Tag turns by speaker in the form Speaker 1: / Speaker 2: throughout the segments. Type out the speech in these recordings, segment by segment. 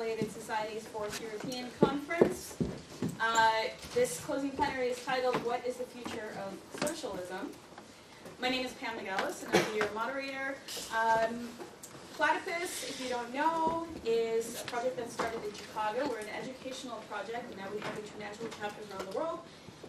Speaker 1: Affiliated Society's 4th European Conference. This closing plenary is titled, What is the Future of Socialism? My name is Pam McGallis, and I'll be your moderator. Platypus, if you don't know, is a project that started in Chicago. We're an educational project, and now we have international chapters around the world.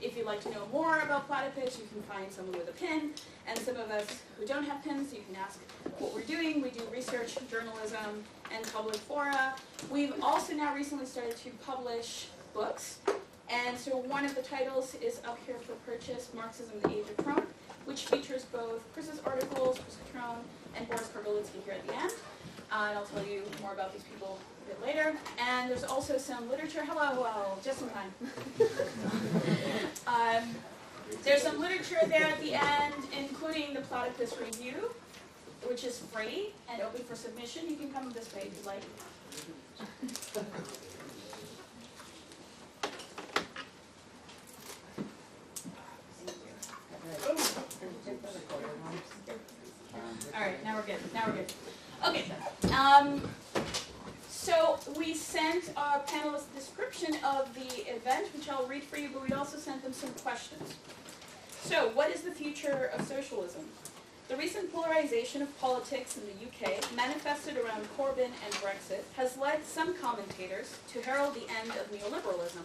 Speaker 1: If you'd like to know more about Platypus, you can find someone with a pin, and some of us who don't have pins, you can ask what we're doing. We do research, journalism, and public fora. We've also now recently started to publish books, and so one of the titles is up here for purchase, Marxism, the Age of Trump, which features both Chris's articles, Chris Catrone, and Boris Kagarlitsky here at the end. And I'll tell you more about these people a bit later. And there's also some literature. Hello, well, just in time. There's some literature there at the end, including the Platypus Review, which is free and open for submission. You can come this way if you'd like. All right, now we're good. Okay. So we sent our panelists a description of the event, which I'll read for you, but we also sent them some questions. So, what is the future of socialism? The recent polarization of politics in the UK, manifested around Corbyn and Brexit, has led some commentators to herald the end of neoliberalism.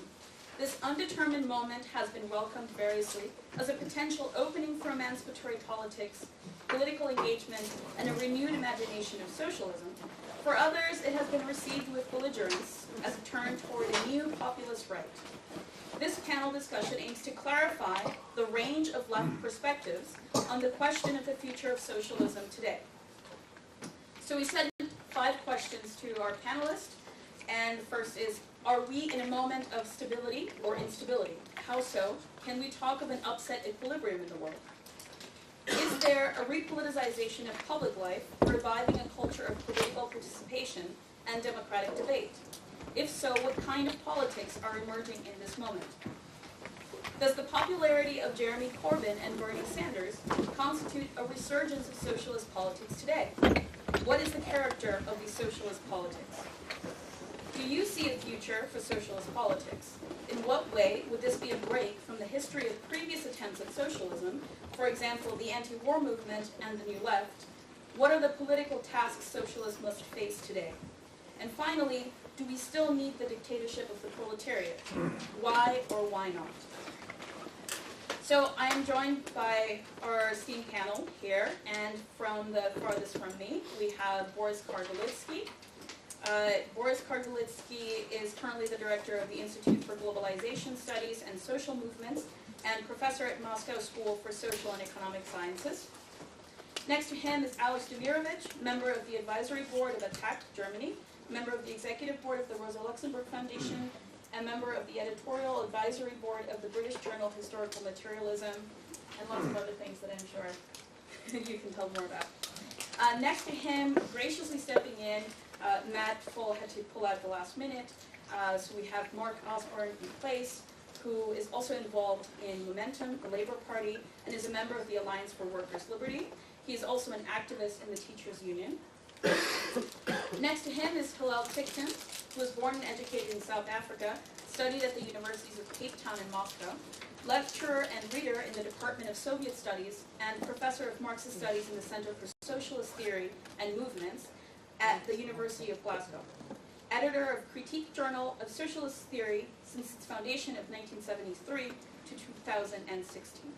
Speaker 1: This undetermined moment has been welcomed variously as a potential opening for emancipatory politics, political engagement, and a renewed imagination of socialism. For others, it has been received with belligerence as a turn toward a new populist right. This panel discussion aims to clarify the range of left perspectives on the question of the future of socialism today. So we sent 5 questions to our panelists, and the first is, are we in a moment of stability or instability? How so? Can we talk of an upset equilibrium in the world? Is there a repoliticization of public life, reviving a culture of political participation and democratic debate? If so, what kind of politics are emerging in this moment? Does the popularity of Jeremy Corbyn and Bernie Sanders constitute a resurgence of socialist politics today? What is the character of these socialist politics? Do you see a future for socialist politics? In what way would this be a break from the history of previous attempts at socialism, for example, the anti-war movement and the New Left? What are the political tasks socialists must face today? And finally, do we still need the dictatorship of the proletariat? Why or why not? So I am joined by our esteemed panel here, and from the farthest from me, we have Boris Kagarlitsky. Boris Kagarlitsky is currently the director of the Institute for Globalization Studies and Social Movements and professor at Moscow School for Social and Economic Sciences. Next to him is Alex Demirovic, member of the advisory board of ATTAC Germany, member of the executive board of the Rosa Luxemburg Foundation, and member of the editorial advisory board of the British Journal Historical Materialism, and lots of other things that I'm sure you can tell more about. Next to him, graciously stepping in, Matt Full had to pull out the last minute, so we have Mark Osborne in place, who is also involved in Momentum, the Labour Party, and is a member of the Alliance for Workers' Liberty. He is also an activist in the Teachers' Union. Next to him is Hillel Ticktin, who was born and educated in South Africa, studied at the universities of Cape Town and Moscow, lecturer and reader in the Department of Soviet Studies, and professor of Marxist Studies in the Center for Socialist Theory and Movements at the University of Glasgow. Editor of Critique Journal of Socialist Theory since its foundation of 1973 to 2016.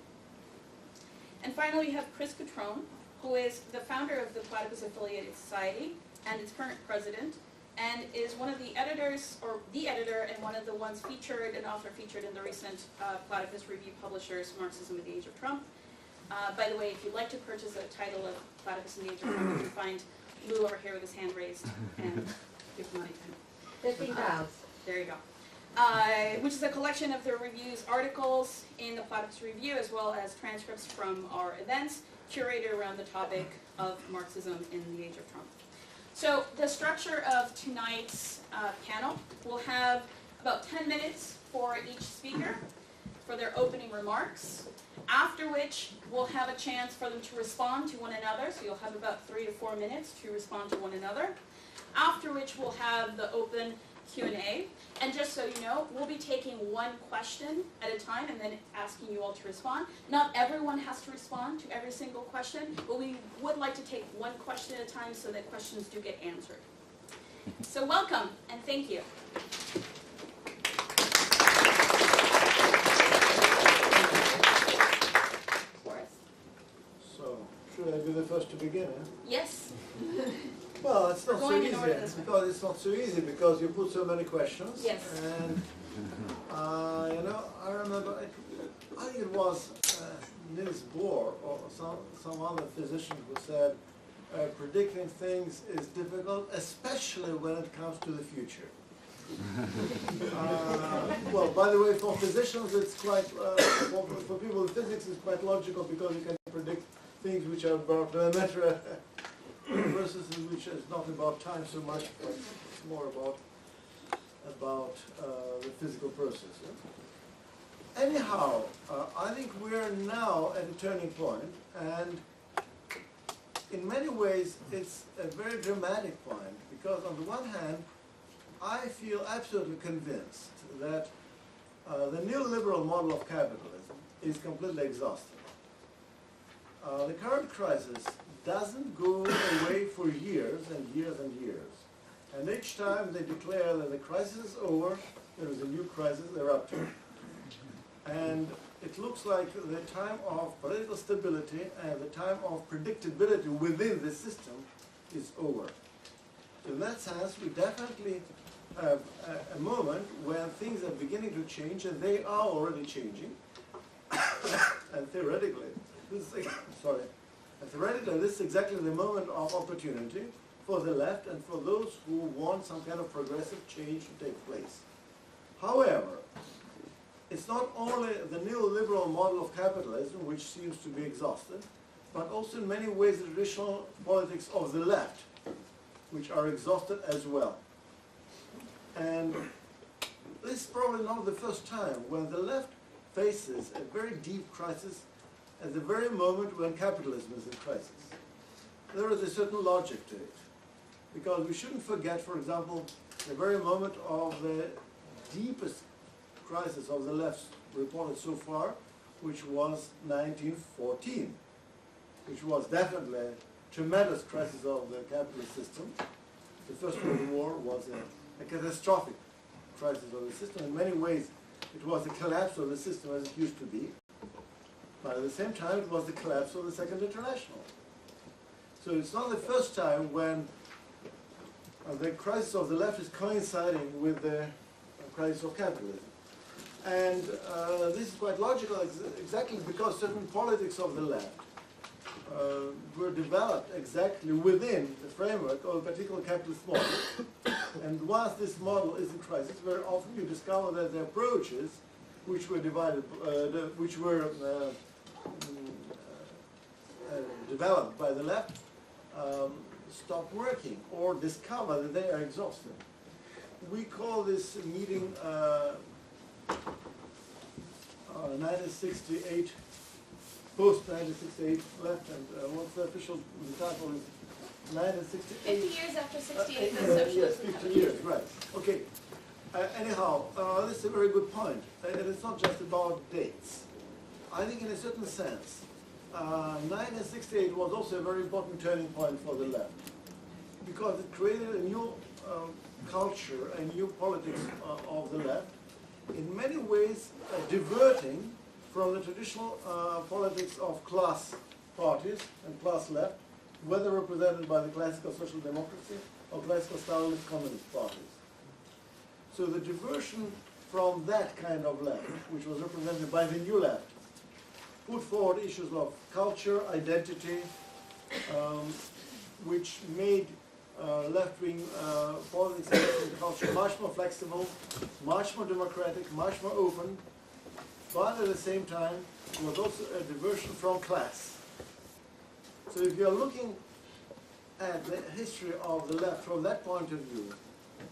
Speaker 1: And finally, we have Chris Catrone, who is the founder of the Platypus Affiliated Society and its current president, and is one of the editors, or the editor, and one of the ones featured, an author featured in the recent Platypus Review publishers, Marxism and the Age of Trump. By the way, if you'd like to purchase a title of Platypus and the Age of Trump, you can find Lou over here with his hand raised and give money to him.
Speaker 2: $15.
Speaker 1: There you go. Which is a collection of the review's articles in the Platypus Review, as well as transcripts from our events, curated around the topic of Marxism in the Age of Trump. So the structure of tonight's panel will have about 10 minutes for each speaker for their opening remarks, after which we'll have a chance for them to respond to one another, so you'll have about 3 to 4 minutes to respond to one another. after which we'll have the open Q&A. And just so you know, we'll be taking one question at a time and then asking you all to respond. Not everyone has to respond to every single question, but we would like to take one question at a time so that questions do get answered. So welcome, and thank you. Boris?
Speaker 2: So, should I be the first to begin?
Speaker 1: Yes.
Speaker 2: Well, it's not so
Speaker 1: Going in
Speaker 2: easy,
Speaker 1: order this way.
Speaker 2: because it's not so easy, because you put so many questions.
Speaker 1: Yes.
Speaker 2: And, you know, I remember, I think it was Niels Bohr or some other physician who said, predicting things is difficult, especially when it comes to the future. Well, by the way, for physicians, it's quite, for people in physics, it's quite logical, because you can predict things which are about matter versus which is not about time so much, but it's more about the physical process. Yeah? Anyhow, I think we're now at a turning point, and in many ways it's a very dramatic point, because on the one hand, I feel absolutely convinced that the neoliberal model of capitalism is completely exhausted. The current crisis doesn't go away for years and years and years. And each time they declare that the crisis is over, there is a new crisis erupting. And it looks like the time of political stability and the time of predictability within the system is over. So in that sense, we definitely have a moment when things are beginning to change, and they are already changing. And theoretically, this is exactly the moment of opportunity for the left and for those who want some kind of progressive change to take place. However, it's not only the neoliberal model of capitalism which seems to be exhausted, but also in many ways the traditional politics of the left, which are exhausted as well. And this is probably not the first time when the left faces a very deep crisis at the very moment when capitalism is in crisis. There is a certain logic to it, because we shouldn't forget, for example, the very moment of the deepest crisis of the left reported so far, which was 1914, which was definitely a tremendous crisis of the capitalist system. The First World War was a catastrophic crisis of the system. In many ways, it was the collapse of the system as it used to be. But at the same time, it was the collapse of the Second International. So it's not the first time when the crisis of the left is coinciding with the crisis of capitalism. And this is quite logical, exactly because certain politics of the left were developed exactly within the framework of a particular capitalist model. And once this model is in crisis, very often you discover that the approaches which were developed by the left stop working or discover that they are exhausted. We call this meeting 1968, post-1968 left, and what's the official title is 1968?
Speaker 1: 50 years after 68, the socialism.
Speaker 2: Yes, 50 years, right. Okay. Anyhow, this is a very good point. And it's not just about dates. I think in a certain sense, 1968 was also a very important turning point for the left, because it created a new culture, a new politics of the left, in many ways diverting from the traditional politics of class parties and class left, whether represented by the classical social democracy or classical Stalinist communist parties. So the diversion from that kind of left, which was represented by the new left, put forward issues of culture, identity, which made left-wing politics and left-wing culture much more flexible, much more democratic, much more open, but at the same time it was also a diversion from class. So if you're looking at the history of the left from that point of view,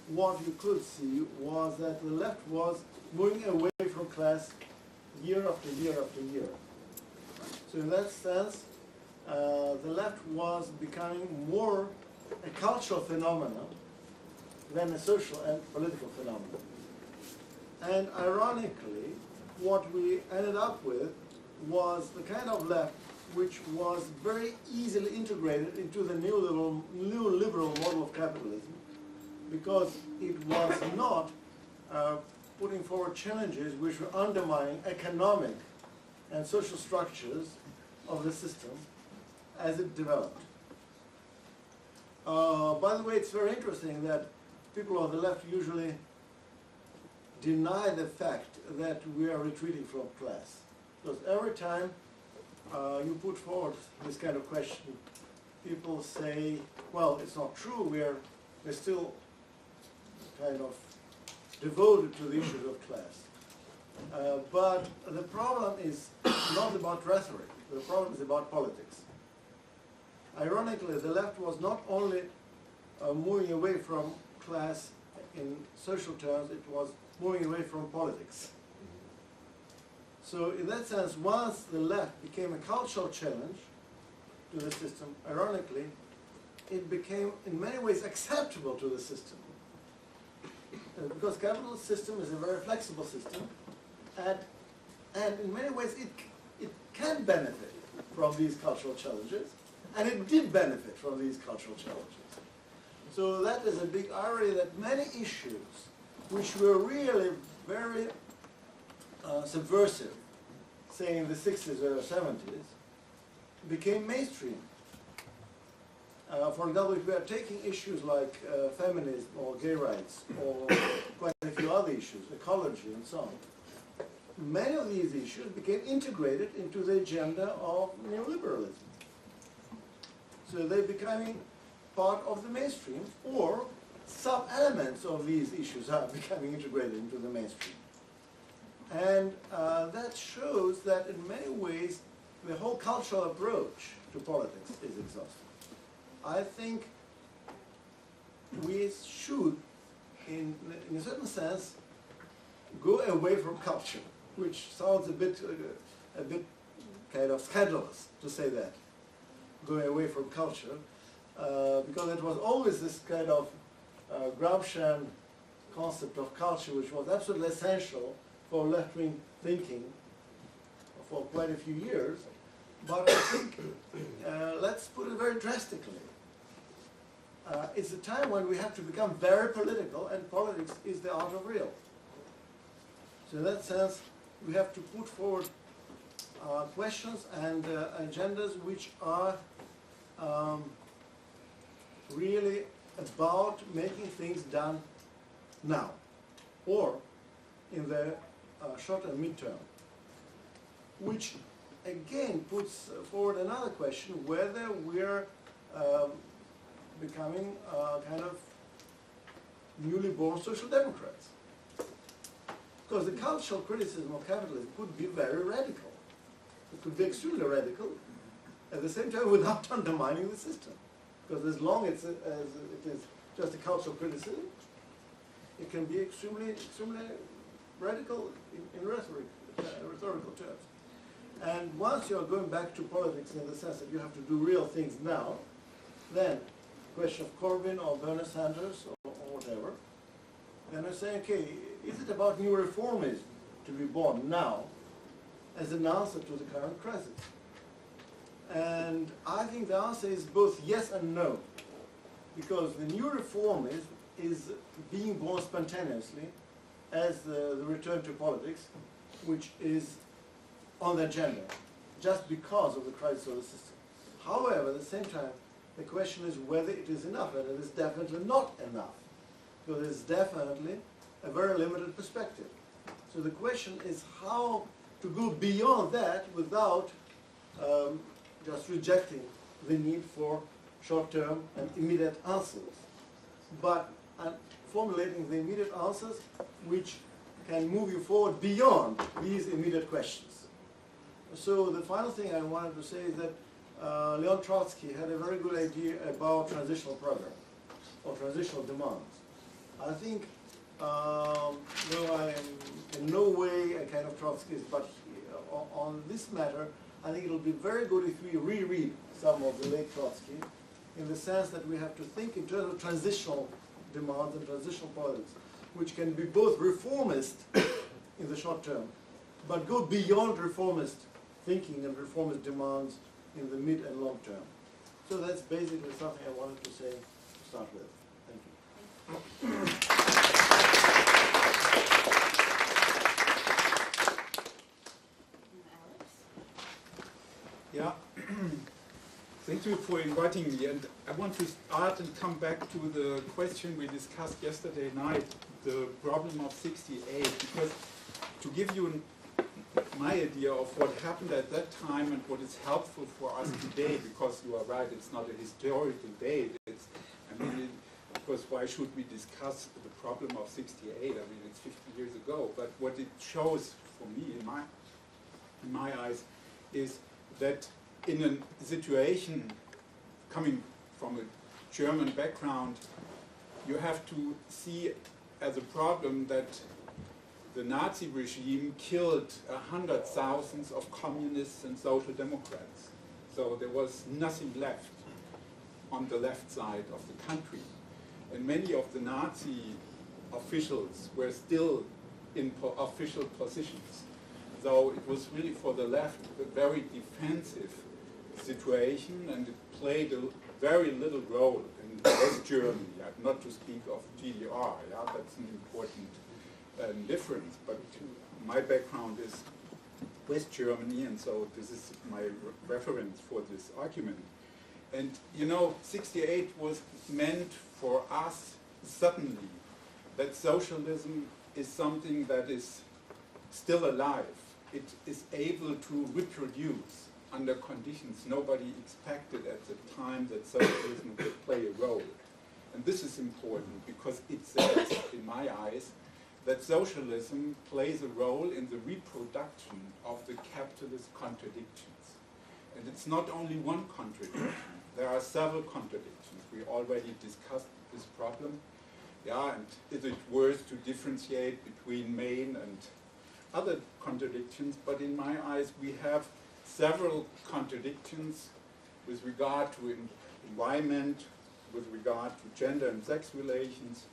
Speaker 2: what you could see was that the left was moving away from class year after year after year. So in that sense, the left was becoming more a cultural phenomenon than a social and political phenomenon. And ironically, what we ended up with was the kind of left which was very easily integrated into the neoliberal model of capitalism, because it was not putting forward challenges which were undermining economic and social structures of the system as it developed. By the way, it's very interesting that people on the left usually deny the fact that we are retreating from class. Because every time you put forward this kind of question, people say, well, it's not true, we're still kind of devoted to the issues of class. But the problem is not about rhetoric, the problem is about politics. Ironically, the left was not only moving away from class in social terms, it was moving away from politics. So in that sense, once the left became a cultural challenge to the system, ironically, it became in many ways acceptable to the system. Because capitalist system is a very flexible system, and in many ways it can benefit from these cultural challenges, and it did benefit from these cultural challenges. So that is a big irony that many issues which were really very subversive, say in the 60s or 70s, became mainstream. For example, if we are taking issues like feminism or gay rights or quite a few other issues, ecology and so on, many of these issues became integrated into the agenda of neoliberalism. So they becoming part of the mainstream, or some elements of these issues are becoming integrated into the mainstream. And that shows that in many ways the whole cultural approach to politics is exhausted. I think we should, in a certain sense, go away from culture, which sounds a bit kind of scandalous to say that, going away from culture, because it was always this kind of Gramscian concept of culture, which was absolutely essential for left-wing thinking for quite a few years. But I think, let's put it very drastically, it's a time when we have to become very political, and politics is the art of real. So in that sense, we have to put forward questions and agendas which are really about making things done now, or in the short and mid-term, which again puts forward another question, whether we're becoming kind of newly born social democrats. Because the cultural criticism of capitalism could be very radical. It could be extremely radical, at the same time without undermining the system. Because as long as it is just a cultural criticism, it can be extremely radical in rhetorical terms. And once you are going back to politics in the sense that you have to do real things now, then the question of Corbyn or Bernie Sanders or whatever, then I say, okay, is it about new reformism to be born now as an answer to the current crisis? And I think the answer is both yes and no, because the new reformism is being born spontaneously as the return to politics, which is on the agenda, just because of the crisis of the system. However, at the same time, the question is whether it is enough, and it is definitely not enough, because it's definitely a very limited perspective. So the question is how to go beyond that without just rejecting the need for short-term and immediate answers, but formulating the immediate answers which can move you forward beyond these immediate questions. So the final thing I wanted to say is that Leon Trotsky had a very good idea about transitional program or transitional demands. I think, though I am in no way a kind of Trotskyist, but on this matter, I think it'll be very good if we reread some of the late Trotsky, in the sense that we have to think in terms of transitional demands and transitional politics, which can be both reformist in the short term, but go beyond reformist thinking and reformist demands in the mid and long term. So that's basically something I wanted to say to start with. Thank you.
Speaker 3: Yeah, thank you for inviting me, and I want to start and come back to the question we discussed yesterday night, the problem of 68, because to give you my idea of what happened at that time and what is helpful for us today, because you are right, it's not a historical date, it's, I mean, because why should we discuss the problem of 68? I mean, it's 50 years ago, but what it shows for me, in my eyes, is that in a situation coming from a German background, you have to see as a problem that the Nazi regime killed 100,000 of communists and social democrats. So there was nothing left on the left side of the country. And many of the Nazi officials were still in official positions. So it was really for the left a very defensive situation, and it played a very little role in West Germany, not to speak of GDR, yeah, that's an important difference, but my background is West Germany, and so this is my reference for this argument. And you know, 68 was meant for us suddenly that socialism is something that is still alive. It is able to reproduce under conditions nobody expected at the time that socialism would play a role. And this is important because it says, in my eyes, that socialism plays a role in the reproduction of the capitalist contradictions. And it's not only one contradiction, there are several contradictions. We already discussed this problem. Yeah, and is it worth to differentiate between main and other contradictions? But in my eyes, we have several contradictions with regard to environment, with regard to gender and sex relations,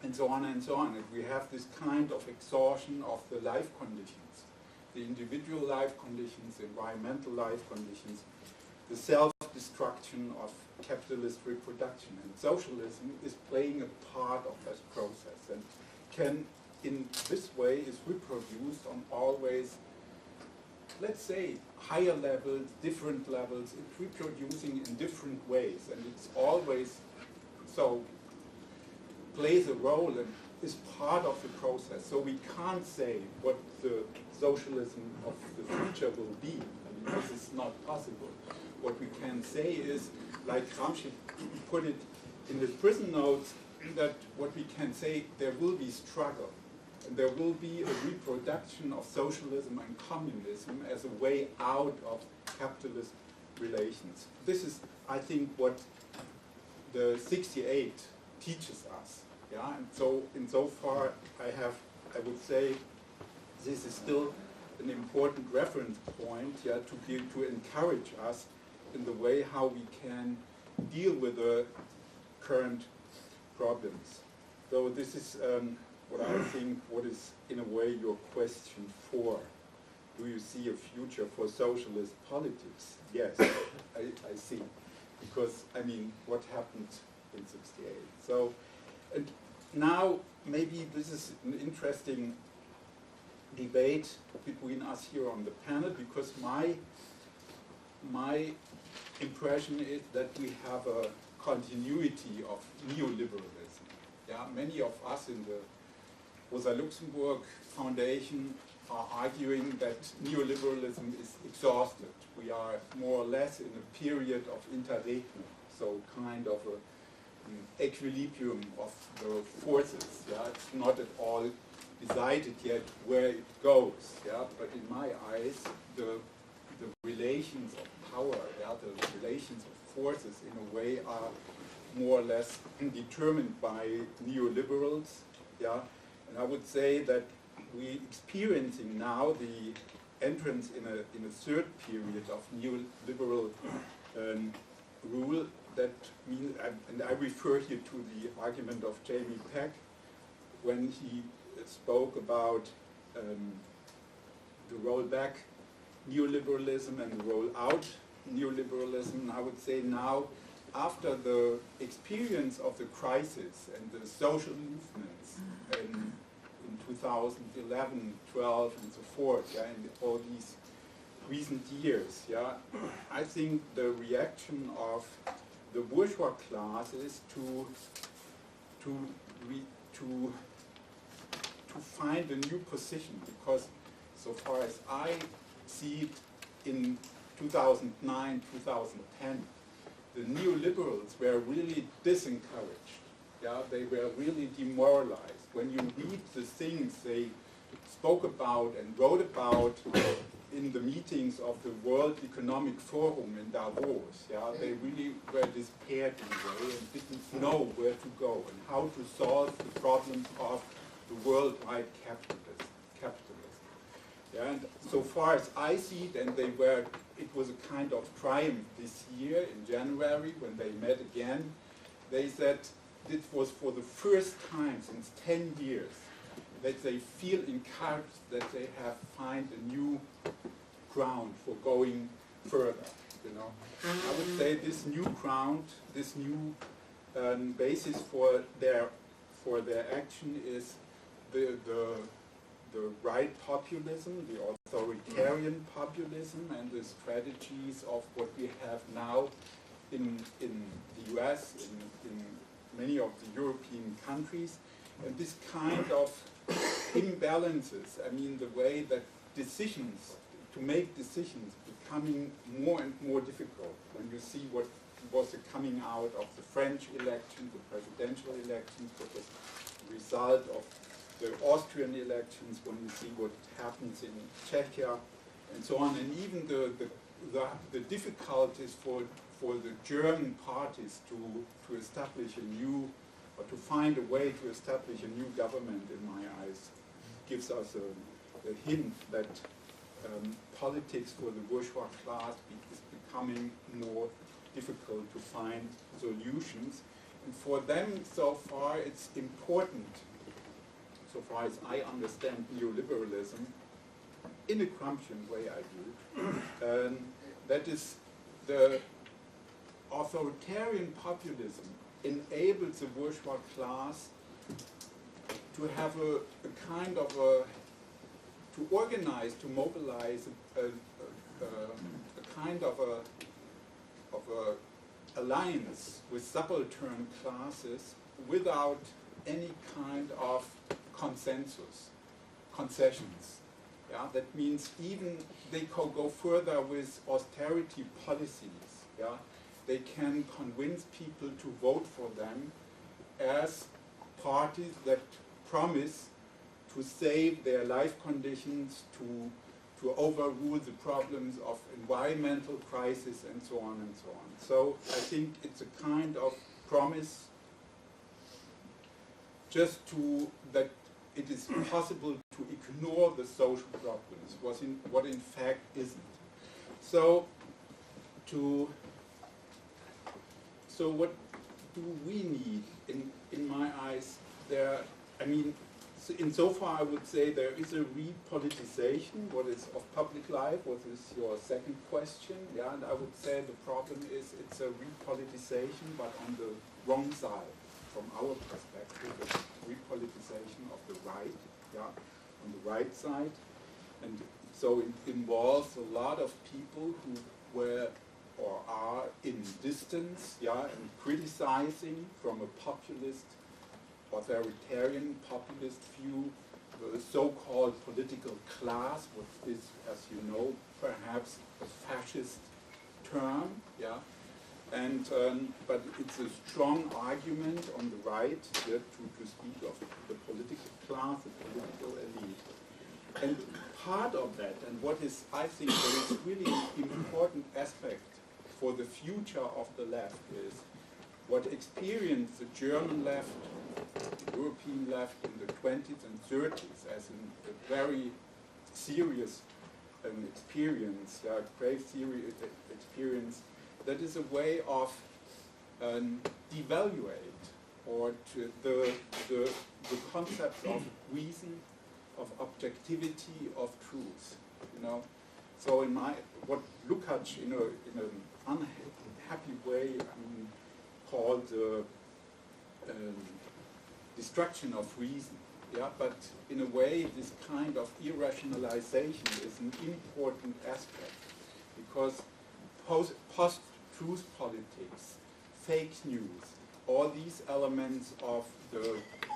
Speaker 3: and so on and so on. And we have this kind of exhaustion of the life conditions, the individual life conditions, the environmental life conditions, the self-destruction of capitalist reproduction. And socialism is playing a part of that process and can, in this way, is reproduced on always, let's say, higher levels, different levels. It's reproducing in different ways, and it's always so plays a role and is part of the process. So we can't say what the socialism of the future will be. I mean, this is not possible. What we can say is, like Gramsci put it in his prison notes, that what we can say, there will be struggle. And there will be a reproduction of socialism and communism as a way out of capitalist relations. This is, I think, what the 68 teaches us. Yeah, and so insofar I would say this is still an important reference point, yeah, to encourage us in the way how we can deal with the current problems. So this is what I think what is in a way your question for. Do you see a future for socialist politics? Yes, I see. Because, I mean, what happened in 68? So, and now maybe this is an interesting debate between us here on the panel, because my impression is that we have a continuity of neoliberalism. Yeah, many of us in the Rosa Luxemburg Foundation are arguing that neoliberalism is exhausted. We are more or less in a period of interregnum, so kind of an equilibrium of the forces. Yeah, it's not at all decided yet where it goes. Yeah, but in my eyes, the relations of power, yeah, the relations of forces, in a way, are more or less determined by neoliberals. Yeah, and I would say that we're experiencing now the entrance in a third period of neoliberal rule, that means, and I refer here to the argument of Jamie Peck when he spoke about the rollback neoliberalism and the roll out neoliberalism. I would say now, after the experience of the crisis and the social movements in 2011, 12, and so forth, yeah, and all these recent years, yeah, I think the reaction of the bourgeois class is to find a new position, because so far as I see it in 2009, 2010, the neoliberals were really disencouraged. Yeah, they were really demoralized. When you read the things they spoke about and wrote about in the meetings of the World Economic Forum in Davos, yeah, they really were despaired in a way and didn't know where to go and how to solve the problems of the worldwide capitalism. Yeah, and so far as I see it, and it was a kind of triumph this year in January when they met again. They said this was for the first time since 10 years that they feel encouraged, that they have found a new ground for going further. You know, I would say this new ground, this new basis for their action is the right populism, the authoritarian populism, and the strategies of what we have now in the US, in many of the European countries, and this kind of imbalances, I mean the way that to make decisions becoming more and more difficult when you see what was coming out of the French elections, the presidential elections, what was the result of the Austrian elections, when you see what happens in Czechia, and so on, and even the difficulties for the German parties to establish a new, or to find a way to establish a new government, in my eyes, gives us a hint that politics for the bourgeois class is becoming more difficult to find solutions. And for them, so far, it's important, so far as I understand neoliberalism, in a Crumpian way I do, that is the authoritarian populism enables the bourgeois class to have a kind of to organize, to mobilize a kind of a alliance with subaltern classes without any kind of consensus, concessions. Yeah, that means even they can go further with austerity policies. Yeah, they can convince people to vote for them as parties that promise to save their life conditions, to overrule the problems of environmental crisis, and so on and so on. So I think it's a kind of promise just that it is possible to ignore the social problems, what in fact isn't. So what do we need? In my eyes, insofar I would say there is a repoliticization, what is of public life, what is your second question, yeah, and I would say the problem is it's a repoliticization, but on the wrong side, from our perspective, it's repoliticization of the right, yeah, on the right side, and so it involves a lot of people who were or are in distance, yeah, and criticizing from a populist, authoritarian populist view, the so-called political class, which is, as you know, perhaps a fascist term, yeah, and but it's a strong argument on the right, yeah, to speak of the political class, the political elite. And part of that, and what is, I think, there is really an important aspect for the future of the left is what experienced the German left, the European left in the 20s and 30s as a very serious experience, grave serious experience, that is a way of devaluate or to the concepts of reason, of objectivity, of truth. You know, so in what Lukács in an unhappy way called the destruction of reason. Yeah, but in a way, this kind of irrationalization is an important aspect because post-truth politics, fake news, all these elements of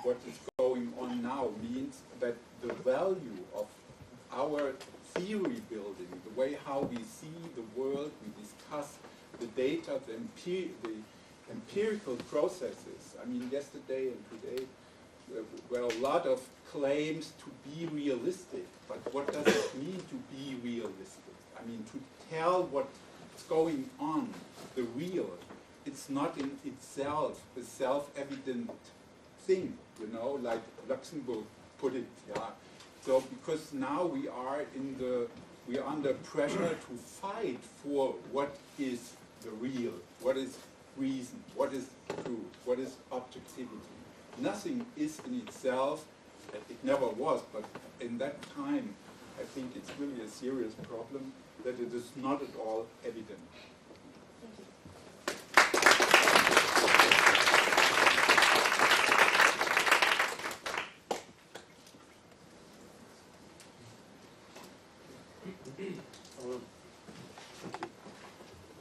Speaker 3: what is going on now means that the value of our theory building, the way how we see the world, we discuss the data, the empirical processes. I mean, yesterday and today were a lot of claims to be realistic, but what does it mean to be realistic? I mean, to tell what's going on, the real, it's not in itself a self-evident thing, you know, like Luxemburg put it, yeah. So because now we are under pressure to fight for what is the real, what is reason, what is truth, what is objectivity. Nothing is in itself, it never was, but in that time I think it's really a serious problem that it is not at all evident.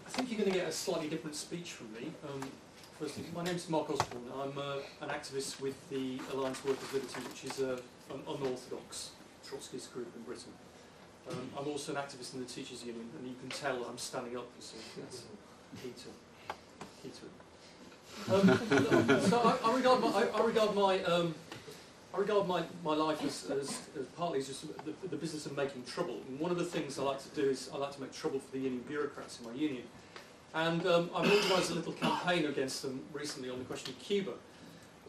Speaker 4: I think you're going to get a slightly different speech from me. Firstly, my name's Mark Osborne. I'm an activist with the Alliance Workers' Liberty, which is an unorthodox Trotskyist group in Britain. I'm also an activist in the Teachers' Union, and you can tell I'm standing up, so that's key to it. So I regard my life as partly as just the business of making trouble. And one of the things I like to do is I like to make trouble for the union bureaucrats in my union. And I've organised a little campaign against them recently on the question of Cuba.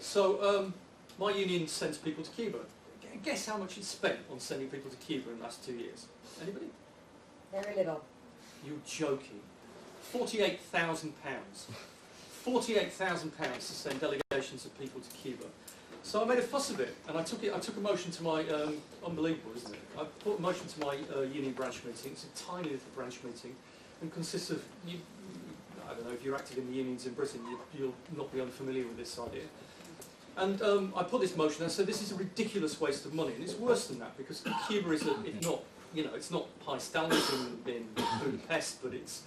Speaker 4: So my union sends people to Cuba. Guess how much it's spent on sending people to Cuba in the last 2 years? Anybody?
Speaker 5: Very little.
Speaker 4: You're joking. £48,000. £48,000 to send delegations of people to Cuba. So I made a fuss of it, and I took a motion to my, unbelievable, isn't it? I put a motion to my union branch meeting. It's a tiny little branch meeting, and consists of, I don't know, if you're active in the unions in Britain, you'll not be unfamiliar with this idea. And I put this motion, and I said, this is a ridiculous waste of money, and it's worse than that, because Cuba is, it's not high standards in Budapest, but it's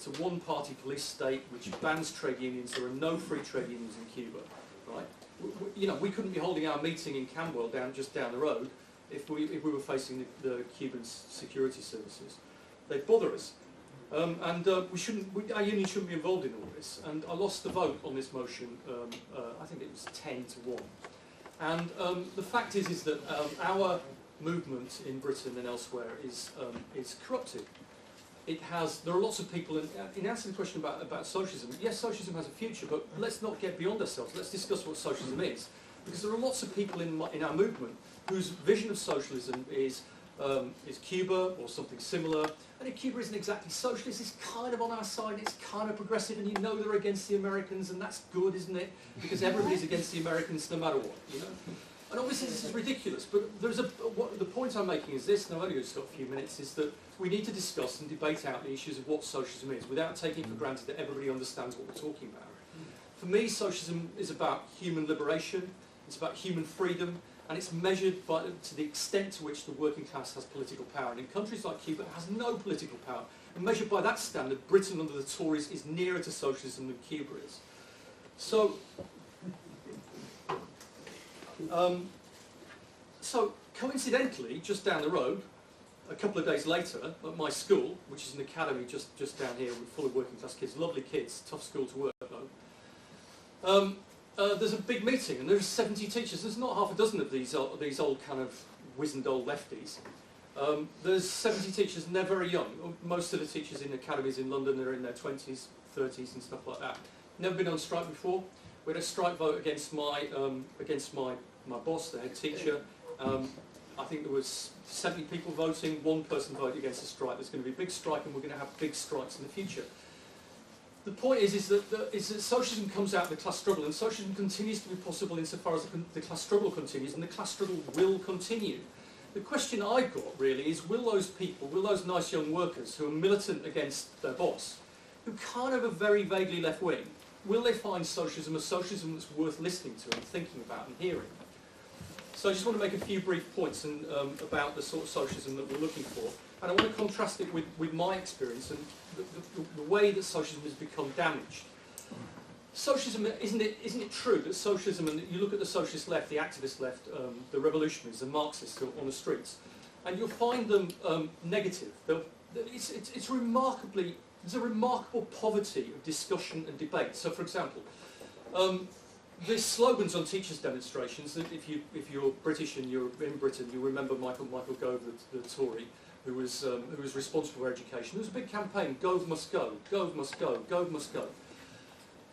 Speaker 4: a one-party police state which bans trade unions. There are no free trade unions in Cuba, right? We couldn't be holding our meeting in Camberwell just down the road if we were facing the Cuban security services. They'd bother us, and our union shouldn't be involved in all this. And I lost the vote on this motion. I think it was 10-1. And the fact is that our movement in Britain and elsewhere is corrupted. There are lots of people, in answer to the question about socialism, yes, socialism has a future, but let's not get beyond ourselves. Let's discuss what socialism is. Because there are lots of people in our movement whose vision of socialism is Cuba or something similar. And if Cuba isn't exactly socialist, it's kind of on our side, it's kind of progressive, and they're against the Americans, and that's good, isn't it? Because everybody's against the Americans no matter what, And obviously this is ridiculous, but the point I'm making is this, and I've only just got a few minutes, is that we need to discuss and debate out the issues of what socialism is without taking for granted that everybody understands what we're talking about. For me, socialism is about human liberation, it's about human freedom, and it's measured to the extent to which the working class has political power. And in countries like Cuba, it has no political power. And measured by that standard, Britain under the Tories is nearer to socialism than Cuba is. So coincidentally, just down the road, a couple of days later, at my school, which is an academy just down here, full of working class kids, lovely kids, tough school to work though, there's a big meeting, and there's 70 teachers. There's not half a dozen of these old kind of wizened old lefties. There's 70 teachers, and they're very young. Most of the teachers in academies in London are in their 20s, 30s, and stuff like that. Never been on strike before. We had a strike vote against my boss, the head teacher. I think there was 70 people voting, one person voted against the strike. There's going to be a big strike, and we're going to have big strikes in the future. the point is that socialism comes out of the class struggle, and socialism continues to be possible insofar as the class struggle continues, and the class struggle will continue. The question I've got really is, will those people, will those nice young workers who are militant against their boss, who kind of are very vaguely left wing, will they find socialism a socialism that's worth listening to and thinking about and hearing? So I just want to make a few brief points about the sort of socialism that we're looking for, and I want to contrast it with my experience and the way that socialism has become damaged. Socialism, isn't it true that socialism, and you look at the socialist left, the activist left, the revolutionaries, the Marxists on the streets, and you'll find them negative. It's remarkably, there's a remarkable poverty of discussion and debate. So, for example, there's slogans on teachers' demonstrations that if you're British and you're in Britain, you remember Michael Gove, the Tory, who was responsible for education. There was a big campaign: Gove must go, Gove must go, Gove must go.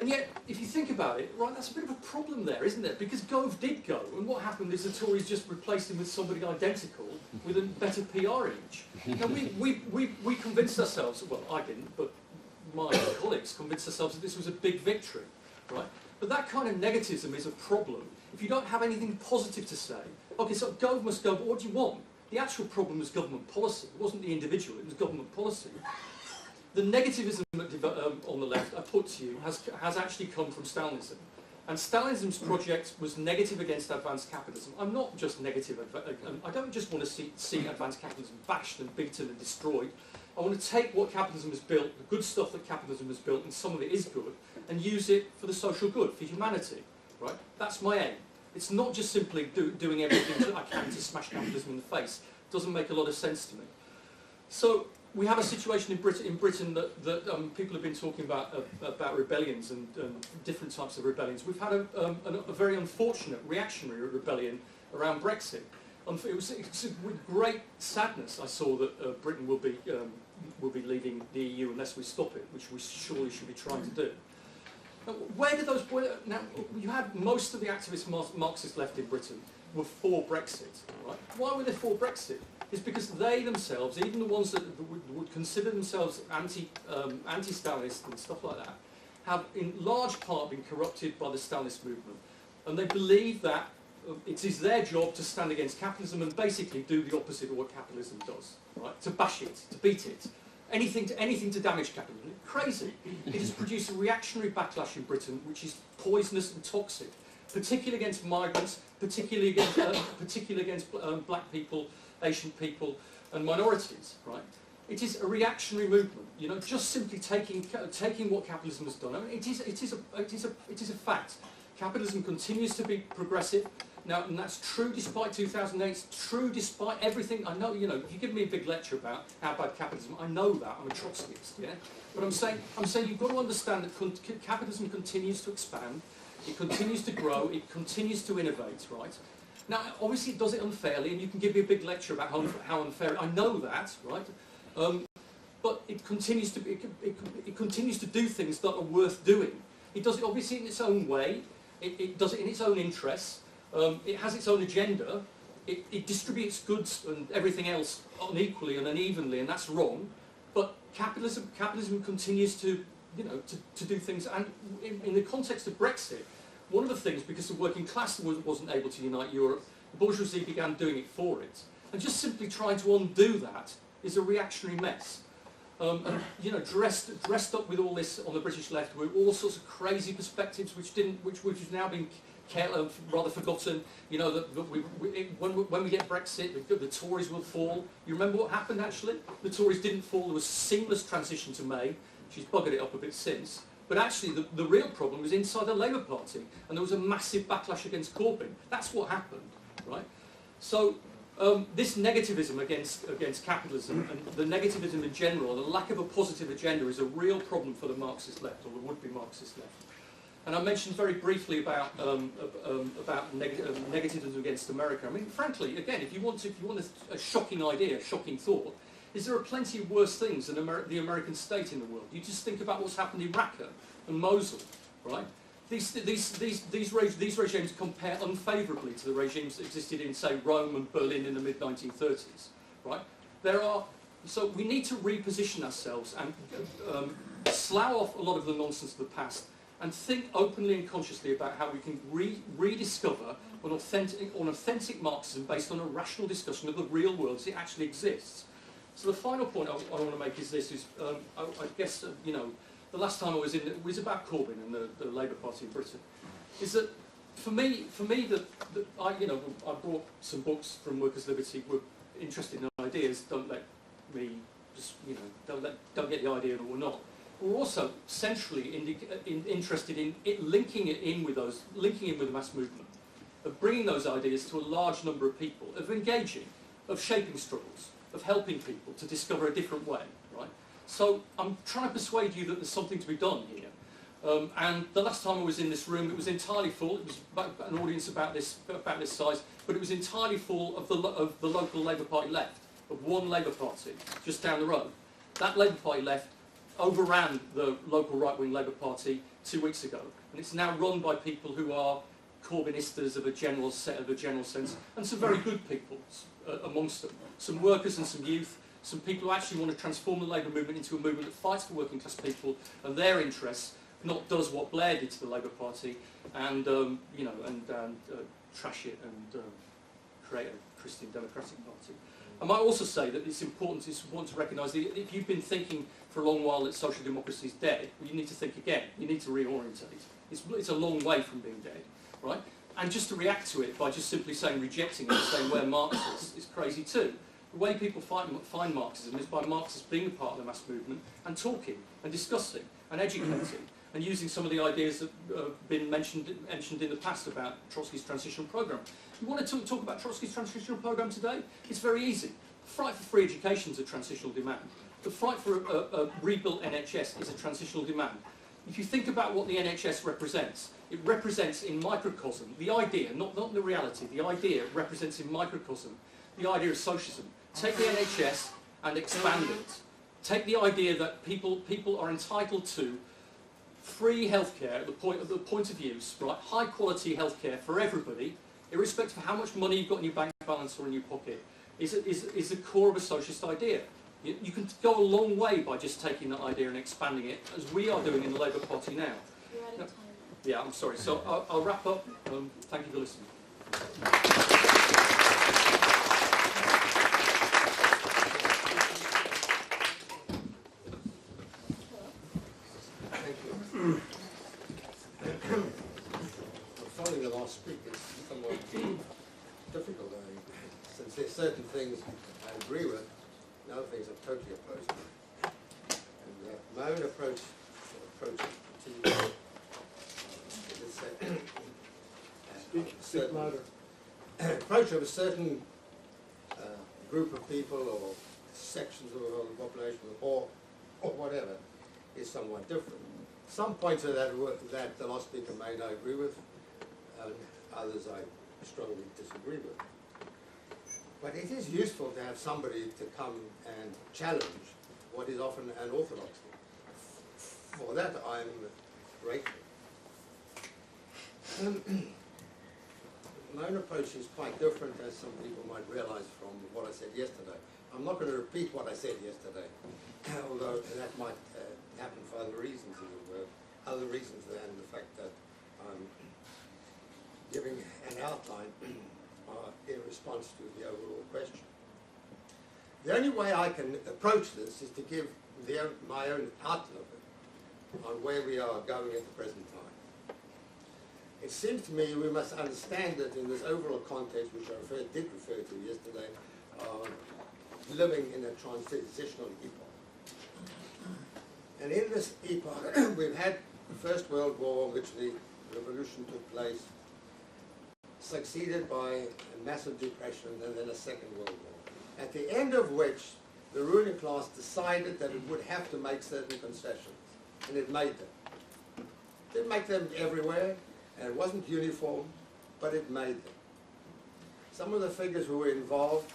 Speaker 4: And yet, if you think about it, right, that's a bit of a problem there, isn't it? Because Gove did go, and what happened is the Tories just replaced him with somebody identical with a better PR image. Now, we convinced ourselves, well, I didn't, but my colleagues convinced ourselves that this was a big victory, right? But that kind of negativism is a problem. If you don't have anything positive to say, okay, so Gove must go, but what do you want? The actual problem was government policy. It wasn't the individual, it was government policy. The negativism on the left, I put to you, has actually come from Stalinism. And Stalinism's project was negative against advanced capitalism. I'm not just negative, I don't just want to see advanced capitalism bashed and beaten and destroyed. I want to take what capitalism has built, the good stuff that capitalism has built, and some of it is good, and use it for the social good, for humanity. Right? That's my aim. It's not just simply doing everything that I can to smash capitalism in the face. It doesn't make a lot of sense to me. So we have a situation in Britain that people have been talking about rebellions and different types of rebellions. We've had a very unfortunate reactionary rebellion around Brexit. It was with great sadness I saw that Britain will be leaving the EU unless we stop it, which we surely should be trying to do. Now, where did those? Now you had most of the activist Marxist left in Britain were for Brexit, right? Why were they for Brexit? It's because they themselves, even the ones that would consider themselves anti-Stalinist and stuff like that, have in large part been corrupted by the Stalinist movement, and they believe that it is their job to stand against capitalism and basically do the opposite of what capitalism does, right? To bash it, to beat it, anything to damage capitalism. Crazy. It has produced a reactionary backlash in Britain, which is poisonous and toxic, particularly against migrants, particularly against black people, Asian people, and minorities. Right? It is a reactionary movement. You know, just simply taking what capitalism has done. I mean, it is a fact. Capitalism continues to be progressive. Now, and that's true despite 2008, it's true despite everything. I know, you know, if you give me a big lecture about how bad capitalism, I know that, I'm a Trotskyist, yeah? But I'm saying you've got to understand that capitalism continues to expand, it continues to grow, it continues to innovate, right? Now, obviously it does it unfairly, and you can give me a big lecture about how unfair, I know that, right? But it continues to do things that are worth doing. It does it obviously in its own way, it does it in its own interests, it has its own agenda, it distributes goods and everything else unequally and unevenly, and that's wrong. But capitalism continues to, you know, to do things. And in the context of Brexit, one of the things, because the working class wasn't able to unite Europe, the bourgeoisie began doing it for it. And just simply trying to undo that is a reactionary mess. And, you know, dressed up with all this on the British left with all sorts of crazy perspectives which has now been rather forgotten. You know, when we get Brexit, the Tories will fall. You remember what happened actually? The Tories didn't fall. There was a seamless transition to May. She's buggered it up a bit since. But actually, the real problem was inside the Labour Party, and there was a massive backlash against Corbyn. That's what happened, right? So this negativism against capitalism and the negativism in general, the lack of a positive agenda, is a real problem for the Marxist left, or the would-be Marxist left. And I mentioned very briefly about negativism against America. I mean, frankly, again, if you want a shocking idea, a shocking thought, is there are plenty of worse things than the American state in the world. You just think about what's happened in Raqqa and Mosul, right? These regimes compare unfavourably to the regimes that existed in, say, Rome and Berlin in the mid-1930s, right? So we need to reposition ourselves and slough off a lot of the nonsense of the past, and think openly and consciously about how we can rediscover an authentic Marxism based on a rational discussion of the real world as it actually exists. So the final point I want to make is this: I guess you know, the last time I was in it was about Corbyn and the Labour Party in Britain. Is that for me I brought some books from Workers' Liberty. We're interested in ideas. Don't let me just don't get the idea or not. We're also centrally interested in linking in with the mass movement, of bringing those ideas to a large number of people, of engaging, of shaping struggles, of helping people to discover a different way, right? So I'm trying to persuade you that there's something to be done here. And the last time I was in this room, it was entirely full. It was an audience about this size, but it was entirely full of the local Labour Party left, of one Labour Party just down the road. That Labour Party left overran the local right-wing Labour Party 2 weeks ago, and it's now run by people who are Corbynistas of a general sense, and some very good people amongst them. Some workers and some youth, some people who actually want to transform the Labour movement into a movement that fights for working class people and their interests, not does what Blair did to the Labour Party and trash it and create a Christian Democratic Party. I might also say that it's important to recognise that if you've been thinking for a long while that social democracy is dead, well, you need to think again. You need to reorientate. It's a long way from being dead, right? And just to react to it by just simply rejecting it and saying where Marx is crazy too. The way people find Marxism is by Marxists being a part of the mass movement and talking and discussing and educating and using some of the ideas that have been mentioned in the past about Trotsky's transitional programme. You want to talk about Trotsky's transitional programme today? It's very easy. The fight for free education is a transitional demand. The fight for a rebuilt NHS is a transitional demand. If you think about what the NHS represents, it represents in microcosm the idea, not the reality, the idea represents in microcosm the idea of socialism. Take the NHS and expand it. Take the idea that people are entitled to free healthcare at the point of use, right? High quality healthcare for everybody, irrespective of how much money you've got in your bank balance or in your pocket, is the core of a socialist idea. You can go a long way by just taking that idea and expanding it, as we are doing in the Labour Party now.
Speaker 1: You're out of time.
Speaker 4: Yeah, I'm sorry. So I'll wrap up. Thank you for listening.
Speaker 5: Following the last speaker is somewhat difficult, since there's certain things I agree with, and other things I'm totally opposed to. And my own approach of a certain group of people or sections of the population or whatever is somewhat different. Some points of that the last speaker made I agree with, and others I strongly disagree with. But it is useful to have somebody to come and challenge what is often an orthodoxy. For that I'm grateful. My own approach is quite different, as some people might realize from what I said yesterday. I'm not going to repeat what I said yesterday, although that might happen for other reasons, as it were, other reasons than the fact that I'm giving an outline in response to the overall question. The only way I can approach this is to give my own outlook on where we are going at the present time. It seems to me we must understand that in this overall context, which I did refer to yesterday, living in a transitional epoch. And in this epoch, we've had the First World War, which the revolution took place, succeeded by a massive depression and then a Second World War, at the end of which the ruling class decided that it would have to make certain concessions, and it made them. It didn't make them everywhere, and it wasn't uniform, but it made them. Some of the figures who were involved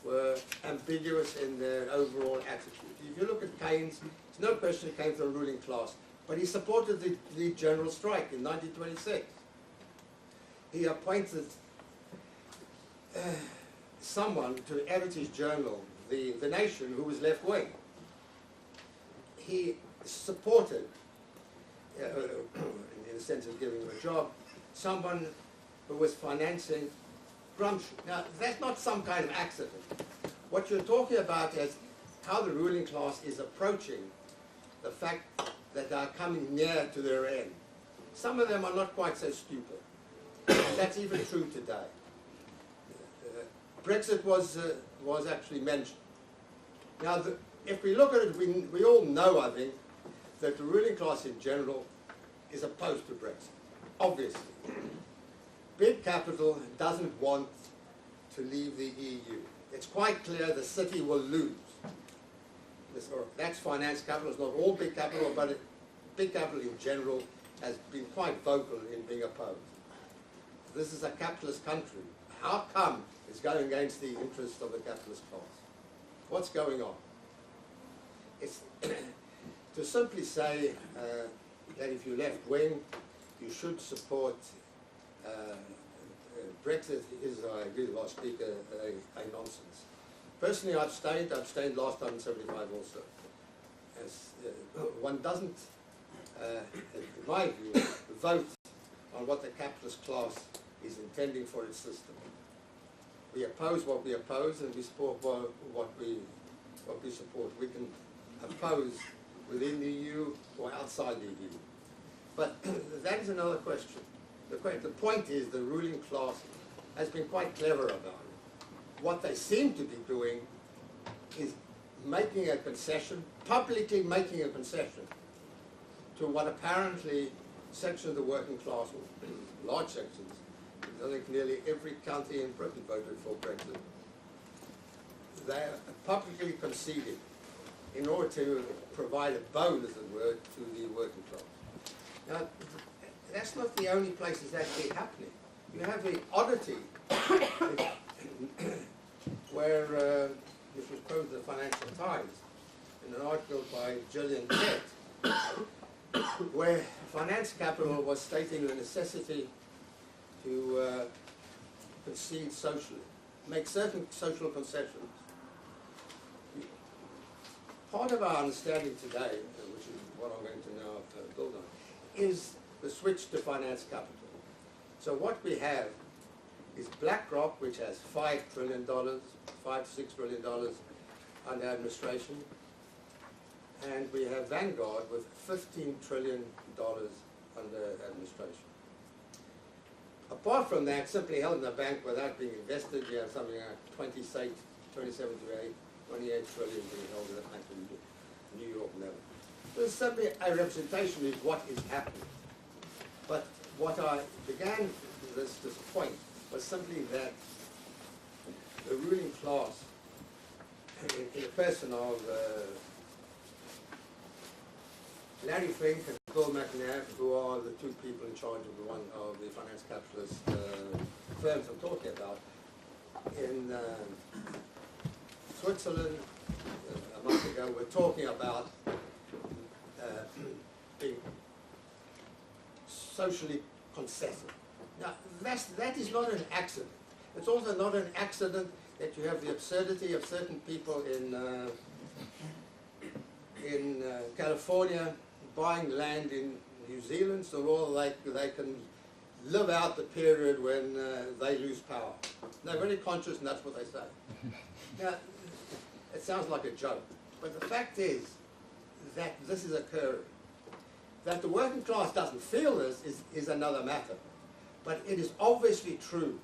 Speaker 5: were ambiguous in their overall attitude. If you look at Keynes, it's no question he came from the ruling class, but he supported the general strike in 1926. He appointed someone to edit his journal, The Nation, who was left-wing. He supported, in the sense of giving them a job, someone who was financing Gramsci. Now, that's not some kind of accident. What you're talking about is how the ruling class is approaching the fact that they are coming near to their end. Some of them are not quite so stupid. That's even true today. Brexit was actually mentioned. Now, if we look at it, we all know, I think, that the ruling class in general is opposed to Brexit, obviously. Big capital doesn't want to leave the EU. It's quite clear the city will lose. That's finance capital. It's not all big capital, but big capital in general has been quite vocal in being opposed. This is a capitalist country. How come it's going against the interests of the capitalist class? What's going on? It's to simply say that if you're left wing, you should support Brexit is, I agree with the last speaker, a nonsense. Personally, I abstained last time in 75 also. As, one doesn't, in my view, vote on what the capitalist class is intending for its system. We oppose what we oppose, and we support what we support. We can oppose within the EU or outside the EU. But that is another question. The point is the ruling class has been quite clever about it. What they seem to be doing is making a concession, publicly making a concession, to what apparently section of the working class, or large sections, I think nearly every county in Britain voted for Brexit. They are publicly conceding in order to provide a bone, as it were, to the working class. Now, that's not the only place it's actually happening. You have the oddity where, which was quoted in the Financial Times, in an article by Gillian Tett, where finance capital was stating the necessity to concede socially, make certain social concessions. Part of our understanding today, which is what I'm going to now build on, is the switch to finance capital. So what we have is BlackRock, which has $5 trillion, $5 to $6 trillion under administration, and we have Vanguard with $15 trillion under administration. Apart from that, simply held in the bank without being invested, you have something like 27 to 28 trillion being held in the bank in New York level. So it's simply a representation of what is happening. But what I began this point was simply that the ruling class, in the person of Larry Fink and Bill McNabb, who are the two people in charge of the finance capitalist firms I'm talking about, in Switzerland a month ago, we're talking about being socially concessive. Now, that is not an accident. It's also not an accident that you have the absurdity of certain people in California buying land in New Zealand so they can live out the period when they lose power. They're very conscious, and that's what they say. Now, it sounds like a joke, but the fact is that this is occurring. That the working class doesn't feel this is another matter. But it is obviously true.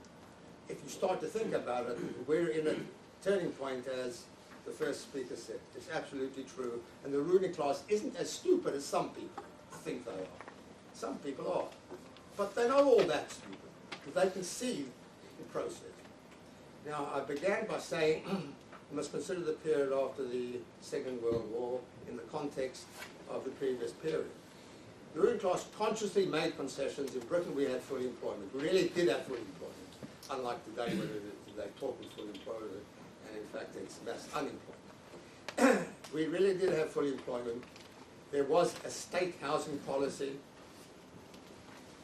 Speaker 5: If you start to think about it, we're in a turning point, as the first speaker said. It's absolutely true. And the ruling class isn't as stupid as some people think they are. Some people are. But they're not all that stupid. They can see the process. Now, I began by saying we must consider the period after the Second World War in the context of the previous period. The ruling class consciously made concessions. In Britain, we had full employment. We really did have full employment, unlike today where they talk of full employment, and in fact, it's mass unemployment. We really did have full employment. There was a state housing policy.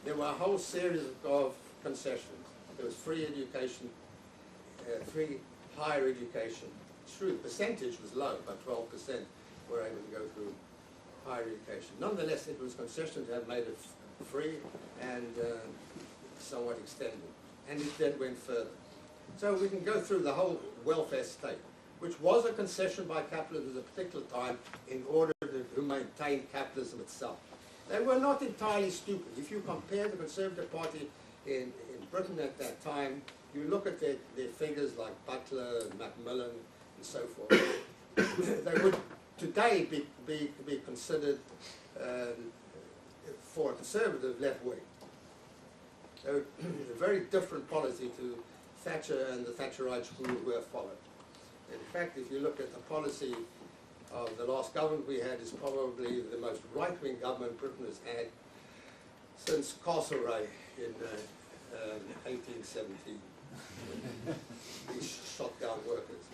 Speaker 5: There were a whole series of concessions. There was free education, free higher education. It's true, the percentage was low, about 12% were able to go through higher education. Nonetheless, it was concession to have made it free and somewhat extended. And it then went further. So we can go through the whole welfare state, which was a concession by capitalism at a particular time in order to maintain capitalism itself. They were not entirely stupid. If you compare the Conservative Party in Britain at that time, you look at their figures like Butler and Macmillan and so forth, they would today be considered for a conservative left wing. So a very different policy to Thatcher and the Thatcherites who were followed. In fact, if you look at the policy of the last government we had, is probably the most right-wing government Britain has had since Castlereagh in 1817. He shot down workers.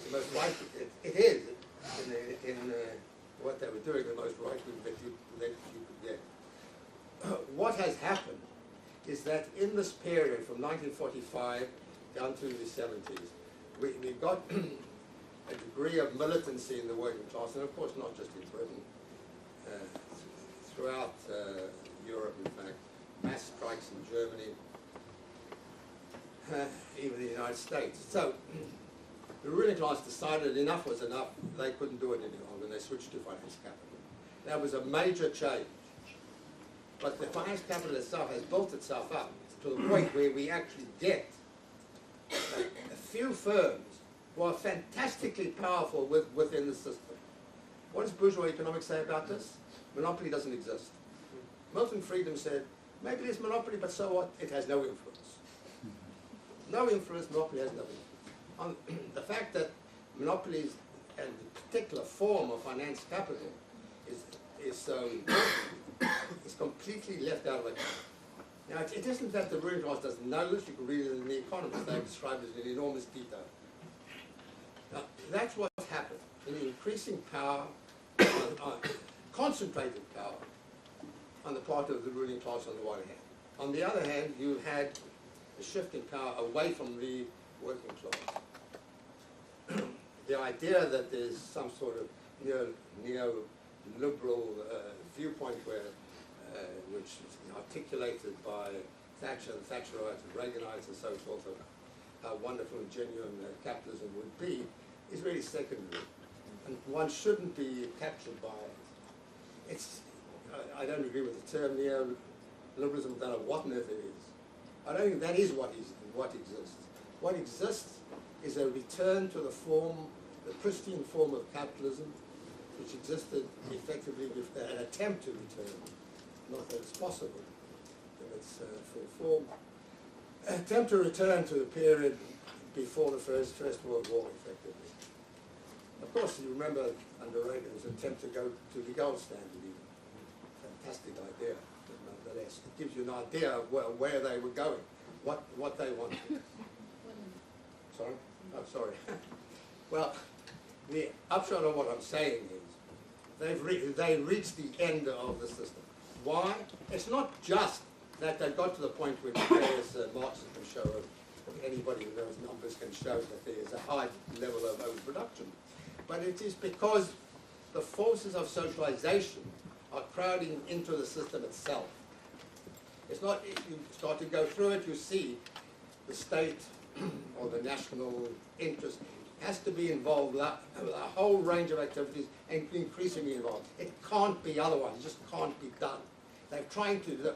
Speaker 5: The most right, it is in what they were doing, the most right-wing that you could get. What has happened is that in this period from 1945 down to the 70s, we got a degree of militancy in the working class, and of course not just in Britain, throughout Europe in fact, mass strikes in Germany, even the United States. So the ruling class decided enough was enough, they couldn't do it any longer, and they switched to finance capital. That was a major change. But the finance capital itself has built itself up to the point where we actually get a few firms who are fantastically powerful within the system. What does bourgeois economics say about this? Monopoly doesn't exist. Milton Friedman said, maybe there's monopoly, but so what? It has no influence. No influence, monopoly has no influence. The fact that monopolies and the particular form of finance capital is so is completely left out of it. Now, it isn't that the ruling class doesn't know this. You can read it in The Economist. They've described it in enormous detail. Now, that's what's happened. An increasing power, concentrated power, on the part of the ruling class on the one hand. On the other hand, you had a shift in power away from the working class. The idea that there's some sort of neoliberal viewpoint which is articulated by Thatcher and Thatcherites and Reaganites and so forth of how wonderful and genuine capitalism would be, is really secondary. And one shouldn't be captured by it. I don't agree with the term neoliberalism, I don't know what on earth it is. I don't think that is what exists. What exists is a return to the pristine form of capitalism, which existed effectively with an attempt to return. Not that it's possible in its full form. An attempt to return to the period before the First World War, effectively. Of course, you remember under Reagan's attempt to go to the gold standard, even. Fantastic idea, but nonetheless. It gives you an idea of where they were going, what they wanted. Sorry? Oh, sorry. Well, the upshot of what I'm saying is they reached the end of the system. Why? It's not just that they got to the point where various Marxists can show, or anybody who knows numbers can show that there is a high level of overproduction. But it is because the forces of socialization are crowding into the system itself. It's not, if you start to go through it, you see the state or the national interest has to be involved with a whole range of activities and increasingly involved. It can't be otherwise. It just can't be done. They're trying to do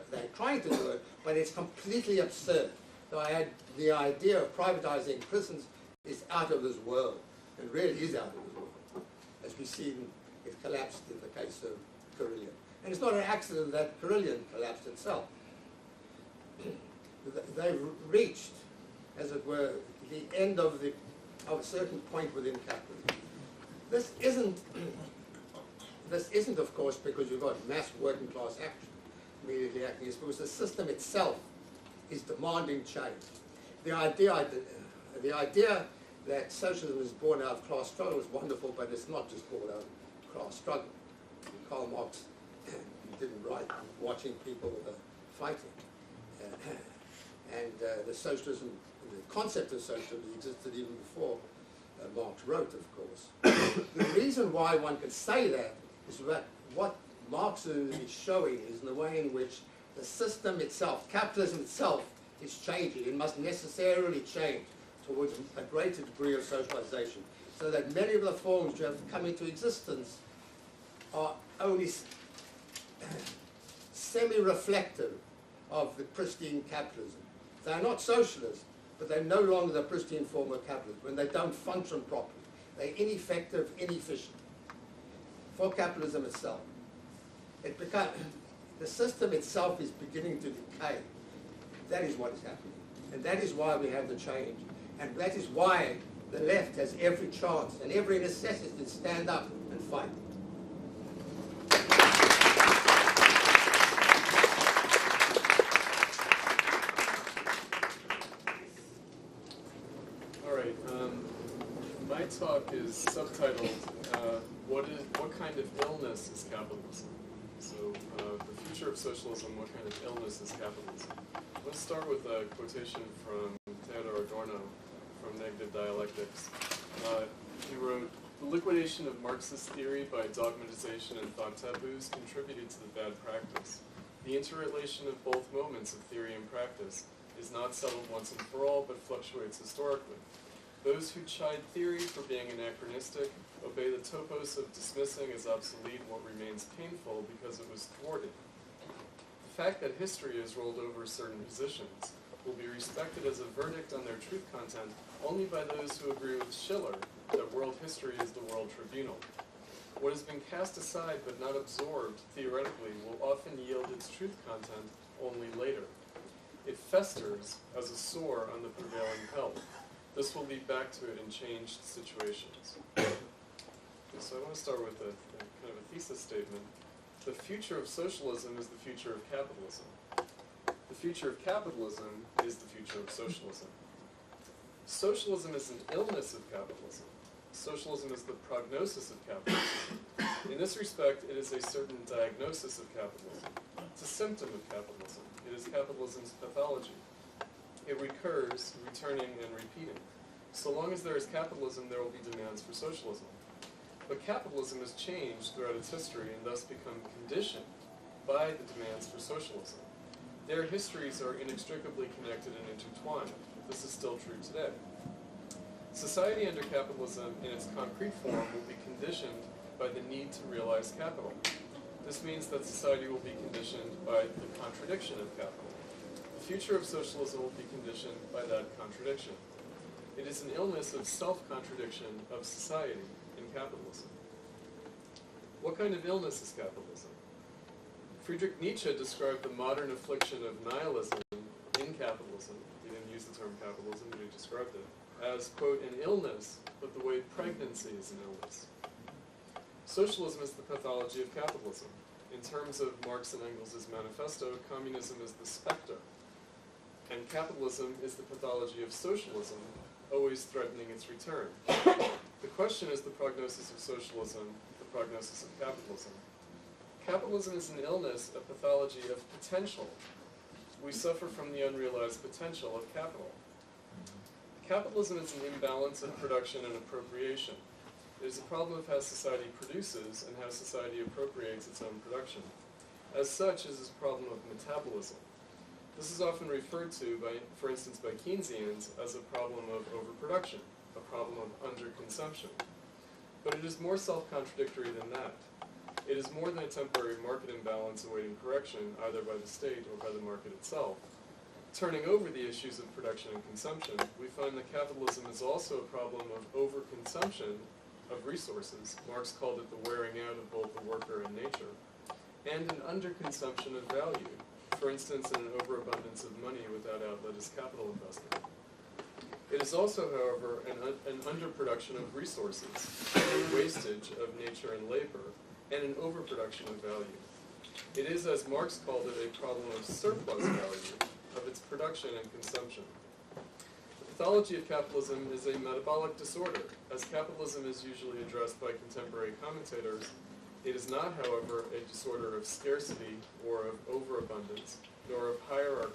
Speaker 5: it, but it's completely absurd. The idea of privatizing prisons is out of this world, and really is out of this world. As we've seen, it collapsed in the case of Carillion. And it's not an accident that Carillion collapsed itself. They've reached, as it were, the end of a certain point within capitalism. This isn't, of course, because you've got mass working class action immediately acting. It's because the system itself is demanding change. The idea that socialism is born out of class struggle is wonderful, but it's not just born out of class struggle. Karl Marx didn't write watching people fighting. The socialism, the concept of socialism existed even before Marx wrote, of course. The reason why one can say that is that what Marxism is showing is the way in which the system itself, capitalism itself, is changing. It must necessarily change towards a greater degree of socialization, so that many of the forms which have come into existence are only semi-reflective of the pristine capitalism. They are not socialist, but they're no longer the pristine form of capitalism when they don't function properly. They're ineffective, inefficient for capitalism itself. The system itself is beginning to decay. That is what is happening. And that is why we have the change. And that is why the left has every chance and every necessity to stand up and fight.
Speaker 6: All right. My talk is subtitled, what kind of illness is capitalism? So the future of socialism, what kind of illness is capitalism? Let's start with a quotation from Theodor Adorno from Negative Dialectics. He wrote, "The liquidation of Marxist theory by dogmatization and thought taboos contributed to the bad practice. The interrelation of both moments of theory and practice is not settled once and for all, but fluctuates historically. Those who chide theory for being anachronistic obey the topos of dismissing as obsolete what remains painful because it was thwarted. The fact that history has rolled over certain positions will be respected as a verdict on their truth content only by those who agree with Schiller that world history is the world tribunal. What has been cast aside but not absorbed theoretically will often yield its truth content only later. It festers as a sore on the prevailing health. This will lead back to it in changed situations." So I want to start with a kind of a thesis statement. The future of socialism is the future of capitalism. The future of capitalism is the future of socialism. Socialism is an illness of capitalism. Socialism is the prognosis of capitalism. In this respect, it is a certain diagnosis of capitalism. It's a symptom of capitalism. It is capitalism's pathology. It recurs, returning and repeating. So long as there is capitalism, there will be demands for socialism. But capitalism has changed throughout its history and thus become conditioned by the demands for socialism. Their histories are inextricably connected and intertwined. This is still true today. Society under capitalism in its concrete form will be conditioned by the need to realize capital. This means that society will be conditioned by the contradiction of capital. The future of socialism will be conditioned by that contradiction. It is an illness of self-contradiction of society in capitalism. What kind of illness is capitalism? Friedrich Nietzsche described the modern affliction of nihilism in capitalism. He didn't use the term capitalism, but he described it as, quote, an illness, but the way pregnancy is an illness. Socialism is the pathology of capitalism. In terms of Marx and Engels' manifesto, communism is the specter, and capitalism is the pathology of socialism, always threatening its return. The question is the prognosis of socialism, the prognosis of capitalism. Capitalism is an illness, a pathology of potential. We suffer from the unrealized potential of capital. Capitalism is an imbalance of production and appropriation. It is a problem of how society produces and how society appropriates its own production. As such, it is a problem of metabolism. This is often referred to, for instance, by Keynesians as a problem of overproduction, a problem of underconsumption. But it is more self-contradictory than that. It is more than a temporary market imbalance awaiting correction, either by the state or by the market itself. Turning over the issues of production and consumption, we find that capitalism is also a problem of overconsumption of resources. Marx called it the wearing out of both the worker and nature, and an underconsumption of value. For instance, in an overabundance of money without outlet as capital investment. It is also, however, an underproduction of resources, wastage of nature and labor, and an overproduction of value. It is, as Marx called it, a problem of surplus value, of its production and consumption. The pathology of capitalism is a metabolic disorder. As capitalism is usually addressed by contemporary commentators, it is not, however, a disorder of scarcity or of overabundance, nor of hierarchy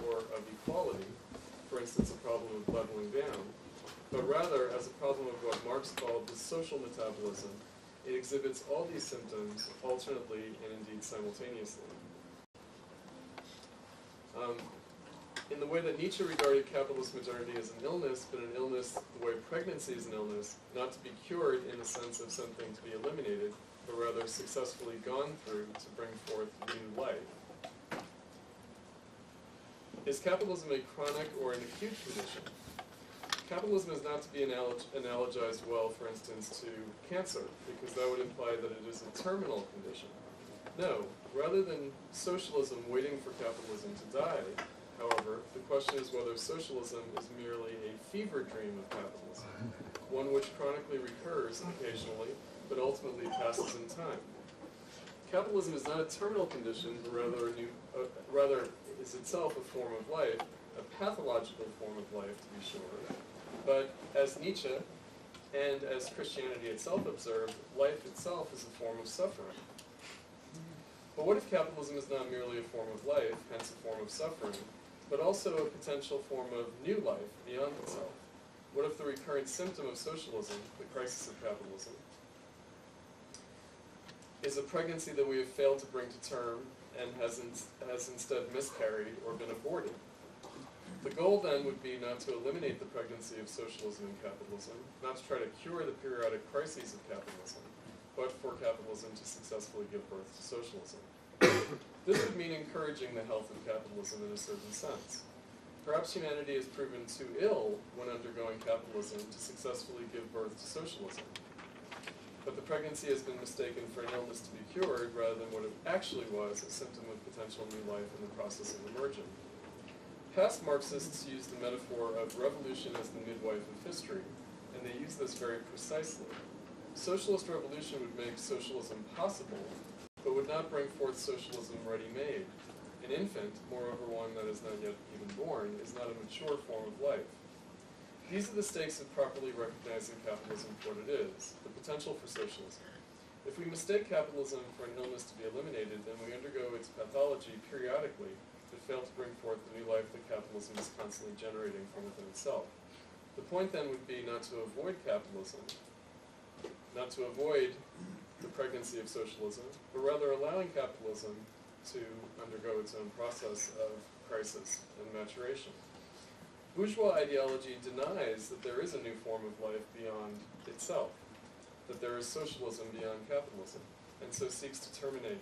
Speaker 6: or of equality, for instance, a problem of leveling down, but rather as a problem of what Marx called the social metabolism, It exhibits all these symptoms alternately and indeed simultaneously. In the way that Nietzsche regarded capitalist modernity as an illness, but an illness the way pregnancy is an illness, not to be cured in the sense of something to be eliminated, but rather successfully gone through to bring forth new life. Is capitalism a chronic or an acute condition? Capitalism is not to be analogized well, for instance, to cancer, because that would imply that it is a terminal condition. No, rather than socialism waiting for capitalism to die, however, the question is whether socialism is merely a fever dream of capitalism, one which chronically recurs occasionally, but ultimately passes in time. Capitalism is not a terminal condition, but rather is itself a form of life, a pathological form of life, to be sure. But as Nietzsche and as Christianity itself observed, life itself is a form of suffering. But what if capitalism is not merely a form of life, hence a form of suffering, but also a potential form of new life beyond itself? What if the recurrent symptom of socialism, the crisis of capitalism, is a pregnancy that we have failed to bring to term and has instead miscarried or been aborted? The goal then would be not to eliminate the pregnancy of socialism and capitalism, not to try to cure the periodic crises of capitalism, but for capitalism to successfully give birth to socialism. This would mean encouraging the health of capitalism in a certain sense. Perhaps humanity has proven too ill when undergoing capitalism to successfully give birth to socialism. But the pregnancy has been mistaken for an illness to be cured rather than what it actually was, a symptom of potential new life in the process of emerging. Past Marxists used the metaphor of revolution as the midwife of history, and they use this very precisely. Socialist revolution would make socialism possible, but would not bring forth socialism ready-made. An infant, moreover one that is not yet even born, is not a mature form of life. These are the stakes of properly recognizing capitalism for what it is, the potential for socialism. If we mistake capitalism for an illness to be eliminated, then we undergo its pathology periodically, but fail to bring forth the new life that capitalism is constantly generating from within itself. The point then would be not to avoid capitalism, not to avoid the pregnancy of socialism, but rather allowing capitalism to undergo its own process of crisis and maturation. Bourgeois ideology denies that there is a new form of life beyond itself, that there is socialism beyond capitalism, and so seeks to terminate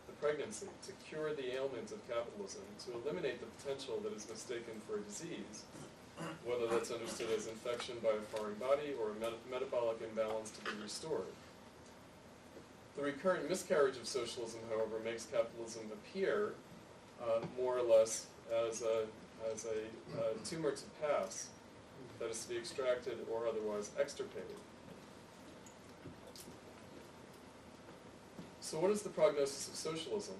Speaker 6: the pregnancy, to cure the ailment of capitalism, to eliminate the potential that is mistaken for a disease, whether that's understood as infection by a foreign body or a metabolic imbalance to be restored. The recurrent miscarriage of socialism, however, makes capitalism appear more or less as a tumor to pass that is to be extracted or otherwise extirpated. So what is the prognosis of socialism?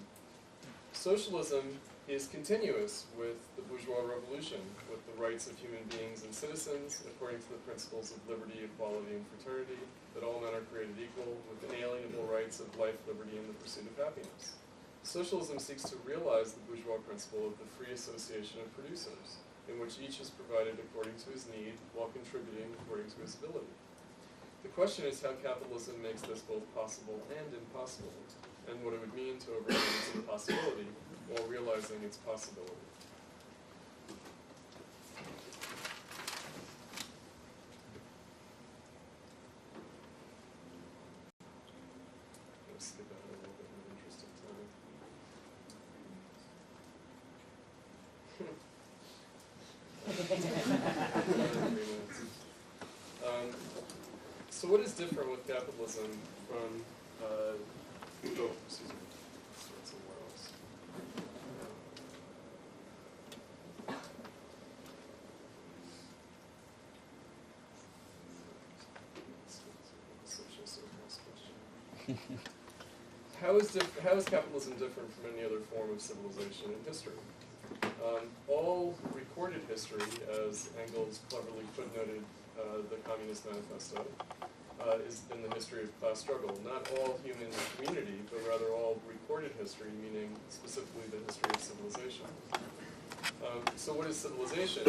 Speaker 6: Socialism is continuous with the bourgeois revolution, with the rights of human beings and citizens, according to the principles of liberty, equality, and fraternity, that all men are created equal, with inalienable rights of life, liberty, and the pursuit of happiness. Socialism seeks to realize the bourgeois principle of the free association of producers, in which each is provided according to his need, while contributing according to his ability. The question is how capitalism makes this both possible and impossible, and what it would mean to overcome its impossibility while realizing its possibility. Let's skip ahead a little bit in the interest of time. So what is different with capitalism from, excuse me, start somewhere else. How is capitalism different from any other form of civilization in history? All recorded history, as Engels cleverly footnoted the Communist Manifesto, is in the history of class struggle. Not all human community, but rather all recorded history, meaning specifically the history of civilization. So what is civilization?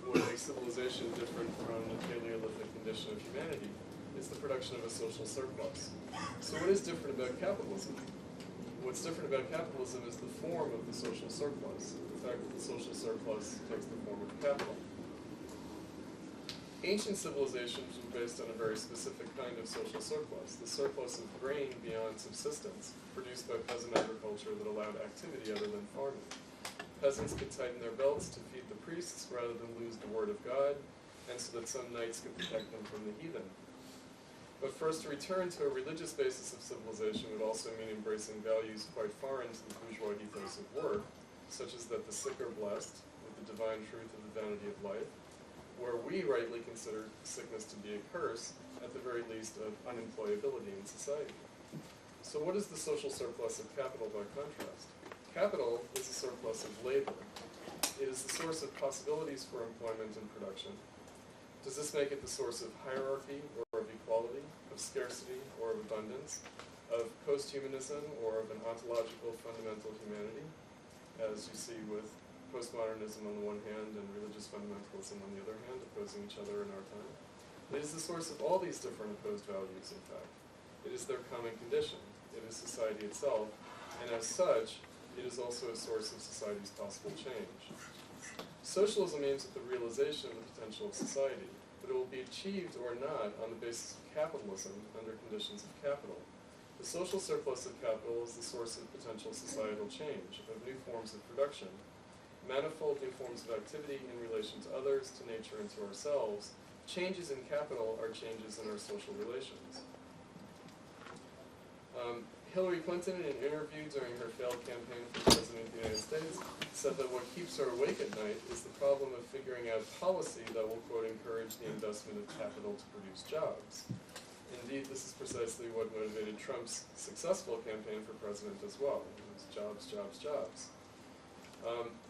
Speaker 6: What makes civilization different from the Paleolithic condition of humanity? is the production of a social surplus. So what is different about capitalism? What's different about capitalism is the form of the social surplus, the fact that the social surplus takes the form of capital. Ancient civilizations were based on a very specific kind of social surplus, the surplus of grain beyond subsistence, produced by peasant agriculture that allowed activity other than farming. Peasants could tighten their belts to feed the priests rather than lose the word of God, and so that some knights could protect them from the heathen. But first, to return to a religious basis of civilization would also mean embracing values quite foreign to the bourgeois ethos of work, such as that the sick are blessed with the divine truth of the vanity of life, where we rightly consider sickness to be a curse, at the very least, of unemployability in society. So what is the social surplus of capital by contrast? Capital is a surplus of labor. It is the source of possibilities for employment and production. Does this make it the source of hierarchy or of equality, of scarcity or of abundance, of post-humanism or of an ontological fundamental humanity, as you see with postmodernism on the one hand and religious fundamentalism on the other hand, opposing each other in our time? It is the source of all these different opposed values, in fact. It is their common condition. It is society itself, and as such, it is also a source of society's possible change. Socialism aims at the realization of the potential of society, but it will be achieved or not on the basis of capitalism under conditions of capital. The social surplus of capital is the source of potential societal change, of new forms of production, manifold new forms of activity in relation to others, to nature, and to ourselves. Changes in capital are changes in our social relations. Hillary Clinton, in an interview during her failed campaign for President of the United States, said that what keeps her awake at night is the problem of figuring out policy that will, quote, encourage the investment of capital to produce jobs. Indeed, this is precisely what motivated Trump's successful campaign for president as well. It was jobs, jobs, jobs.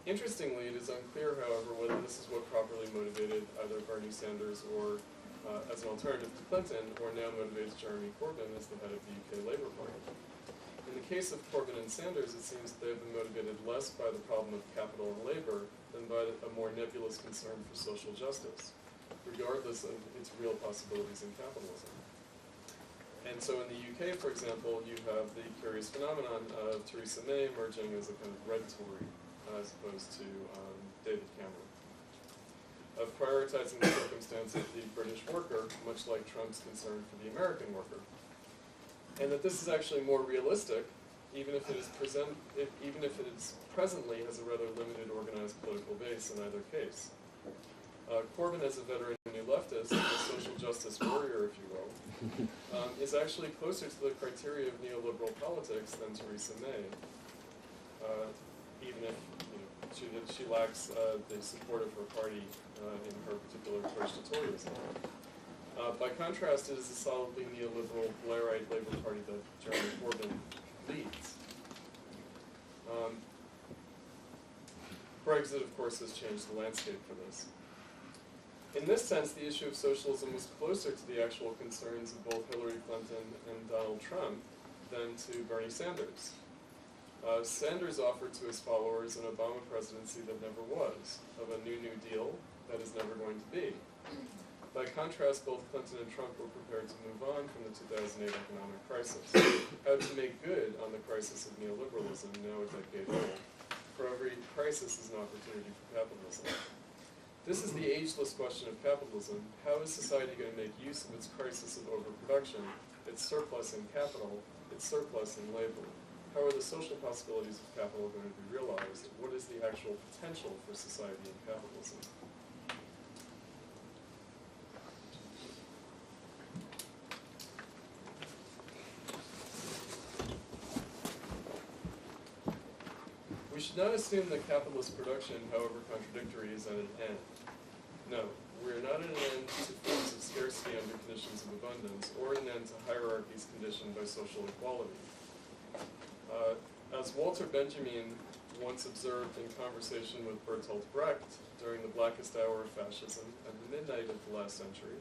Speaker 6: Interestingly, it is unclear, however, whether this is what properly motivated either Bernie Sanders or, as an alternative to Clinton, or now motivates Jeremy Corbyn as the head of the UK Labour Party. In the case of Corbyn and Sanders, it seems that they have been motivated less by the problem of capital and labour than by a more nebulous concern for social justice, regardless of its real possibilities in capitalism. And so in the UK, for example, you have the curious phenomenon of Theresa May emerging as a kind of red Tory, as opposed to David Cameron, of prioritizing the circumstance of the British worker, much like Trump's concern for the American worker. And that this is actually more realistic, even if it is presently has a rather limited organized political base in either case. Corbyn, as a veteran New Leftist, a social justice warrior, if you will, is actually closer to the criteria of neoliberal politics than Theresa May, even if she lacks the support of her party in her particular approach to Toryism. By contrast, it is a solidly neoliberal Blairite Labour Party that Jeremy Corbyn leads. Brexit, of course, has changed the landscape for this. In this sense, the issue of socialism was closer to the actual concerns of both Hillary Clinton and Donald Trump than to Bernie Sanders. Sanders offered to his followers an Obama presidency that never was, of a New Deal that is never going to be. By contrast, both Clinton and Trump were prepared to move on from the 2008 economic crisis. How to make good on the crisis of neoliberalism, now a decade old. For every crisis is an opportunity for capitalism. This is the ageless question of capitalism. How is society going to make use of its crisis of overproduction, its surplus in capital, its surplus in labor? How are the social possibilities of capital going to be realized? What is the actual potential for society in capitalism? We should not assume that capitalist production, however contradictory, is at an end. No, we are not at an end to forms of scarcity under conditions of abundance, or an end to hierarchies conditioned by social equality. As Walter Benjamin once observed in conversation with Bertolt Brecht during the blackest hour of fascism at the midnight of the last century,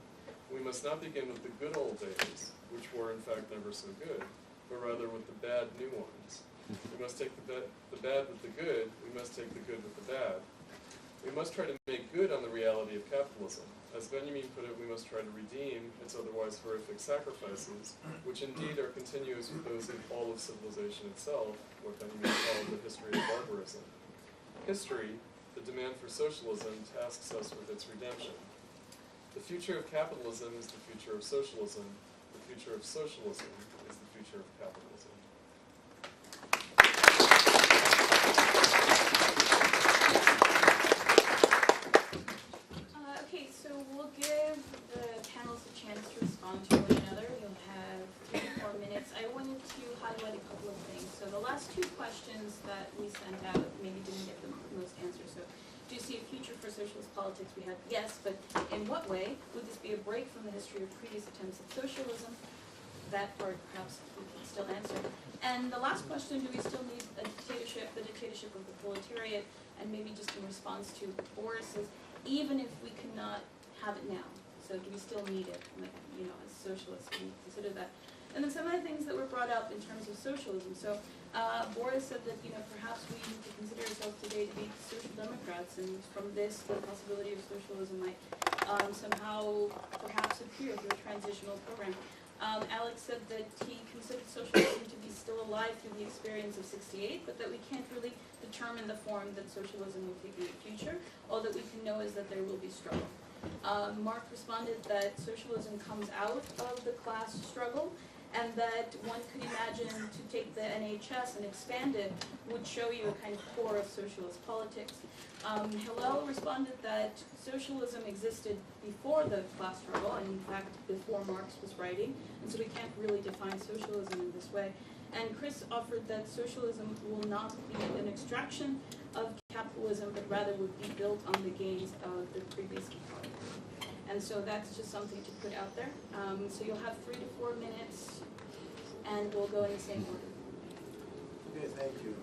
Speaker 6: we must not begin with the good old days, which were in fact never so good, but rather with the bad new ones. We must take the bad with the good, we must take the good with the bad. We must try to make good on the reality of capitalism. As Benjamin put it, we must try to redeem its otherwise horrific sacrifices, which indeed are continuous with those in all of civilization itself, what Benjamin called the history of barbarism. History, the demand for socialism, tasks us with its redemption. The future of capitalism is the future of socialism. The future of socialism is the future of capitalism.
Speaker 1: Okay, so we'll give the panelists a chance to respond to one another. You'll have 3 to 4 minutes. I wanted to highlight a couple of things. So the last 2 questions that we sent out maybe didn't get the most answers. So do you see a future for socialist politics? We had yes, but in what way? Would this be a break from the history of previous attempts at socialism? That part perhaps we can still answer. And the last question, do we still need a dictatorship, the dictatorship of the proletariat? And maybe just in response to Boris's, even if we cannot have it now. So do we still need it? Like, you know, as socialists, can we consider that? And then some of the things that were brought up in terms of socialism. So Boris said that, you know, perhaps we need to consider ourselves today to be social democrats, and from this, the possibility of socialism might somehow perhaps appear through a transitional program. Alex said that he considered socialism to be still alive through the experience of '68, but that we can't really determine the form that socialism will take in the future. All that we can know is that there will be struggle. Mark responded that socialism comes out of the class struggle, and that one could imagine to take the NHS and expand it would show you a kind of core of socialist politics. Hillel responded that socialism existed before the class struggle, and in fact before Marx was writing, and so we can't really define socialism in this way. And Chris offered that socialism will not be an extraction of capitalism, but rather would be built on the gains of the previous epoch. And so that's just something to put out there. So you'll have 3 to 4 minutes, and we'll go in the same order.
Speaker 2: Okay, thank you.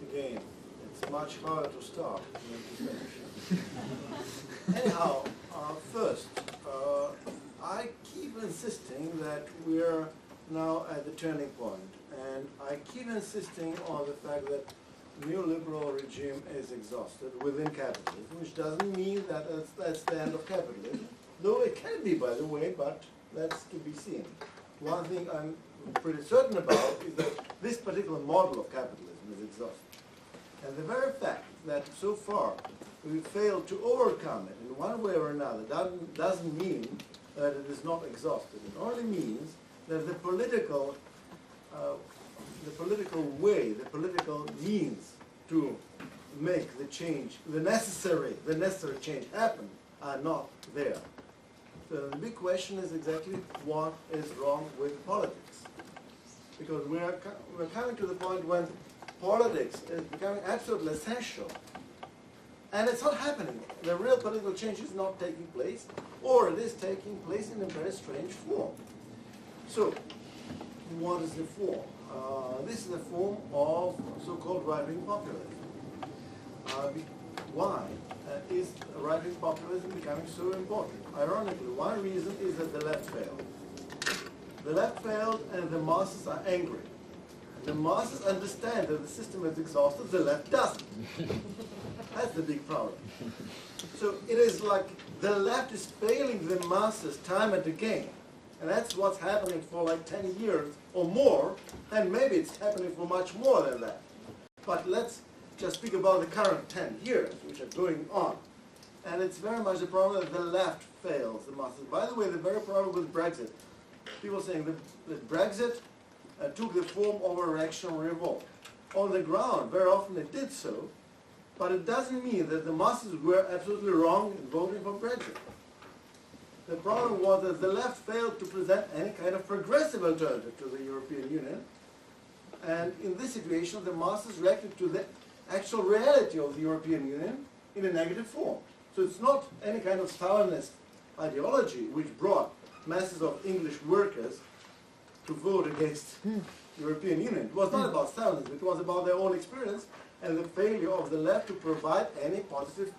Speaker 2: Again, it's much harder to start than to finish. Anyhow, first, I keep insisting that we're now at the turning point, and I keep insisting on the fact that neoliberal regime is exhausted within capitalism, which doesn't mean that that's the end of capitalism, though it can be, by the way, but that's to be seen. One thing I'm pretty certain about is that this particular model of capitalism is exhausted. And the very fact that so far we've failed to overcome it in one way or another doesn't mean that it is not exhausted. It only means that the political way, the political means to make the change, the necessary change happen, are not there. So the big question is exactly what is wrong with politics. Because we're coming to the point when politics is becoming absolutely essential. And it's not happening. The real political change is not taking place, or it is taking place in a very strange form. So, what is the form? This is the form of so-called right-wing populism. Why is right-wing populism becoming so important? Ironically, one reason is that the left failed. The left failed and the masses are angry. The masses understand that the system is exhausted, the left doesn't. That's the big problem. So it is like the left is failing the masses time and again. And that's what's happening for like 10 years or more, and maybe it's happening for much more than that. But let's just speak about the current 10 years, which are going on. And it's very much the problem that the left fails the masses. By the way, the very problem with Brexit, people saying that Brexit took the form of a reactionary revolt. On the ground, very often it did so, but it doesn't mean that the masses were absolutely wrong in voting for Brexit. The problem was that the left failed to present any kind of progressive alternative to the European Union, and in this situation the masses reacted to the actual reality of the European Union in a negative form. So it's not any kind of Stalinist ideology which brought masses of English workers to vote against the European Union. It was not about Stalinism, it was about their own experience and the failure of the left to provide any positive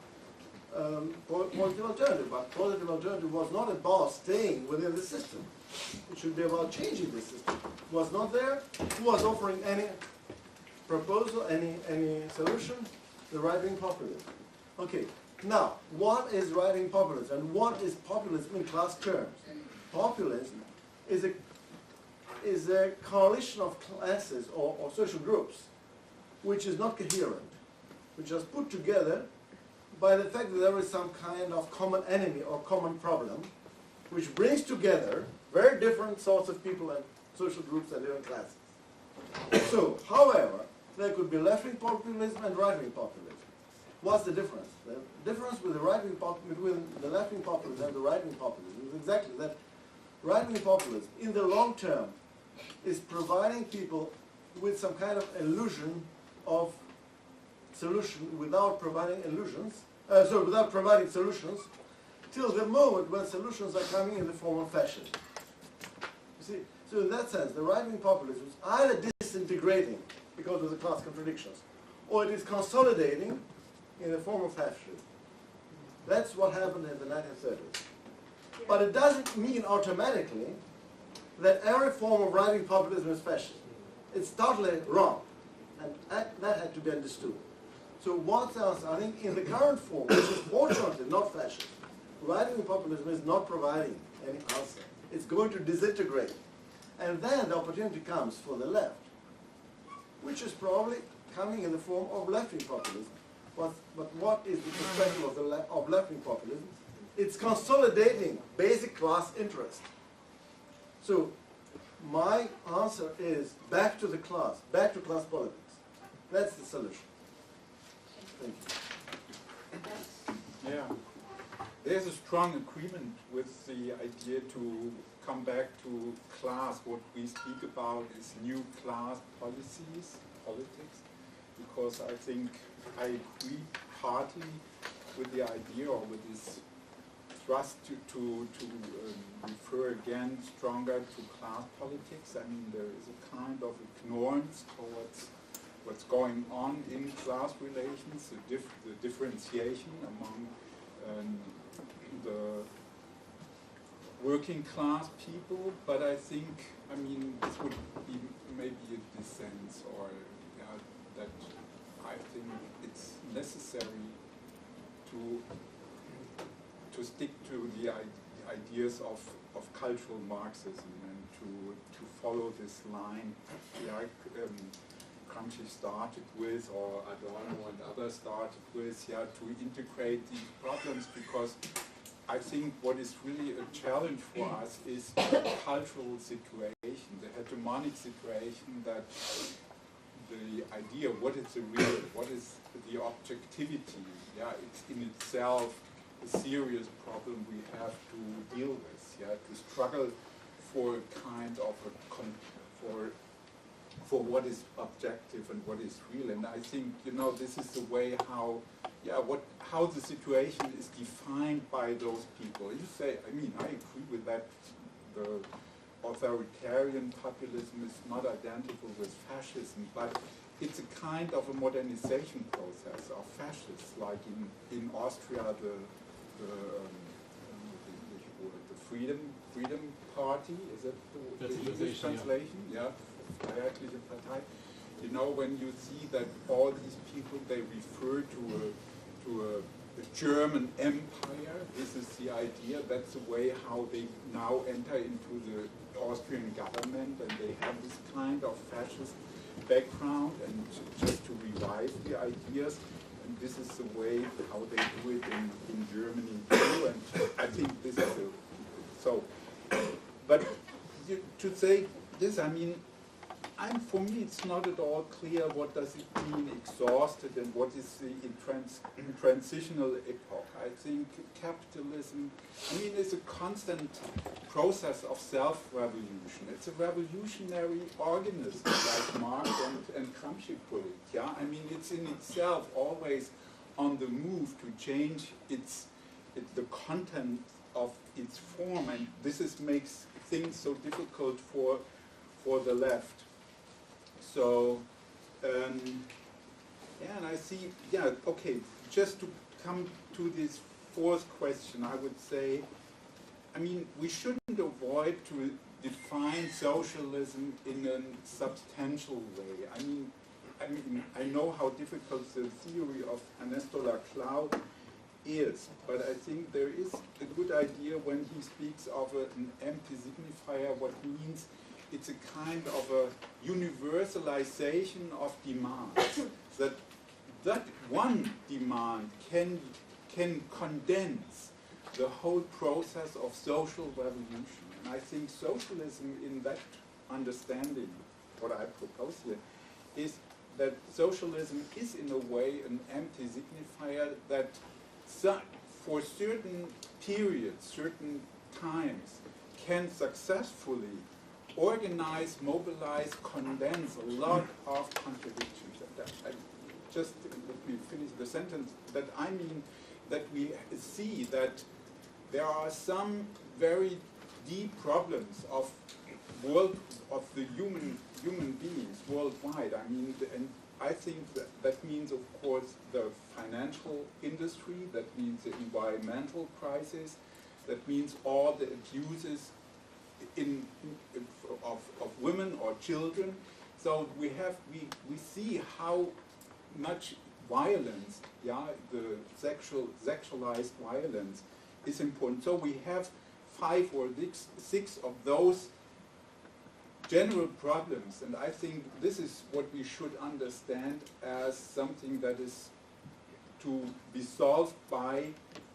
Speaker 2: alternative. But positive alternative was not about staying within the system. It should be about changing the system. It was not there. Who was offering any proposal, any solution? The right-wing populism. Okay, Now, what is right-wing populism and what is populism in class terms? Populism is a coalition of classes or social groups which is not coherent, which is put together by the fact that there is some kind of common enemy or common problem which brings together very different sorts of people and social groups and different classes. So, however, there could be left-wing populism and right-wing populism. What's the difference? The difference with the right-wing between the left-wing populism and the right-wing populism is exactly that right-wing populism, in the long term, is providing people with some kind of illusion of solution without providing without providing solutions, till the moment when solutions are coming in the form of fascism. You see, so in that sense, the right-wing populism is either disintegrating because of the class contradictions, or it is consolidating in the form of fascism. That's what happened in the 1930s. But it doesn't mean automatically that every form of right-wing populism is fascist. It's totally wrong, and that had to be understood. So what else? I think in the current form, which is fortunately not fascist, right-wing populism is not providing any answer. It's going to disintegrate. And then the opportunity comes for the left, which is probably coming in the form of left-wing populism. But what is the perspective of left-wing populism? It's consolidating basic class interest. So my answer is back to the class, back to class politics. That's the solution. Thank you.
Speaker 3: Yeah. There's a strong agreement with the idea to come back to class. What we speak about is new class politics, because I think I agree partly with the idea or with this thrust to refer again stronger to class politics. I mean, there is a kind of ignorance towards what's going on in class relations, the differentiation among the working class people, but I think, I mean, this would be maybe a dissent, or that I think it's necessary to stick to the ideas of cultural Marxism and to follow this line like Gramsci started with, or Adorno and others started with, to integrate these problems, because I think what is really a challenge for us is the cultural situation, the hegemonic situation, that the idea, what is the real, what is the objectivity, it's in itself a serious problem we have to deal with, to struggle for kind of for what is objective and what is real. And I think, this is the way how the situation is defined by those people. You say, I mean, I agree with that. The authoritarian populism is not identical with fascism, but it's a kind of a modernization process of fascists, like in Austria, the Freedom Party, is that the English translation? Yeah. Freiheitliche Partei. When you see that all these people, they refer to a German empire, this is the idea, that's the way how they now enter into the Austrian government, and they have this kind of fascist background, and just to revive the ideas, and this is the way how they do it in Germany too, and I think this is but to say this, I mean, for me, it's not at all clear what does it mean exhausted and what is the transitional epoch. I think capitalism, is a constant process of self-revolution. It's a revolutionary organism, like Marx and Gramsci put it. It's in itself always on the move to change the content of its form, and this makes things so difficult for the left. So, and I see, okay, just to come to this fourth question, I would say, we shouldn't avoid to define socialism in a substantial way. I know how difficult the theory of Ernesto Laclau is, but I think there is a good idea when he speaks of an empty signifier, what means it's a kind of a universalization of demands, that one demand can condense the whole process of social revolution. And I think socialism in that understanding, what I propose here, is that socialism is in a way an empty signifier that for certain periods, certain times, can successfully organize, mobilize, condense a lot of contradictions. Just let me finish the sentence. That I mean that we see that there are some very deep problems of the human beings worldwide. I mean, and I think that means, of course, the financial industry. That means the environmental crisis. That means all the abuses of women or children. So we see how much violence, the sexualized violence is important. So we have 5 or 6 of those general problems, and I think this is what we should understand as something that is to be solved by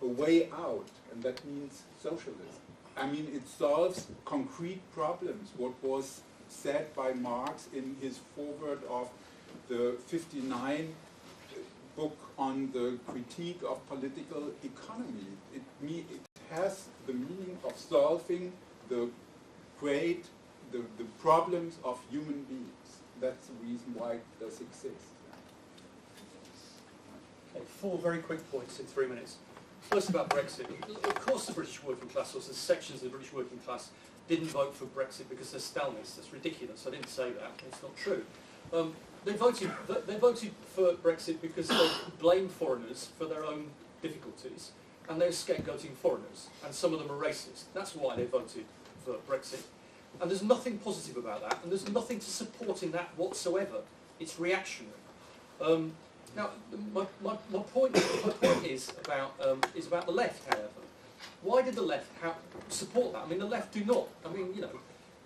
Speaker 3: a way out, and that means socialism. I mean, it solves concrete problems, what was said by Marx in his foreword of the 59 book on the critique of political economy. It has the meaning of solving the problems of human beings. That's the reason why it does exist.
Speaker 4: Okay, 4 very quick points in 3 minutes. First about Brexit. Of course the British working class, or sections of the British working class, didn't vote for Brexit because they're Stalinists. That's ridiculous. I didn't say that. It's not true. They voted for Brexit because they blamed foreigners for their own difficulties, and they're scapegoating foreigners, and some of them are racist. That's why they voted for Brexit. And there's nothing positive about that, and there's nothing to support in that whatsoever. It's reactionary. Now, my point is about the left, however. Why did the left support that? I mean, the left do not. I mean, you know,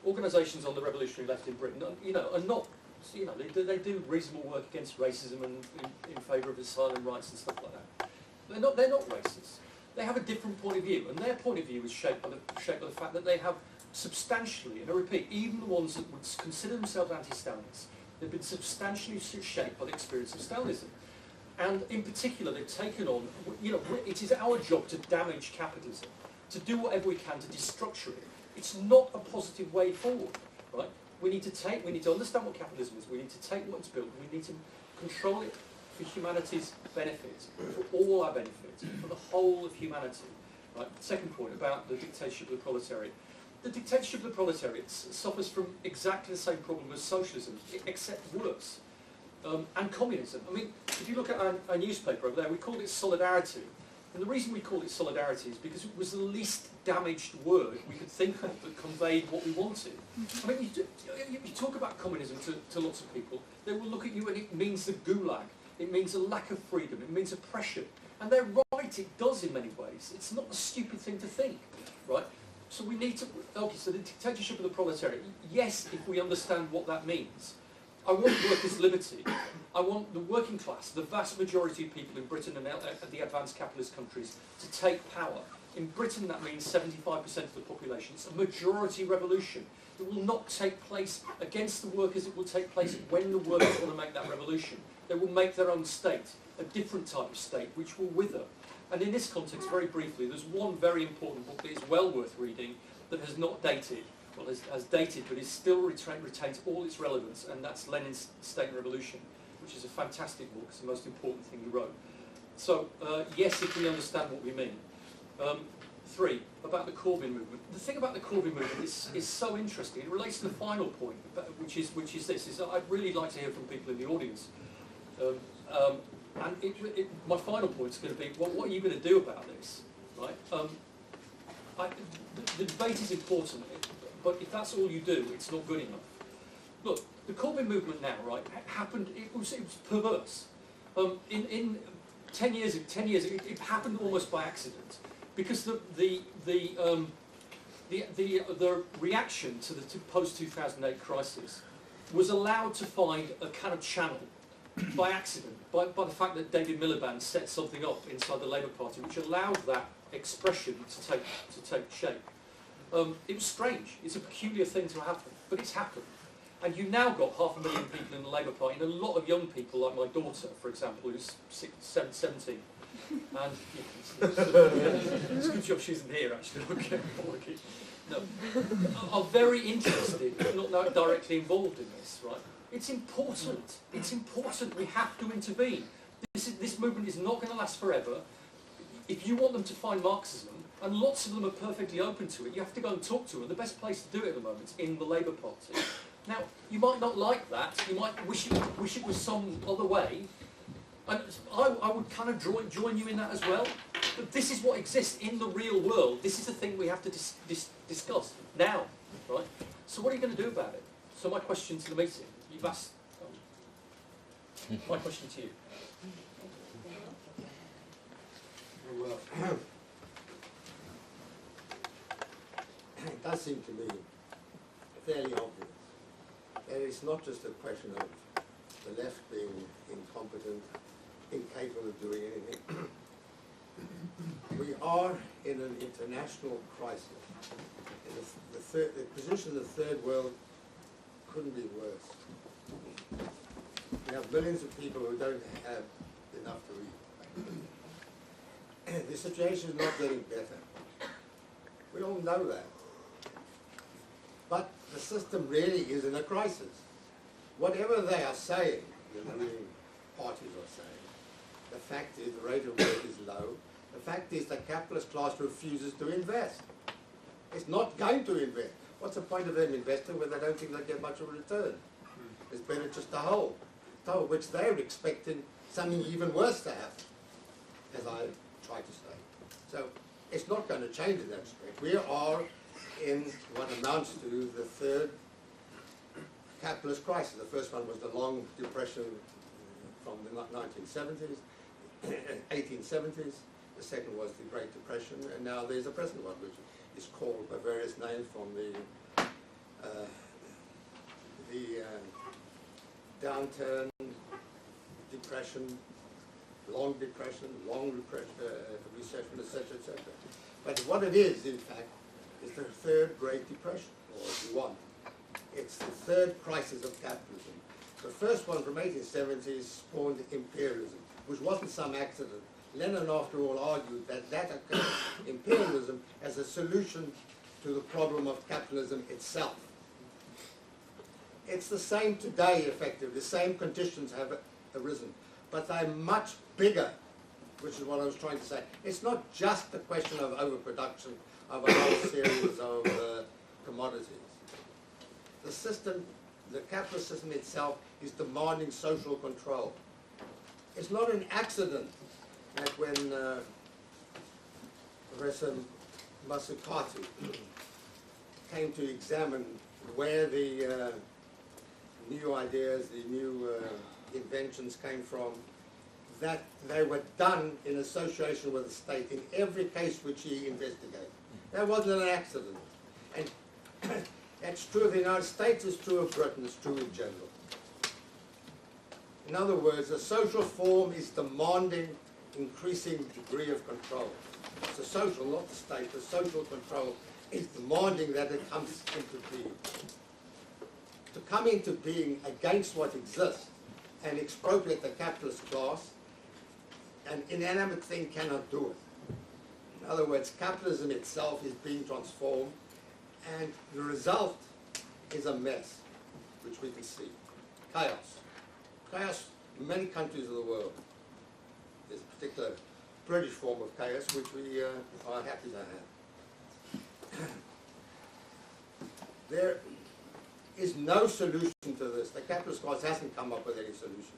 Speaker 4: organisations on the revolutionary left in Britain, are not. You know, they do reasonable work against racism and in favour of asylum rights and stuff like that. They're not racist. They have a different point of view, and their point of view is shaped by the fact that they have substantially, and I repeat, even the ones that would consider themselves anti-Stalinists, they've been substantially shaped by the experience of Stalinism. And in particular, they've taken on, it is our job to damage capitalism, to do whatever we can to destructure it. It's not a positive way forward, right? We need to understand what capitalism is, we need to take what it's built, we need to control it for humanity's benefit, for all our benefit, for the whole of humanity. Right? Second point about the dictatorship of the proletariat. The dictatorship of the proletariat suffers from exactly the same problem as socialism, except worse. And communism. I mean, if you look at our newspaper over there, we called it Solidarity. And the reason we called it Solidarity is because it was the least damaged word we could think of that conveyed what we wanted. I mean, you talk about communism to lots of people, they will look at you and it means the gulag, it means a lack of freedom, it means oppression. And they're right, it does in many ways. It's not a stupid thing to think, right? So we need to, okay, so the dictatorship of the proletariat, yes, if we understand what that means. I want workers' liberty. I want the working class, the vast majority of people in Britain and the advanced capitalist countries, to take power. In Britain, that means 75% of the population. It's a majority revolution. It will not take place against the workers. It will take place when the workers want to make that revolution. They will make their own state, a different type of state, which will wither. And in this context, very briefly, there's one very important book that is well worth reading that has not dated. Well, has dated, but it still retains all its relevance, and that's Lenin's State and Revolution, which is a fantastic book. It's the most important thing he wrote. So, yes, if we understand what we mean. 3, about the Corbyn movement. The thing about the Corbyn movement is so interesting. It relates to the final point, which is this. Is I'd really like to hear from people in the audience. And my final point is going to be, well, what are you going to do about this? Right? The debate is important. But if that's all you do, it's not good enough. Look, the Corbyn movement now, right, happened, it was perverse. 10 years, it happened almost by accident, because the reaction to the post-2008 crisis was allowed to find a kind of channel by accident, by the fact that David Miliband set something up inside the Labour Party which allowed that expression to take shape. It was strange. It's a peculiar thing to happen, but it's happened. And you now got 500,000 people in the Labour Party, and a lot of young people, like my daughter, for example, who's 17. And it's a good job she isn't here, actually. Okay. No, are very interested, but not directly involved in this, right? It's important. It's important. We have to intervene. This movement is not going to last forever. If you want them to find Marxism, and lots of them are perfectly open to it, you have to go and talk to them. The best place to do it at the moment is in the Labour Party. Now, you might not like that. You might wish it was some other way. And I would kind of join you in that as well. But this is what exists in the real world. This is the thing we have to discuss now, right? So what are you going to do about it? So my question to the meeting, you've asked, my question to you.
Speaker 5: Well, it does seem to me fairly obvious that it's not just a question of the left being incompetent, incapable of doing anything. We are in an international crisis. And the position of the third world couldn't be worse. We have millions of people who don't have enough to eat. The situation is not getting better. We all know that. But the system really is in a crisis. Whatever they are saying, the ruling parties are saying, the fact is the rate of work is low. The fact is the capitalist class refuses to invest. It's not going to invest. What's the point of them investing when they don't think they get much of a return? It's better just to hold, which they're expecting something even worse to happen, as I try to say. So it's not going to change in that respect. We are in what amounts to the third capitalist crisis. The first one was the long depression from the 1970s, 1870s. The second was the Great Depression, and now there's a present one, which is called by various names from the downturn, depression, long recession, etc., etc. But what it is, in fact, is the third Great Depression, or if you want. It's the third crisis of capitalism. The first one from 1870s spawned imperialism, which wasn't some accident. Lenin, after all, argued that that occurred, imperialism, as a solution to the problem of capitalism itself. It's the same today, effectively. The same conditions have arisen, but they're much bigger, which is what I was trying to say. It's not just a question of overproduction of a whole series of commodities. The system, the capitalist system itself, is demanding social control. It's not an accident that when Professor Masukatu came to examine where the new ideas, the new inventions came from, that they were done in association with the state in every case which he investigated. That wasn't an accident. And that's true of the United States, it's true of Britain, it's true in general. In other words, the social form is demanding increasing degree of control. It's the social, not the state, the social control is demanding that it comes into being. To come into being against what exists and expropriate the capitalist class, an inanimate thing cannot do it. In other words, capitalism itself is being transformed, and the result is a mess, which we can see. Chaos. Chaos in many countries of the world. There's a particular British form of chaos which we are happy to have. There is no solution to this. The capitalist class hasn't come up with any solution.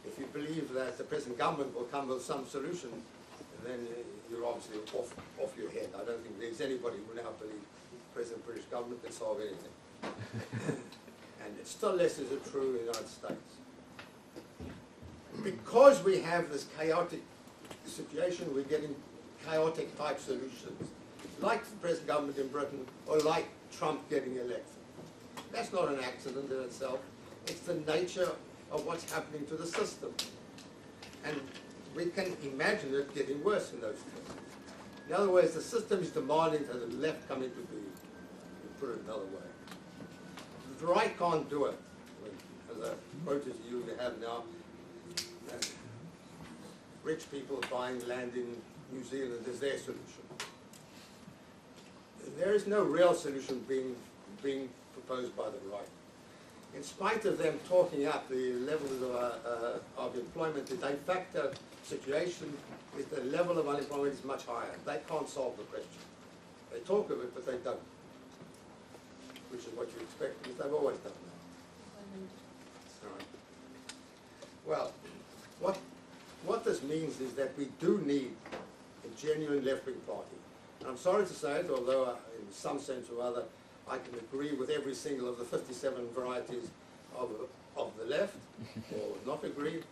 Speaker 5: If you believe that the present government will come with some solution, then you're obviously off your head. I don't think there's anybody who now believes the present British government can solve anything. And still less is it true in the United States. Because we have this chaotic situation, we're getting chaotic type solutions, like the present government in Britain, or like Trump getting elected. That's not an accident in itself. It's the nature of what's happening to the system. And we can imagine it getting worse in those terms. In other words, the system is demanding that the left come into being, to put it another way. The right can't do it. As a quoted you have now, rich people are buying land in New Zealand is their solution. There is no real solution being proposed by the right. In spite of them talking up the levels of employment, the de facto situation is the level of unemployment is much higher. They can't solve the question. They talk of it, but they don't. Which is what you expect, because they've always done that. All right. Well, what this means is that we do need a genuine left-wing party. And I'm sorry to say it, although in some sense or other I can agree with every single of the 57 varieties of the left, or not agree,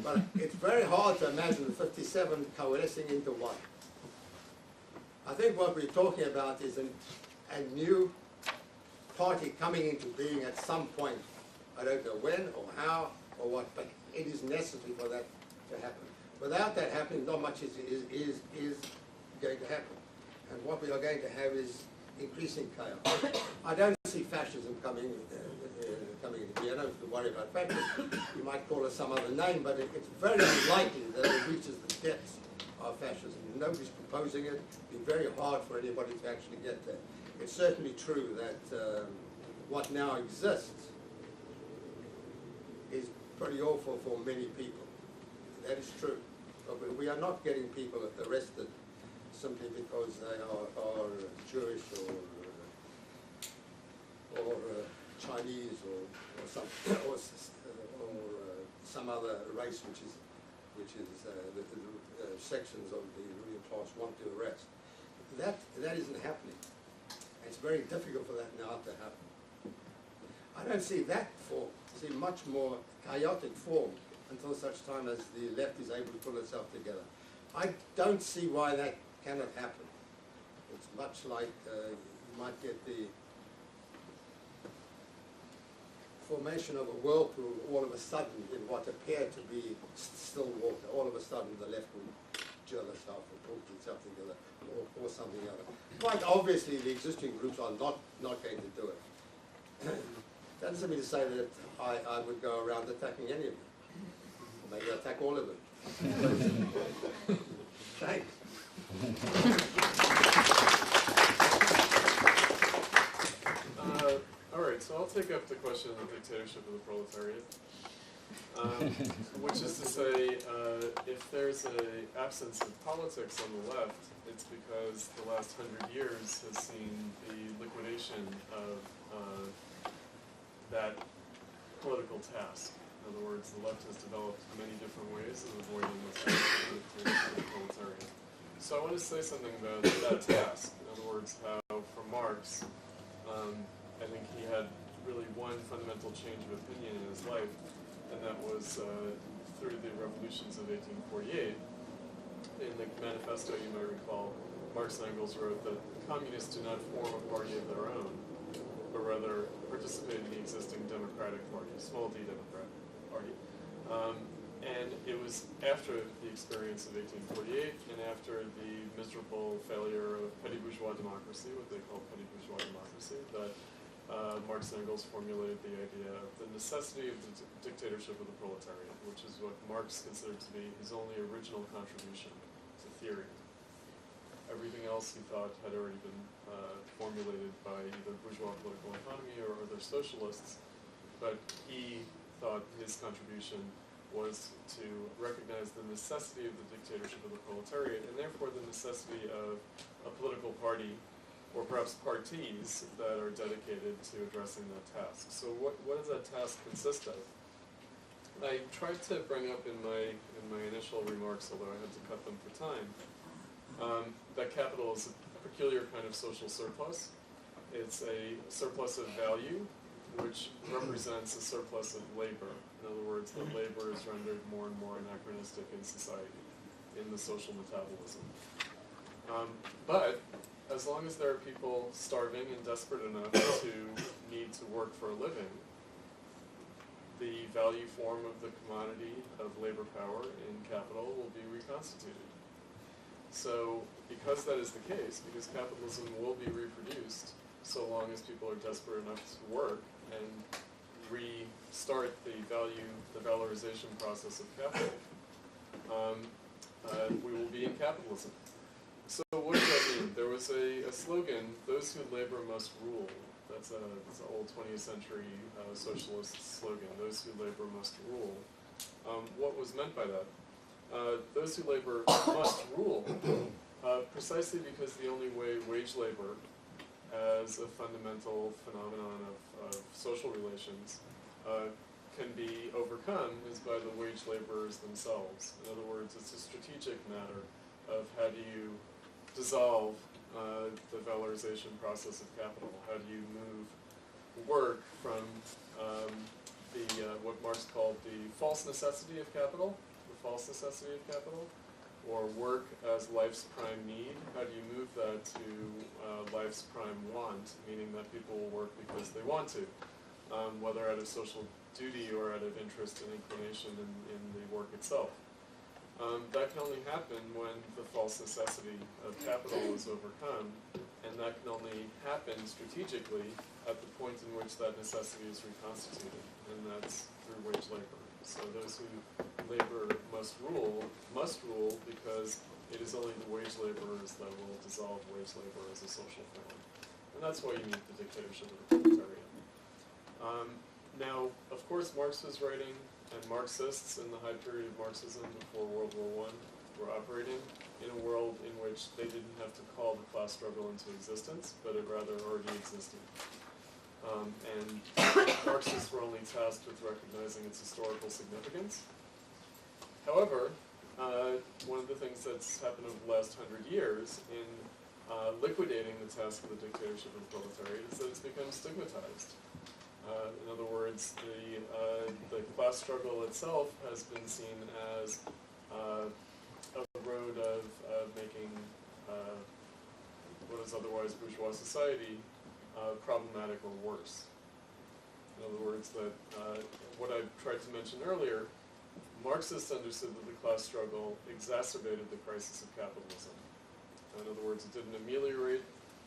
Speaker 5: but it's very hard to imagine the 57 coalescing into one. I think what we're talking about is a new party coming into being at some point. I don't know when or how or what, but it is necessary for that to happen. Without that happening, not much is going to happen. And what we are going to have is increasing chaos. I don't see fascism coming into being. I don't have to worry about fascism. You might call it some other name, but it's very unlikely that it reaches the depths of fascism. Nobody's proposing it. It'd be very hard for anybody to actually get there. It's certainly true that what now exists is pretty awful for many people. That is true. But we are not getting people arrested simply because they are Jewish or Chinese or some other race which is the sections of the ruling class want to arrest. That isn't happening. It's very difficult for that now to happen. I don't see that form, see much more chaotic form until such time as the left is able to pull itself together. I don't see why that cannot happen. It's much like you might get the formation of a whirlpool all of a sudden in what appeared to be still water. All of a sudden the left will gel itself or pull itself together or something else. Quite obviously the existing groups are not going to do it. That doesn't mean to say that I would go around attacking any of them. Or maybe attack all of them. Thanks.
Speaker 6: All right, so I'll take up the question of the dictatorship of the proletariat, which is to say, if there's an absence of politics on the left, it's because the last 100 years has seen the liquidation of that political task. In other words, the left has developed many different ways of avoiding what's happening to the proletariat. So I want to say something about that task. In other words, how for Marx, I think he had really one fundamental change of opinion in his life, and that was through the revolutions of 1848. In the manifesto, you might recall, Marx and Engels wrote that communists do not form a party of their own, but rather participate in the existing democratic party, small d democratic party. And it was after the experience of 1848 and after the miserable failure of petty bourgeois democracy, what they call petty bourgeois democracy, that Marx and Engels formulated the idea of the necessity of the dictatorship of the proletariat, which is what Marx considered to be his only original contribution to theory. Everything else he thought had already been formulated by either bourgeois political economy or other socialists, but he thought his contribution was to recognize the necessity of the dictatorship of the proletariat, and therefore the necessity of a political party, or perhaps parties, that are dedicated to addressing that task. So what does that task consist of? I tried to bring up in my initial remarks, although I had to cut them for time, that capital is a peculiar kind of social surplus. It's a surplus of value, which represents a surplus of labor. In other words, that labor is rendered more and more anachronistic in society. in the social metabolism. But as long as there are people starving and desperate enough to need to work for a living, the value form of the commodity of labor power in capital will be reconstituted. So because that is the case, because capitalism will be reproduced so long as people are desperate enough to work and restart the valorization process of capital, we will be in capitalism. So what does that mean? There was a slogan, "Those who labor must rule." That's an old 20th century socialist slogan, "Those who labor must rule." What was meant by that? Those who labor must rule, precisely because the only way wage labor as a fundamental phenomenon of social relations can be overcome is by the wage laborers themselves. In other words, it's a strategic matter of how do you dissolve the valorization process of capital. How do you move work from what Marx called the false necessity of capital, or work as life's prime need? How do you move that to life's prime want, meaning that people will work because they want to, whether out of social duty or out of interest and inclination in the work itself. That can only happen when the false necessity of capital is overcome, and that can only happen strategically at the point in which that necessity is reconstituted, and that's through wage labor. So those who labor must rule because it is only the wage laborers that will dissolve wage labor as a social form. And that's why you need the dictatorship of the proletariat. Now, of course, Marx was writing, and Marxists in the high period of Marxism before World War I were operating in a world in which they didn't have to call the class struggle into existence, but it rather already existed. And Marxists were only tasked with recognizing its historical significance. However, one of the things that's happened over the last 100 years in liquidating the task of the dictatorship of the proletariat is that it's become stigmatized. In other words, the class struggle itself has been seen as a road of making what is otherwise bourgeois society problematic or worse. In other words, that what I tried to mention earlier, Marxists understood that the class struggle exacerbated the crisis of capitalism. In other words, it didn't ameliorate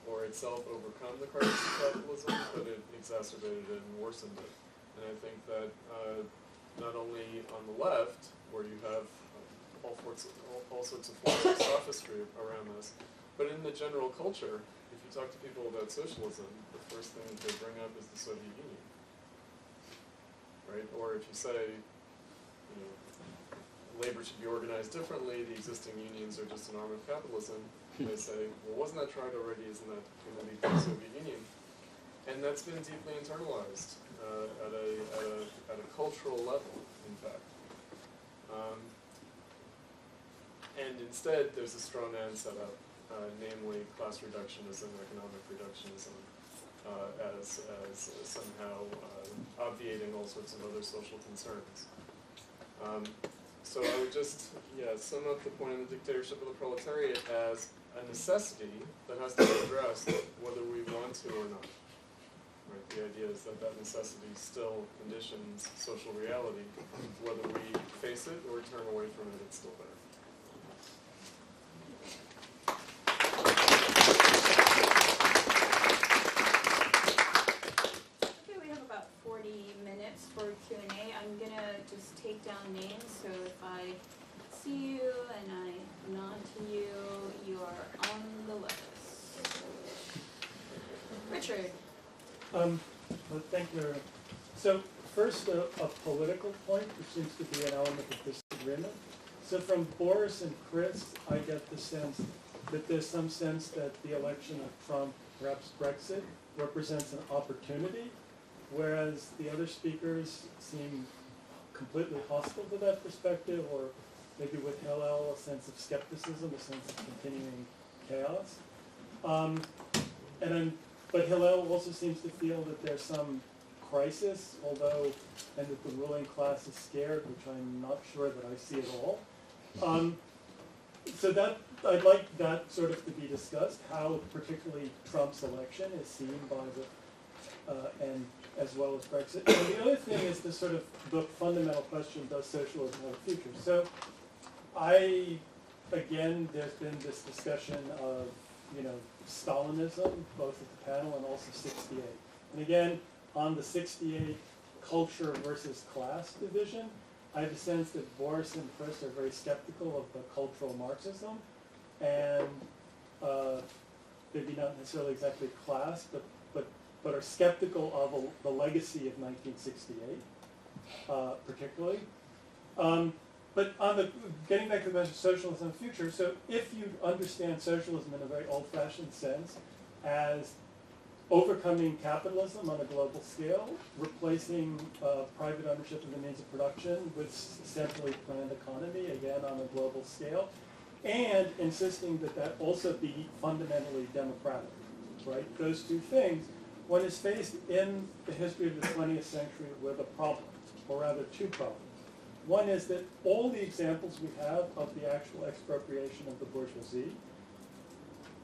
Speaker 6: or itself overcome the crisis of capitalism, but it exacerbated it and worsened it. And I think that not only on the left, where you have all sorts of forms of sophistry around this, but in the general culture, if you talk to people about socialism, the first thing that they bring up is the Soviet Union, right? Or if you say, labor should be organized differently, the existing unions are just an arm of capitalism, they say, well, wasn't that tried already? Isn't that going to lead to the Soviet Union? And that's been deeply internalized at a cultural level, in fact. And instead, there's a straw man set up, namely class reductionism, economic reductionism, as somehow obviating all sorts of other social concerns. So I would just, sum up the point of the dictatorship of the proletariat as a necessity that has to be addressed whether we want to or not. Right? The idea is that that necessity still conditions social reality. Whether we face it or turn away from it, it's still there.
Speaker 1: Okay, we have about 40 minutes for Q&A. I'm gonna just take down names, so if I see you and I nod to you, you are on the list. Richard.
Speaker 7: Well, thank you. So first, a political point, which seems to be an element of disagreement. So from Boris and Chris, I get the sense that there's some sense that the election of Trump, perhaps Brexit, represents an opportunity, whereas the other speakers seem completely hostile to that perspective, or maybe with Hillel, a sense of skepticism, a sense of continuing chaos. But Hillel also seems to feel that there's some crisis, and that the ruling class is scared, which I'm not sure that I see at all. so that, I'd like that sort of to be discussed, how particularly Trump's election is seen by the, and as well as Brexit. And the other thing is the sort of, the fundamental question, does socialism have a future? So again, there's been this discussion of, Stalinism, both at the panel and also 68. And again, on the 68 culture versus class division, I have a sense that Boris and Chris are very skeptical of the cultural Marxism, and maybe not necessarily exactly class, but are skeptical of the legacy of 1968, particularly. But getting back to the question of socialism and future, so if you understand socialism in a very old-fashioned sense as overcoming capitalism on a global scale, replacing private ownership of the means of production with centrally planned economy, again on a global scale, and insisting that that also be fundamentally democratic, right? Those two things, one is faced in the history of the 20th century with a problem, or rather two problems. One is that all the examples we have of the actual expropriation of the bourgeoisie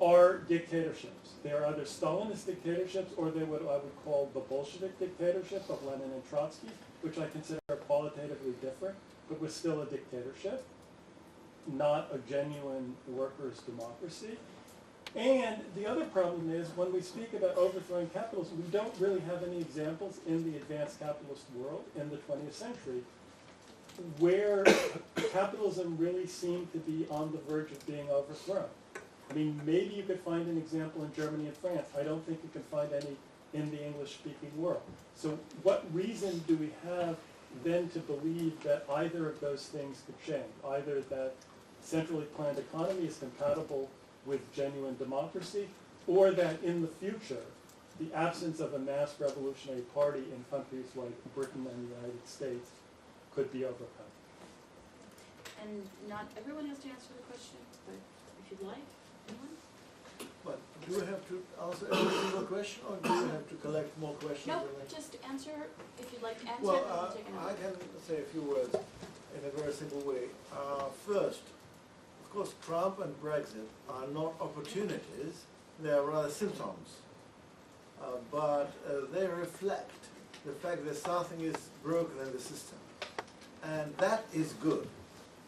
Speaker 7: are dictatorships. They are either Stalinist dictatorships or they're what I would call the Bolshevik dictatorship of Lenin and Trotsky, which I consider qualitatively different, but was still a dictatorship, not a genuine workers' democracy. And the other problem is when we speak about overthrowing capitalism, we don't really have any examples in the advanced capitalist world in the 20th century where capitalism really seemed to be on the verge of being overthrown. I mean, maybe you could find an example in Germany and France. I don't think you can find any in the English-speaking world. So what reason do we have then to believe that either of those things could change? Either that centrally planned economy is compatible with genuine democracy, or that in the future, the absence of a mass revolutionary party in countries like Britain and the United States could be overcome.
Speaker 1: And not everyone has to answer the question, but if you'd like, anyone?
Speaker 2: But do we have to answer every single question, or do we have to collect more questions?
Speaker 1: No, just answer, if you'd like to answer,
Speaker 2: Well,
Speaker 1: then we'll take
Speaker 2: I
Speaker 1: another.
Speaker 2: can say a few words in a very simple way. First, of course, Trump and Brexit are not opportunities, they are rather symptoms. But they reflect the fact that something is broken in the system. And that is good.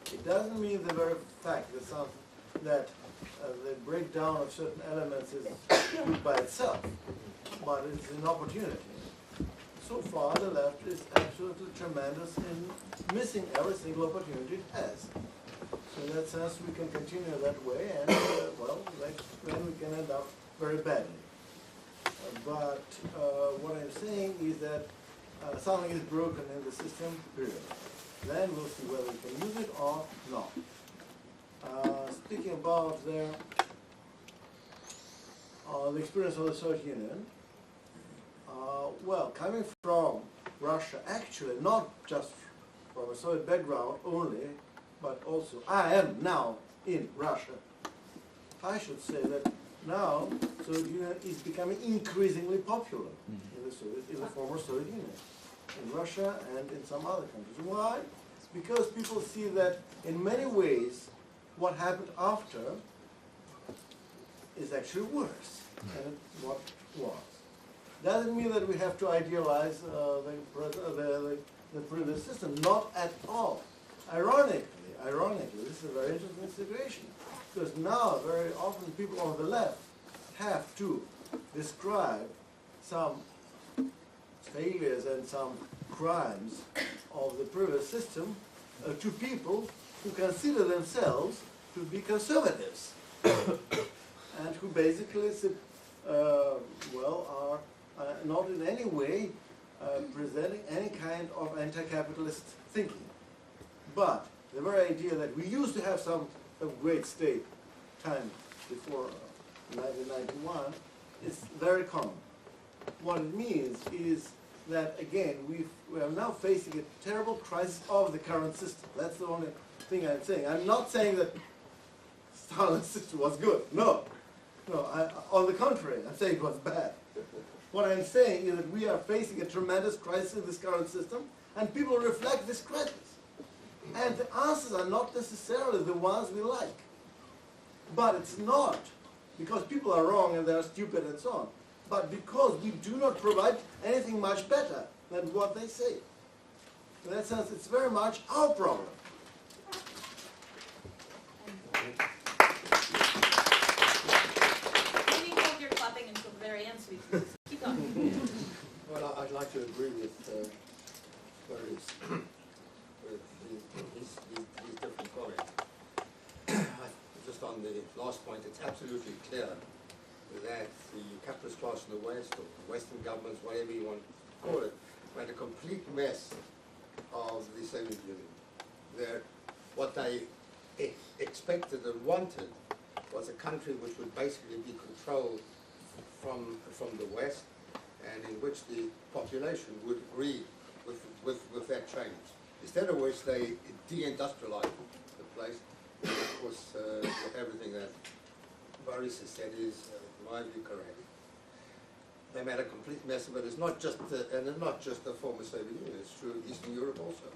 Speaker 2: It doesn't mean the very fact that the breakdown of certain elements is good by itself, but it's an opportunity. So far, the left is absolutely tremendous in missing every single opportunity it has. So in that sense, we can continue that way, and then we can end up very badly. But what I'm saying is that something is broken in the system, period. Then we'll see whether we can use it or not. Speaking about the experience of the Soviet Union, well, coming from Russia, actually not just from a Soviet background only, but also I am now in Russia. I should say that now Soviet Union is becoming increasingly popular in the former Soviet Union, in Russia and in some other countries. Why? It's because people see that in many ways what happened after is actually worse than what was. Doesn't mean that we have to idealize the previous system, not at all. Ironically, this is a very interesting situation, because now very often people on the left have to describe some failures and some crimes of the previous system to people who consider themselves to be conservatives and who basically are not in any way presenting any kind of anti-capitalist thinking. But the very idea that we used to have some great state time before 1991 is very common. What it means is that, again, we are now facing a terrible crisis of the current system. That's the only thing I'm saying. I'm not saying that Stalin's system was good. No. On the contrary, I'm saying it was bad. What I'm saying is that we are facing a tremendous crisis in this current system, and people reflect this crisis. And the answers are not necessarily the ones we like. But it's not because people are wrong and they're stupid and so on, but because we do not provide anything much better than what they say. In that sense, it's very much our problem.
Speaker 1: Maybe hold your clapping until the very end, so we can keep going.
Speaker 5: Well, I'd like to agree with Boris, with his different comments. Just on the last point, it's absolutely clear that the capitalist class in the West, or Western governments, whatever you want to call it, made a complete mess of the Soviet Union. What they expected and wanted was a country which would basically be controlled from the West, and in which the population would agree with that change. Instead of which they deindustrialized the place. Of course, everything that Boris has said is widely correct. They made a complete mess of it. It's not just and it's not just the former Soviet Union. It's true of Eastern Europe also.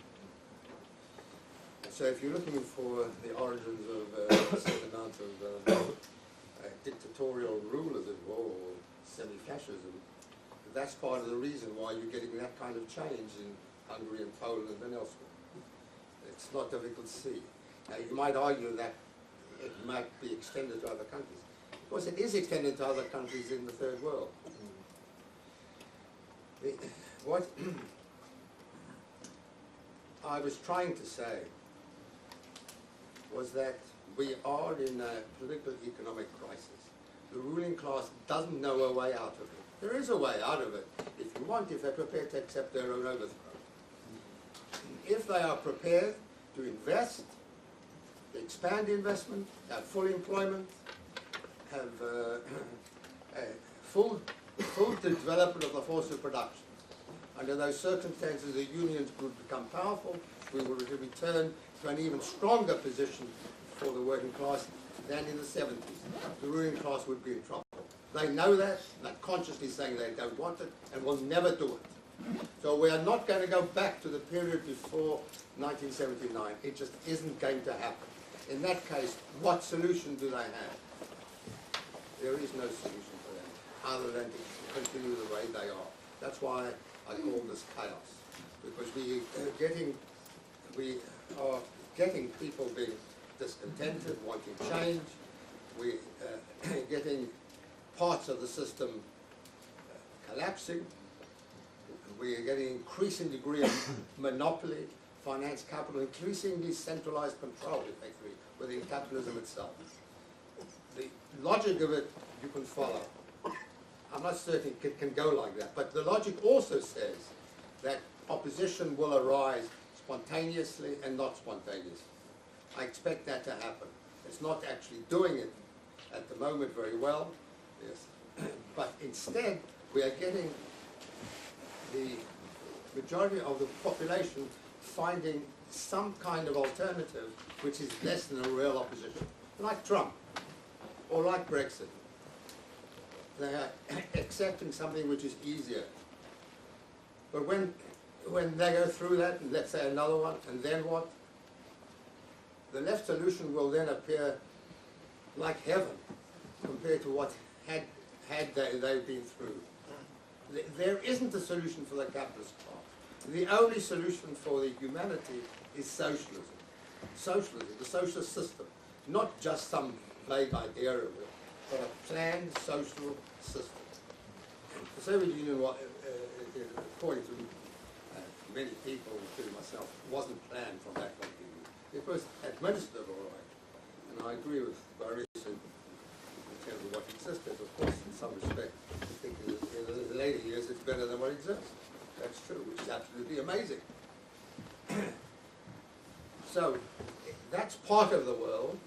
Speaker 5: So if you're looking for the origins of a certain amount of dictatorial rule, as it were, or semi-fascism, that's part of the reason why you're getting that kind of change in Hungary and Poland and elsewhere. It's not difficult to see. Now, you might argue that it might be extended to other countries. Of course, it is extended to other countries in the third world. What I was trying to say was that we are in a political economic crisis. The ruling class doesn't know a way out of it. There is a way out of it, if you want, if they're prepared to accept their own overthrow. If they are prepared to invest, expand investment, have full employment, have full development of the force of production. Under those circumstances, the unions would become powerful. We would return to an even stronger position for the working class than in the 70s. The ruling class would be in trouble. They know that, they're consciously saying they don't want it, and will never do it. So we are not going to go back to the period before 1979. It just isn't going to happen. In that case, what solution do they have? There is no solution for them, other than to continue the way they are. That's why I call this chaos, because we are getting people being discontented, wanting change. We are getting parts of the system collapsing. We are getting increasing degree of monopoly, finance, capital, increasingly centralized control, effectively, within capitalism itself. The logic of it you can follow. I'm not certain it can go like that, but the logic also says that opposition will arise spontaneously and not spontaneously. I expect that to happen. It's not actually doing it at the moment very well, yes. But instead we are getting the majority of the population finding some kind of alternative which is less than a real opposition, like Trump or like Brexit. They are accepting something which is easier. But when they go through that, and let's say another one, and then what? The left solution will then appear like heaven compared to what had they been through. There isn't a solution for the capitalist class. The only solution for the humanity is socialism. Socialism, the socialist system, not just some vague idea of it, but a planned social system. The Soviet Union, according to many people, including myself, wasn't planned from that point of view. It was administered all right. And I agree with Boris in terms of what existed. Of course, in some respect, I think in the later years it's better than what exists. That's true, which is absolutely amazing. So, that's part of the world,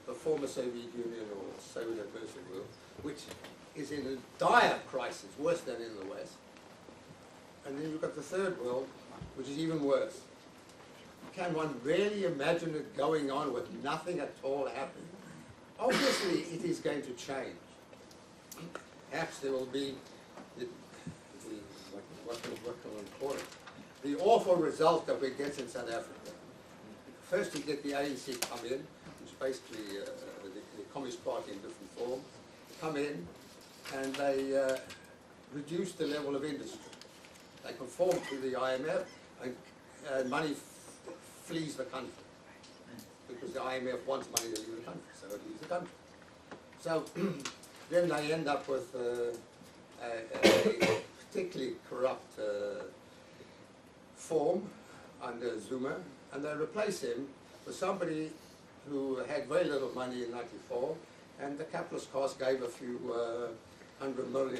Speaker 5: the former Soviet Union or Soviet adversary world, which is in a dire crisis, worse than in the West. And then you've got the third world, which is even worse. Can one really imagine it going on with nothing at all happening? Obviously, it is going to change. Perhaps there will be, what can one call it? The awful result that we get in South Africa. First, you get the ANC come in, which basically the Communist Party in different forms, come in and they reduce the level of industry. They conform to the IMF and money flees the country because the IMF wants money to leave the country, so it leaves the country. So then they end up with a particularly corrupt form under Zuma, and they replace him with somebody who had very little money in '94, and the capitalist class gave a few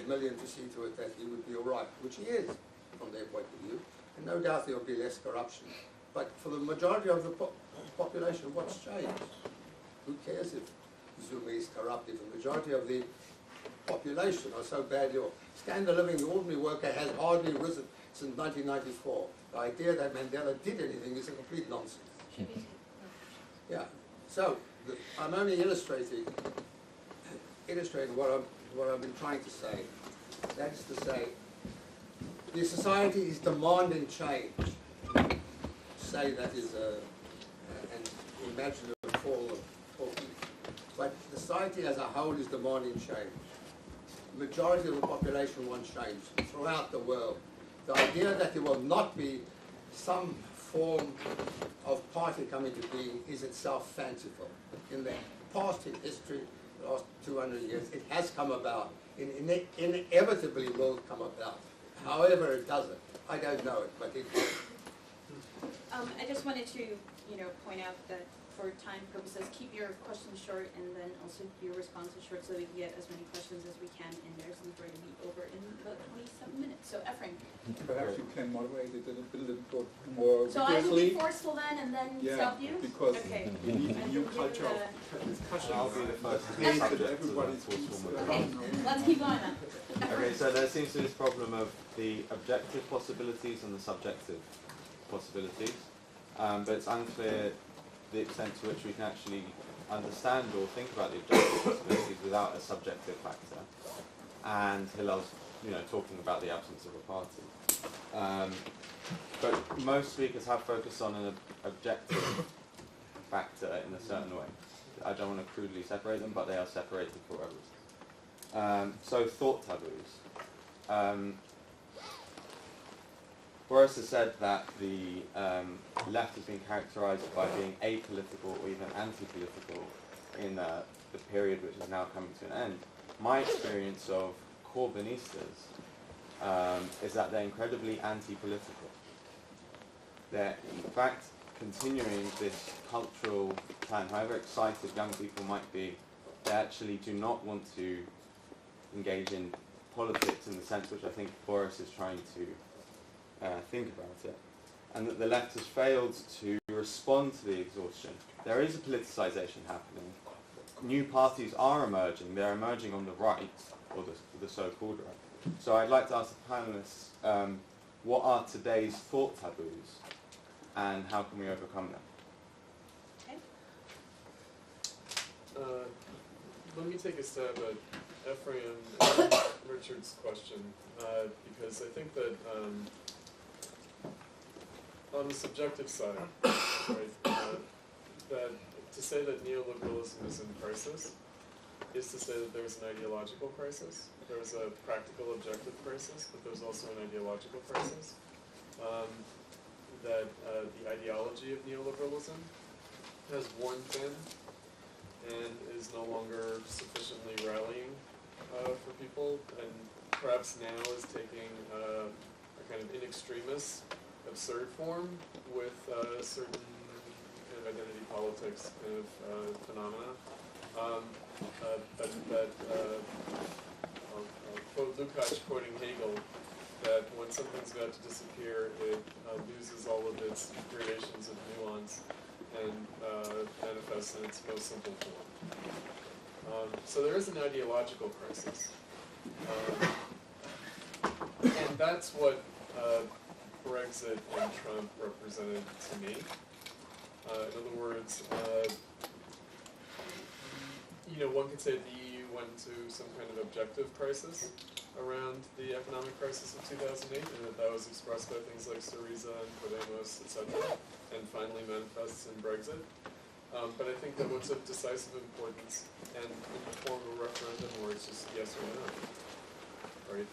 Speaker 5: million to see to it that he would be all right, which he is from their point of view, and no doubt there will be less corruption. But for the majority of the population, what's changed? Who cares if Zuma is corrupt if the majority of the population are so badly off? Standard of living, the ordinary worker has hardly risen since 1994. The idea that Mandela did anything is a complete nonsense. Yeah. So I'm only illustrating what I've been trying to say. That is to say, the society is demanding change. Say that is an imaginative fall of talking. But society as a whole is demanding change. The majority of the population wants change throughout the world. The idea that there will not be some form of party coming to being is itself fanciful. In the past history, the last 200 years, it has come about. It inevitably will come about. However it does it, I don't know it, but it will.
Speaker 1: I just wanted to, point out that for time purposes, keep your questions short and then also your responses short so that we can get as many questions as we can in there since we're going to be over in about 27 minutes. So Ephraim.
Speaker 3: Perhaps you can moderate it a little bit more
Speaker 1: So I will be
Speaker 3: vigorously.
Speaker 1: forceful then and then stop you?
Speaker 3: Because
Speaker 1: Okay.
Speaker 3: we need a
Speaker 1: And
Speaker 3: new
Speaker 1: we'll give
Speaker 3: culture
Speaker 1: it
Speaker 3: of discussion.
Speaker 8: I'll be the first to
Speaker 3: Place
Speaker 8: subject
Speaker 3: that
Speaker 8: to
Speaker 3: everybody
Speaker 8: the
Speaker 3: speaks
Speaker 8: formal
Speaker 1: Okay,
Speaker 3: around.
Speaker 1: let's keep going then.
Speaker 8: Okay, so there seems to be this problem of the objective possibilities and the subjective possibilities, but it's unclear the extent to which we can actually understand or think about the objective possibilities without a subjective factor. And Hillel's, talking about the absence of a party. But most speakers have focused on an objective factor in a certain way. I don't want to crudely separate them, but they are separated for a reason. So thought taboos. Boris has said that the left has been characterised by being apolitical or even anti-political in the period which is now coming to an end. My experience of Corbynistas is that they're incredibly anti-political. They're in fact continuing this cultural plan. However excited young people might be, they actually do not want to engage in politics in the sense which I think Boris is trying to think about it, and that the left has failed to respond to the exhaustion. There is a politicisation happening. New parties are emerging. They're emerging on the right, or the so-called right. So I'd like to ask the panellists, what are today's thought taboos, and how can we overcome them?
Speaker 1: Okay.
Speaker 6: Let me take a stab at Ephraim and Richard's question, because I think that on the subjective side, right, that to say that neoliberalism is in crisis is to say that there's an ideological crisis. There's a practical objective crisis, but there's also an ideological crisis. That the ideology of neoliberalism has worn thin and is no longer sufficiently rallying for people, and perhaps now is taking a kind of in extremis, absurd form with certain kind of identity politics kind of phenomena. But I'll quote Lukács quoting Hegel, that when something's about to disappear, it loses all of its gradations of nuance and manifests in its most simple form. So there is an ideological crisis. And that's what Brexit and Trump represented to me. In other words, one could say the EU went into some kind of objective crisis around the economic crisis of 2008, and that was expressed by things like Syriza and Podemos, etc., and finally manifests in Brexit. But I think that what's of decisive importance and in the form of a referendum where it's just yes or no, right?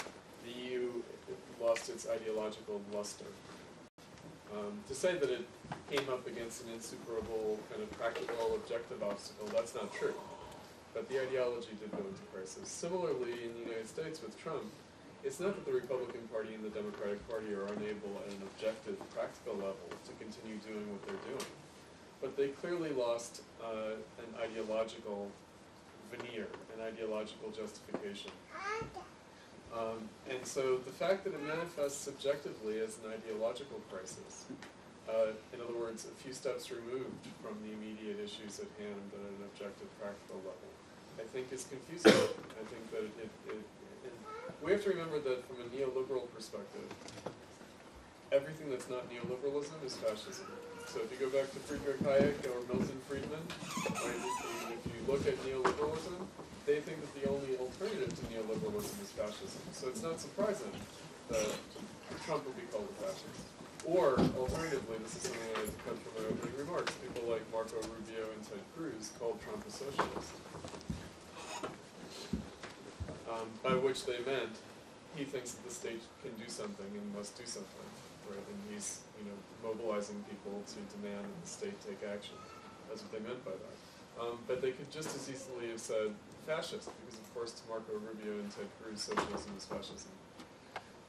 Speaker 6: The EU lost its ideological luster. To say that it came up against an insuperable kind of practical objective obstacle, that's not true. But the ideology did go into crisis. Similarly, in the United States with Trump, it's not that the Republican Party and the Democratic Party are unable at an objective, practical level to continue doing what they're doing. But they clearly lost an ideological veneer, an ideological justification. And so the fact that it manifests subjectively as an ideological crisis, in other words, a few steps removed from the immediate issues at hand at an objective, practical level, I think is confusing. I think that we have to remember that from a neoliberal perspective, everything that's not neoliberalism is fascism. So if you go back to Friedrich Hayek or Milton Friedman, right, if you look at neoliberalism, they think that the only alternative to neoliberalism is fascism. So it's not surprising that Trump would be called a fascist. Or, alternatively, this is something I had to cut from my opening remarks, people like Marco Rubio and Ted Cruz called Trump a socialist. By which they meant he thinks that the state can do something and must do something, right? And he's, mobilizing people to demand that the state take action. That's what they meant by that. But they could just as easily have said fascist, because of course to Marco Rubio and Ted Cruz, socialism is fascism.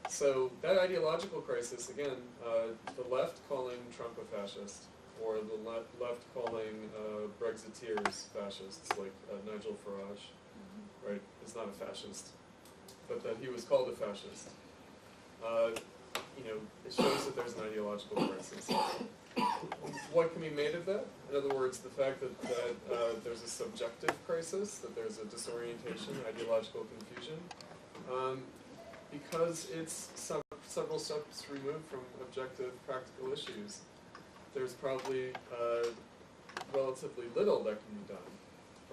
Speaker 6: So that ideological crisis, again, the left calling Trump a fascist, or the left calling Brexiteers fascists, like Nigel Farage, right, is not a fascist, but that he was called a fascist. It shows that there's an ideological crisis. What can be made of that? In other words, the fact that there's a subjective crisis, that there's a disorientation, ideological confusion, because it's several steps removed from objective, practical issues. There's probably relatively little that can be done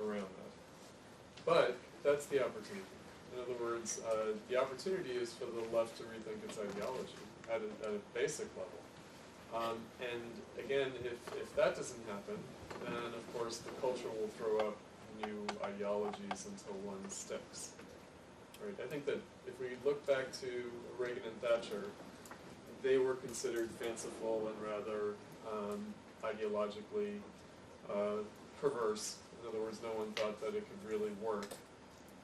Speaker 6: around that. But that's the opportunity. In other words, the opportunity is for the left to rethink its ideology at a basic level. And again, if that doesn't happen, then of course the culture will throw up new ideologies until one sticks. Right? I think that if we look back to Reagan and Thatcher, they were considered fanciful and rather ideologically perverse. In other words, no one thought that it could really work.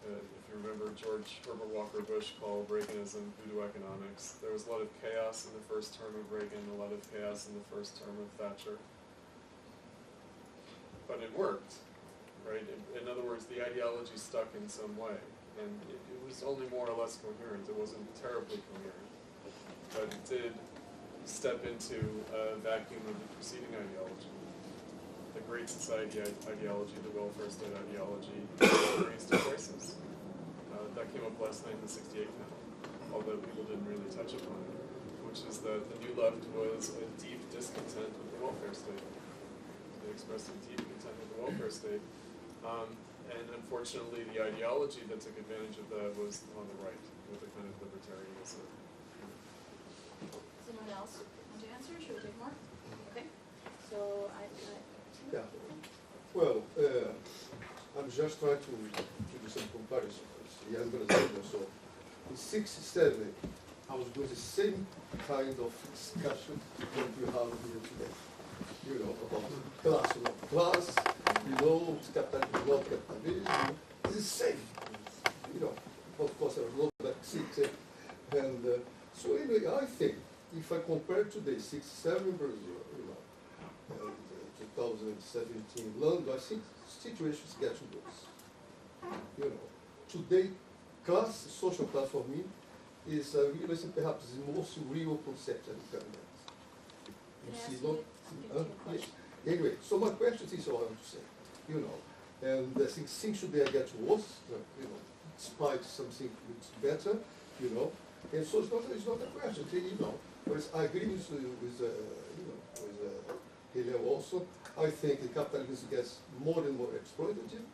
Speaker 6: If you remember, George Herbert Walker Bush called Reaganism voodoo economics. There was a lot of chaos in the first term of Reagan, a lot of chaos in the first term of Thatcher. But it worked, right? In other words, the ideology stuck in some way. And it was only more or less coherent. It wasn't terribly coherent. But it did step into a vacuum of the preceding ideology. The Great Society ideology, the welfare state ideology, experienced a crisis. That came up last night in the 68 panel, although people didn't really touch upon it, which is that the new left was a deep discontent with the welfare state. They expressed a deep contempt with the welfare state. And unfortunately, the ideology that took advantage of that was on the right, with a kind of libertarianism.
Speaker 1: Someone else want to answer? Should we take more? Okay. So
Speaker 9: Yeah. Well, I'm just trying to do some comparison. Yeah, I'm going to say that. So, in '67, I was doing the same kind of discussion that we have here today. About class, not class, capitalism, not capitalism. It's the same. Of course, there was no Brexit. And so anyway, I think if I compare today, '67 in Brazil, 2017 London, I think situations get worse. Today, social class for me is realism, perhaps the most real concept that you can get. Anyway, so my question is all I want to say, and I think things today get worse, despite something that's better, and so it's not a question, whereas I agree with Hillel also. I think the capitalism gets more and more exploitative.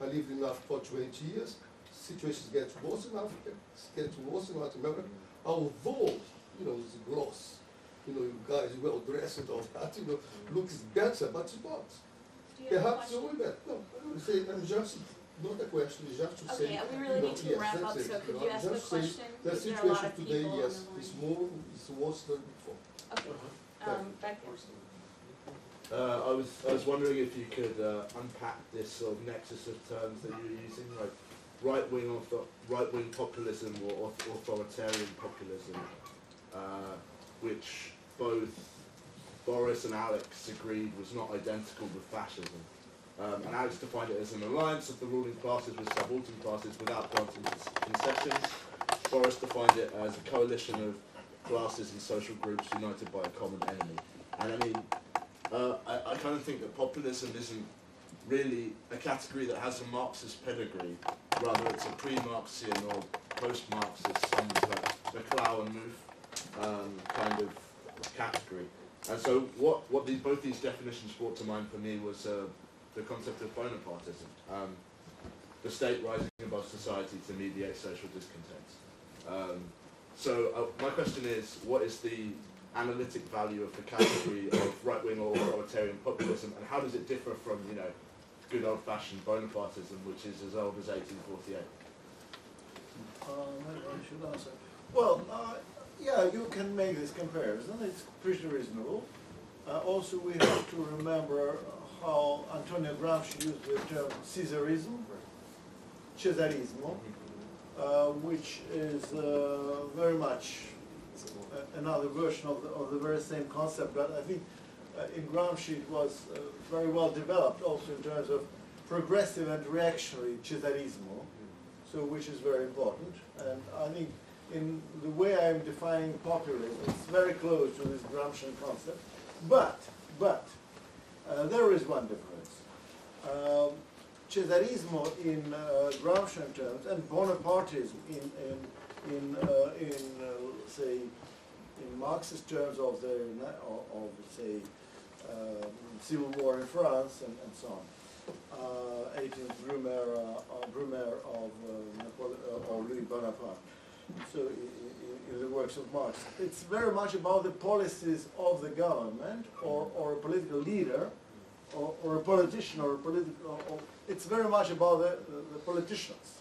Speaker 9: I lived in Africa for 20 years. Situations get worse in Africa, get worse in Latin America. Although, it's gloss, you guys well dressed and all that, looks better, but it's not. Perhaps it's only better. No, I'm just not a question, it's just to say.
Speaker 1: Okay, we really need to
Speaker 9: yes,
Speaker 1: wrap
Speaker 9: that's
Speaker 1: up,
Speaker 9: it,
Speaker 1: so could
Speaker 9: know,
Speaker 1: you ask the
Speaker 9: just say
Speaker 1: question?
Speaker 9: The
Speaker 1: Because there are a lot
Speaker 9: situation
Speaker 1: of
Speaker 9: today,
Speaker 1: people
Speaker 9: yes,
Speaker 1: on the
Speaker 9: is
Speaker 1: line.
Speaker 9: more, is worse than before.
Speaker 1: Okay, back there.
Speaker 10: I was wondering if you could unpack this sort of nexus of terms that you're using, like right-wing populism or authoritarian populism, which both Boris and Alex agreed was not identical with fascism. And Alex defined it as an alliance of the ruling classes with subaltern classes without granting concessions. Boris defined it as a coalition of classes and social groups united by a common enemy. And I mean, I kind of think that populism isn't really a category that has a Marxist pedigree. Rather, it's a pre-Marxian or post-Marxist, some like McClough-Muth kind of category. And so what both these definitions brought to mind for me was the concept of Bonapartism, the state rising above society to mediate social discontent. So my question is, what is the analytic value of the category of right-wing or authoritarian populism, and how does it differ from, you know, good old-fashioned Bonapartism, which is as old as 1848?
Speaker 2: Maybe I should answer. Well, yeah, you can make this comparison. It's pretty reasonable. Also, we have to remember how Antonio Gramsci used the term Caesarism, Cesarismo, which is very much another version of the very same concept. But I think in Gramsci it was very well developed also in terms of progressive and reactionary Cesarismo, so which is very important. And I think in the way I'm defining populism, it's very close to this Gramscian concept. But there is one difference. Cesarismo in Gramscian terms and Bonapartism say in Marxist terms of say civil war in France and so on. 18th Brumaire of Louis Bonaparte. So in the works of Marx, it's very much about the policies of the government or a political leader or a politician or a political. It's very much about the politicians.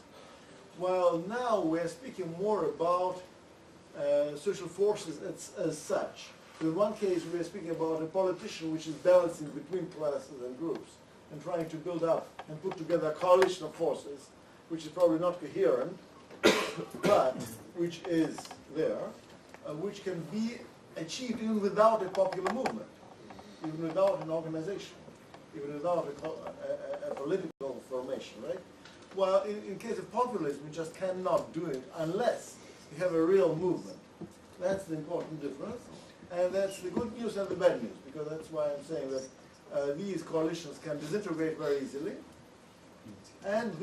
Speaker 2: While now we're speaking more about social forces as such. In one case, we're speaking about a politician which is balancing between classes and groups and trying to build up and put together a coalition of forces, which is probably not coherent, but which is there, which can be achieved even without a popular movement, even without an organization, even without a political formation, right? Well, in case of populism, you just cannot do it unless you have a real movement. That's the important difference. And that's the good news and the bad news, because that's why I'm saying that these coalitions can disintegrate very easily and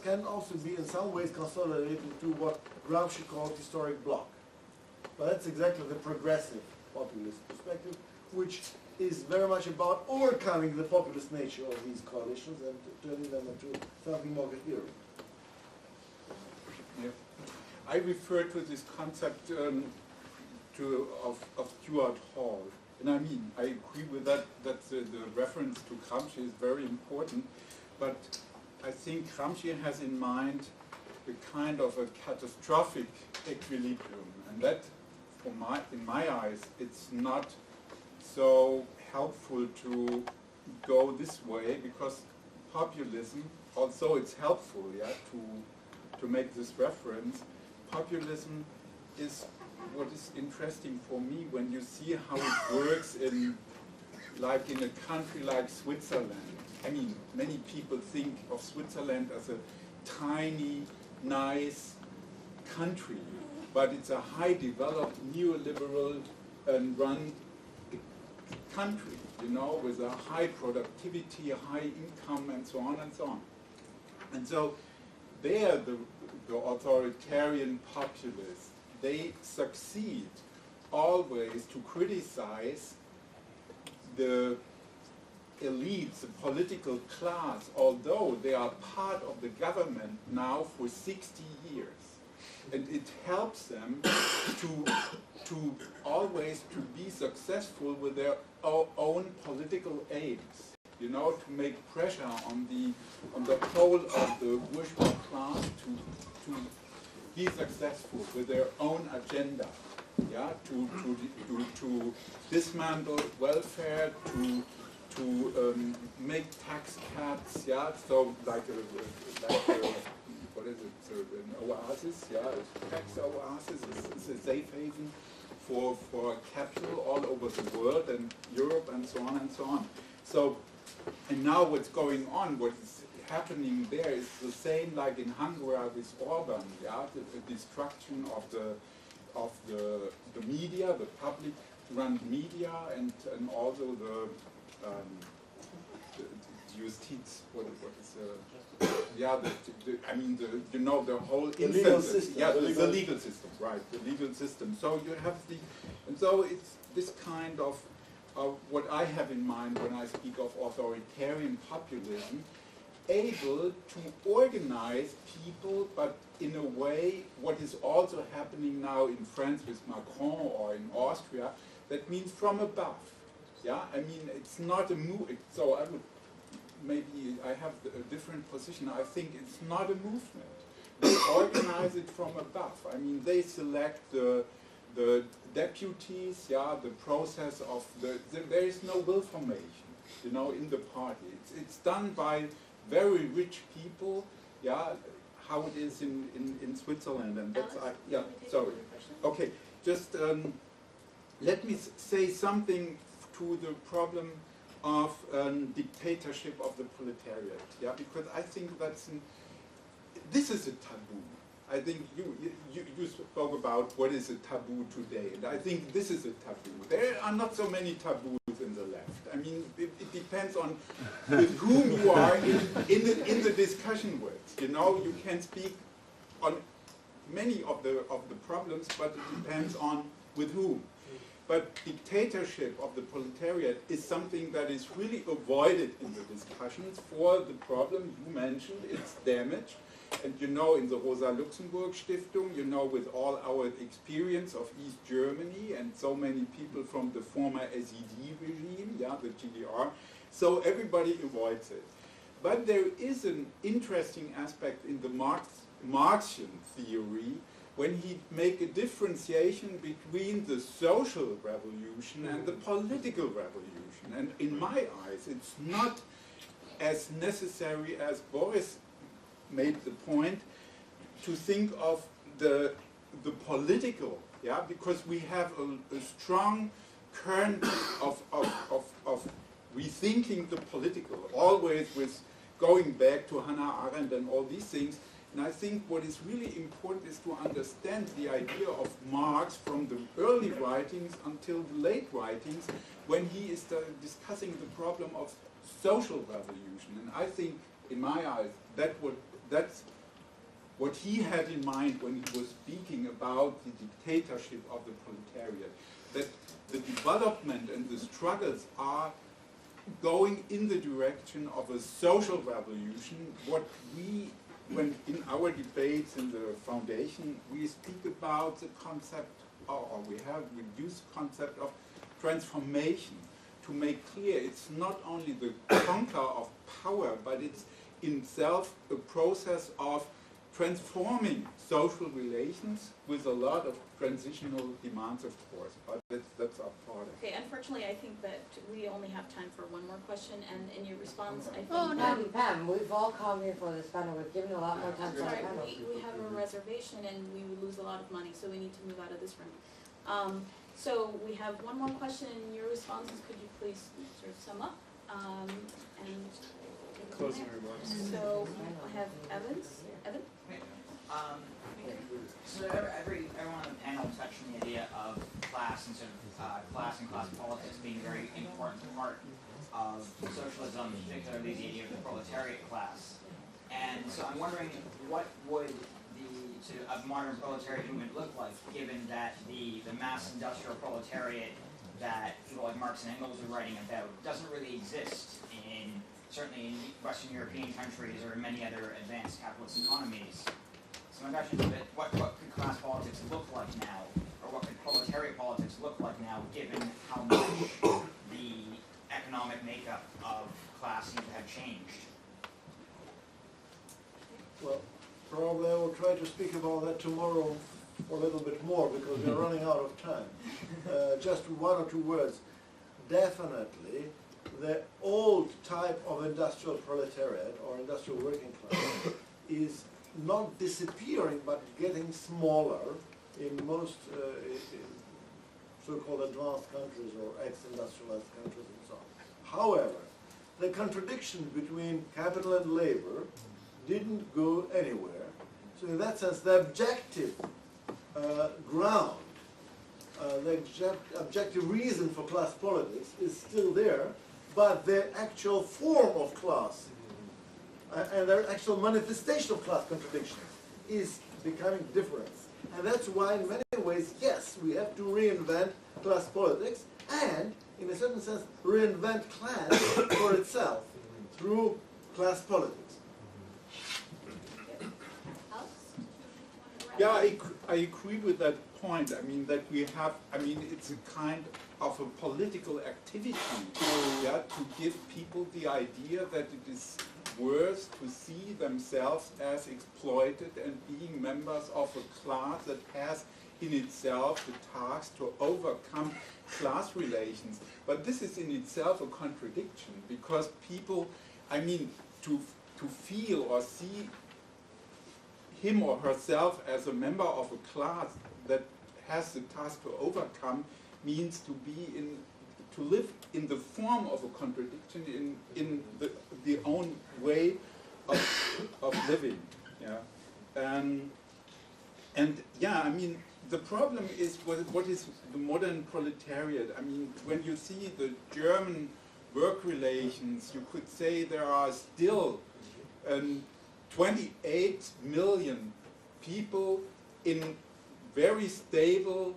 Speaker 2: can also be in some ways consolidated to what Gramsci called historic bloc. But that's exactly the progressive populist perspective, which is very much about overcoming the populist nature of these coalitions and turning them into something more coherent.
Speaker 3: Yeah. I refer to this concept of Stuart Hall. And I mean, I agree with that the reference to Gramsci is very important, but I think Gramsci has in mind a kind of a catastrophic equilibrium, and that, in my eyes, it's not so helpful to go this way, because populism, although it's helpful, yeah, to make this reference, populism is what is interesting for me when you see how it works in a country like Switzerland. I mean, many people think of Switzerland as a tiny, nice country, but it's a high developed, neoliberal and run country, you know, with a high productivity, high income, and so on and so on. And so there, the authoritarian populists, they succeed always to criticize the elites, the political class, although they are part of the government now for 60 years. And it helps them to always to be successful with their own political aims. you know, to make pressure on the whole of the bourgeois class to be successful with their own agenda, yeah, to dismantle welfare, to make tax cuts, yeah, so like what is it, an oasis, yeah, a tax oasis is a safe haven for capital all over the world and Europe and so on and so on. So, and now what's going on, what is happening there is the same like in Hungary with Orban, yeah, the destruction of the media, the public-run media, and also the justice, what is yeah, I mean, you know, the whole
Speaker 2: the legal system.
Speaker 3: Yeah, the legal system, right, the legal system. So you have and so it's this kind of what I have in mind when I speak of authoritarian populism, able to organize people, but in a way, what is also happening now in France with Macron or in Austria, that means from above. Yeah, I mean, it's not a move. So I would maybe I have a different position. I think it's not a movement. They organize it from above. I mean, they select the deputies. Yeah, the process of there is no will formation, you know, in the party. It's done by very rich people. Yeah, how it is in Switzerland, and that's yeah. Sorry. Okay, just let me say something to the problem of dictatorship of the proletariat, yeah, because I think this is a taboo. I think you spoke about what is a taboo today, and I think this is a taboo. There are not so many taboos in the left. I mean, it depends on with whom you are in the discussion with. You know, you can speak on many of the problems, but it depends on with whom. But dictatorship of the proletariat is something that is really avoided in the discussions for the problem you mentioned, its damage. And you know, in the Rosa Luxemburg Stiftung, you know, with all our experience of East Germany and so many people from the former SED regime, yeah, the GDR, so everybody avoids it. But there is an interesting aspect in the Marxian theory when he make a differentiation between the social revolution and the political revolution. And in my eyes, it's not as necessary as Boris made the point to think of the political, yeah, because we have a strong current of rethinking the political, always with going back to Hannah Arendt and all these things. And I think what is really important is to understand the idea of Marx from the early writings until the late writings, when he is discussing the problem of social revolution. And I think, in my eyes, that's what he had in mind when he was speaking about the dictatorship of the proletariat. That the development and the struggles are going in the direction of a social revolution. What we, when in our debates in the foundation, we speak about the concept, or we have reduced the concept of transformation, to make clear it's not only the conquer of power, but it's in itself a process of transforming social relations with a lot of transitional demands, of course, but that's our part.
Speaker 1: Okay, unfortunately, I think that we only have time for one more question, and in your response, I think...
Speaker 11: Pam, we've all come here for this panel. We've given a lot more time for the
Speaker 1: Sorry,
Speaker 11: panel.
Speaker 1: we have a reservation, and we would lose a lot of money, so we need to move out of this room. So we have one more question, and your responses, could you please sort of sum up? And
Speaker 6: Closing remarks.
Speaker 1: So I have Evan.
Speaker 12: So everyone on the panel touched on the idea of class and sort of class politics being a very important part of socialism, particularly the idea of the proletariat class. And so I'm wondering, what would the sort of modern proletariat movement look like, given that the mass industrial proletariat that people like Marx and Engels are writing about doesn't really exist certainly in Western European countries or in many other advanced capitalist economies. So my question is that what could class politics look like now, or what could proletariat politics look like now, given how much the economic makeup of class seem to have changed?
Speaker 2: Well, probably I will try to speak about that tomorrow a little bit more because we're running out of time. Just one or two words. Definitely, the old type of industrial proletariat or industrial working class is not disappearing but getting smaller in most so-called advanced countries or ex-industrialized countries and so on. However, the contradiction between capital and labor didn't go anywhere. So in that sense, the objective ground, the objective reason for class politics is still there, but the actual form of class and the actual manifestation of class contradiction is becoming different. And that's why in many ways, yes, we have to reinvent class politics and, in a certain sense, reinvent class for itself through class politics.
Speaker 3: Yeah, I agree with that point. I mean, that we have, I mean, it's a kind of a political activity, yeah, to give people the idea that it is worse to see themselves as exploited and being members of a class that has in itself the task to overcome class relations. But this is in itself a contradiction because people, I mean, to feel or see him or herself as a member of a class that has the task to overcome means to live in the form of a contradiction in the own way of living. Yeah, and yeah, I mean the problem is what is the modern proletariat. I mean, when you see the German work relations, you could say there are still 28 million people in very stable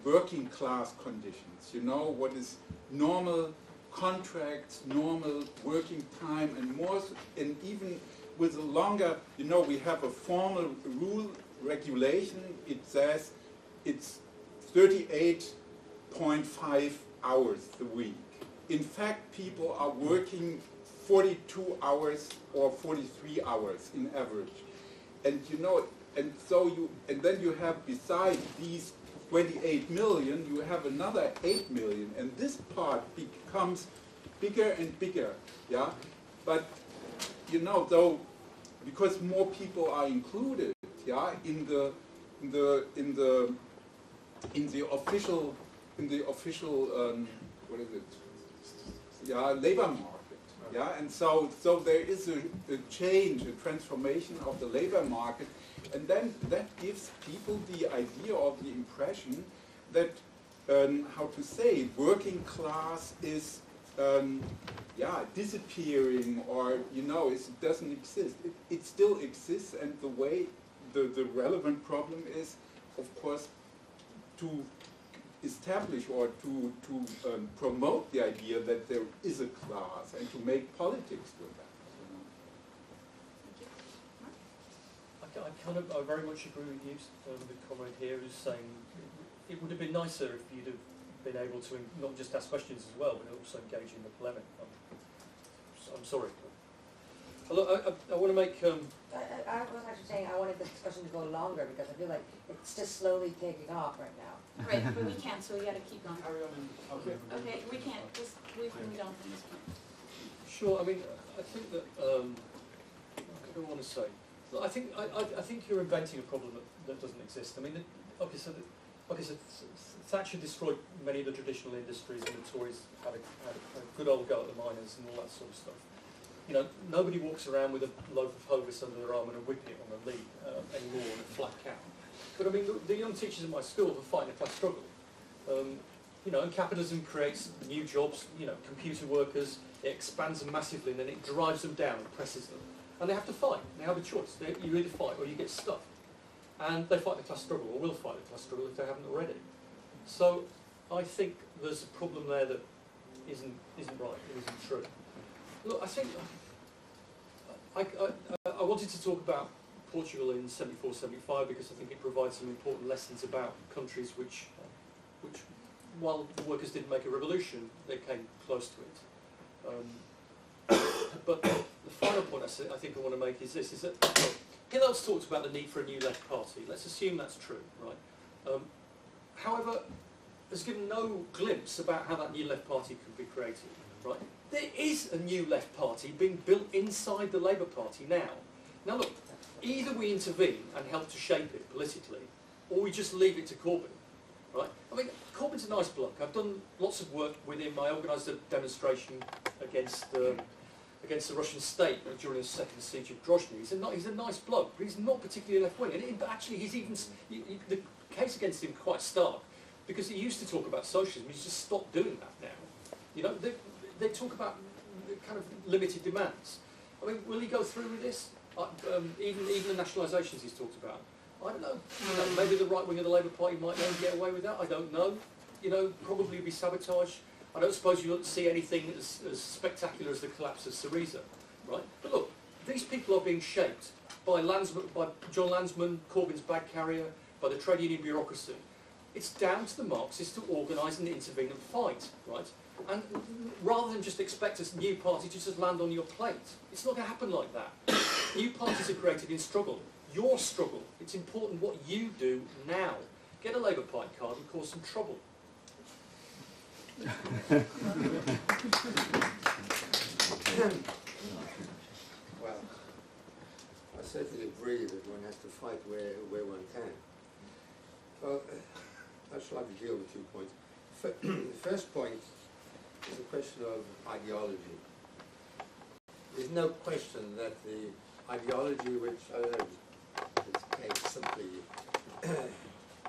Speaker 3: working class conditions. You know, what is normal contracts, normal working time, and more, and even with a longer, you know, we have a formal rule regulation. It says it's 38.5 hours a week. In fact, people are working 42 hours or 43 hours in average. And you know, and then you have beside these 28 million, you have another 8 million, and this part becomes bigger and bigger, yeah? But, you know, though, because more people are included, yeah, in the official, what is it? Yeah, labor market, yeah, and so there is a change, a transformation of the labor market, and then that gives people the idea or the impression that, how to say, working class is, disappearing, or, you know, it doesn't exist. It still exists, and the way, the relevant problem is, of course, to establish or to promote the idea that there is a class and to make politics with that.
Speaker 4: I very much agree with you, the comrade here who's saying it would have been nicer if you'd have been able to not just ask questions as well, but also engage in the polemic. I'm sorry. Look, I want to make...
Speaker 11: I was actually saying I wanted the discussion to go longer because I feel like it's just slowly taking off right now.
Speaker 1: Right, but we can't, so we gotta keep going.
Speaker 3: Carry on. Okay.
Speaker 1: Okay, we can't, just leave me down from this point.
Speaker 4: Sure, I mean, I think that, I don't want to say. Look, I think you're inventing a problem that doesn't exist. I mean, so Thatcher destroyed many of the traditional industries, and the Tories had a good old go at the miners and all that sort of stuff. You know, nobody walks around with a loaf of Hovis under their arm and a whipping it on a lead anymore on a flat cap. But I mean, the young teachers in my school are fighting a class struggle. You know, and capitalism creates new jobs, you know, computer workers, it expands them massively and then it drives them down and presses them. And they have to fight, they have a choice. You either fight or you get stuck. And they fight the class struggle, or will fight the class struggle if they haven't already. So I think there's a problem there that isn't right, it isn't true. Look, I think I wanted to talk about Portugal in 74-75 because I think it provides some important lessons about countries which while the workers didn't make a revolution, they came close to it. But the final point I think I want to make is this, is that Hillel's talked about the need for a new left party. Let's assume that's true, right? However, has given no glimpse about how that new left party could be created, right? There is a new left party being built inside the Labour Party now. Now look, either we intervene and help to shape it politically, or we just leave it to Corbyn, right? I mean, Corbyn's a nice bloke. I've done lots of work with him. I organised a demonstration against the Russian state during the second siege of Grozny. He's a nice bloke, but he's not particularly left-wing. And actually, he's even the case against him is quite stark, because he used to talk about socialism. He's just stopped doing that now. You know, they talk about kind of limited demands. I mean, will he go through with this? Even the nationalisations he's talked about. I don't know. You know, maybe the right wing of the Labour Party might let him get away with that. I don't know. You know, probably be sabotage. I don't suppose you'll see anything as spectacular as the collapse of Syriza, right? But look, these people are being shaped by John Landsman, Corbyn's bag carrier, by the trade union bureaucracy. It's down to the Marxists to organise and intervene and fight, right? And rather than just expect a new party to just land on your plate, it's not going to happen like that. New parties are created in struggle. Your struggle. It's important what you do now. Get a Labour Party card and cause some trouble.
Speaker 5: Well, I certainly agree that one has to fight where one can. Well, I should like to deal with 2 points. The first point is a question of ideology. There's no question that the ideology which is simply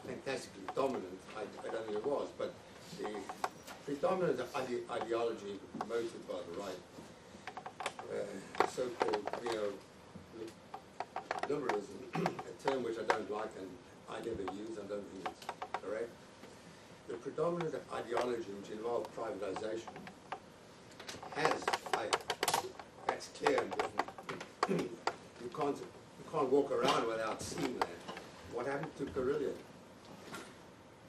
Speaker 5: fantastically dominant, I don't think it was, but the predominant ideology promoted by the right, so-called neoliberalism, a term which I don't like and I never use, I don't think it's correct. The predominant ideology which involved privatization that's clear in Britain. You can't walk around without seeing that. What happened to Carillion?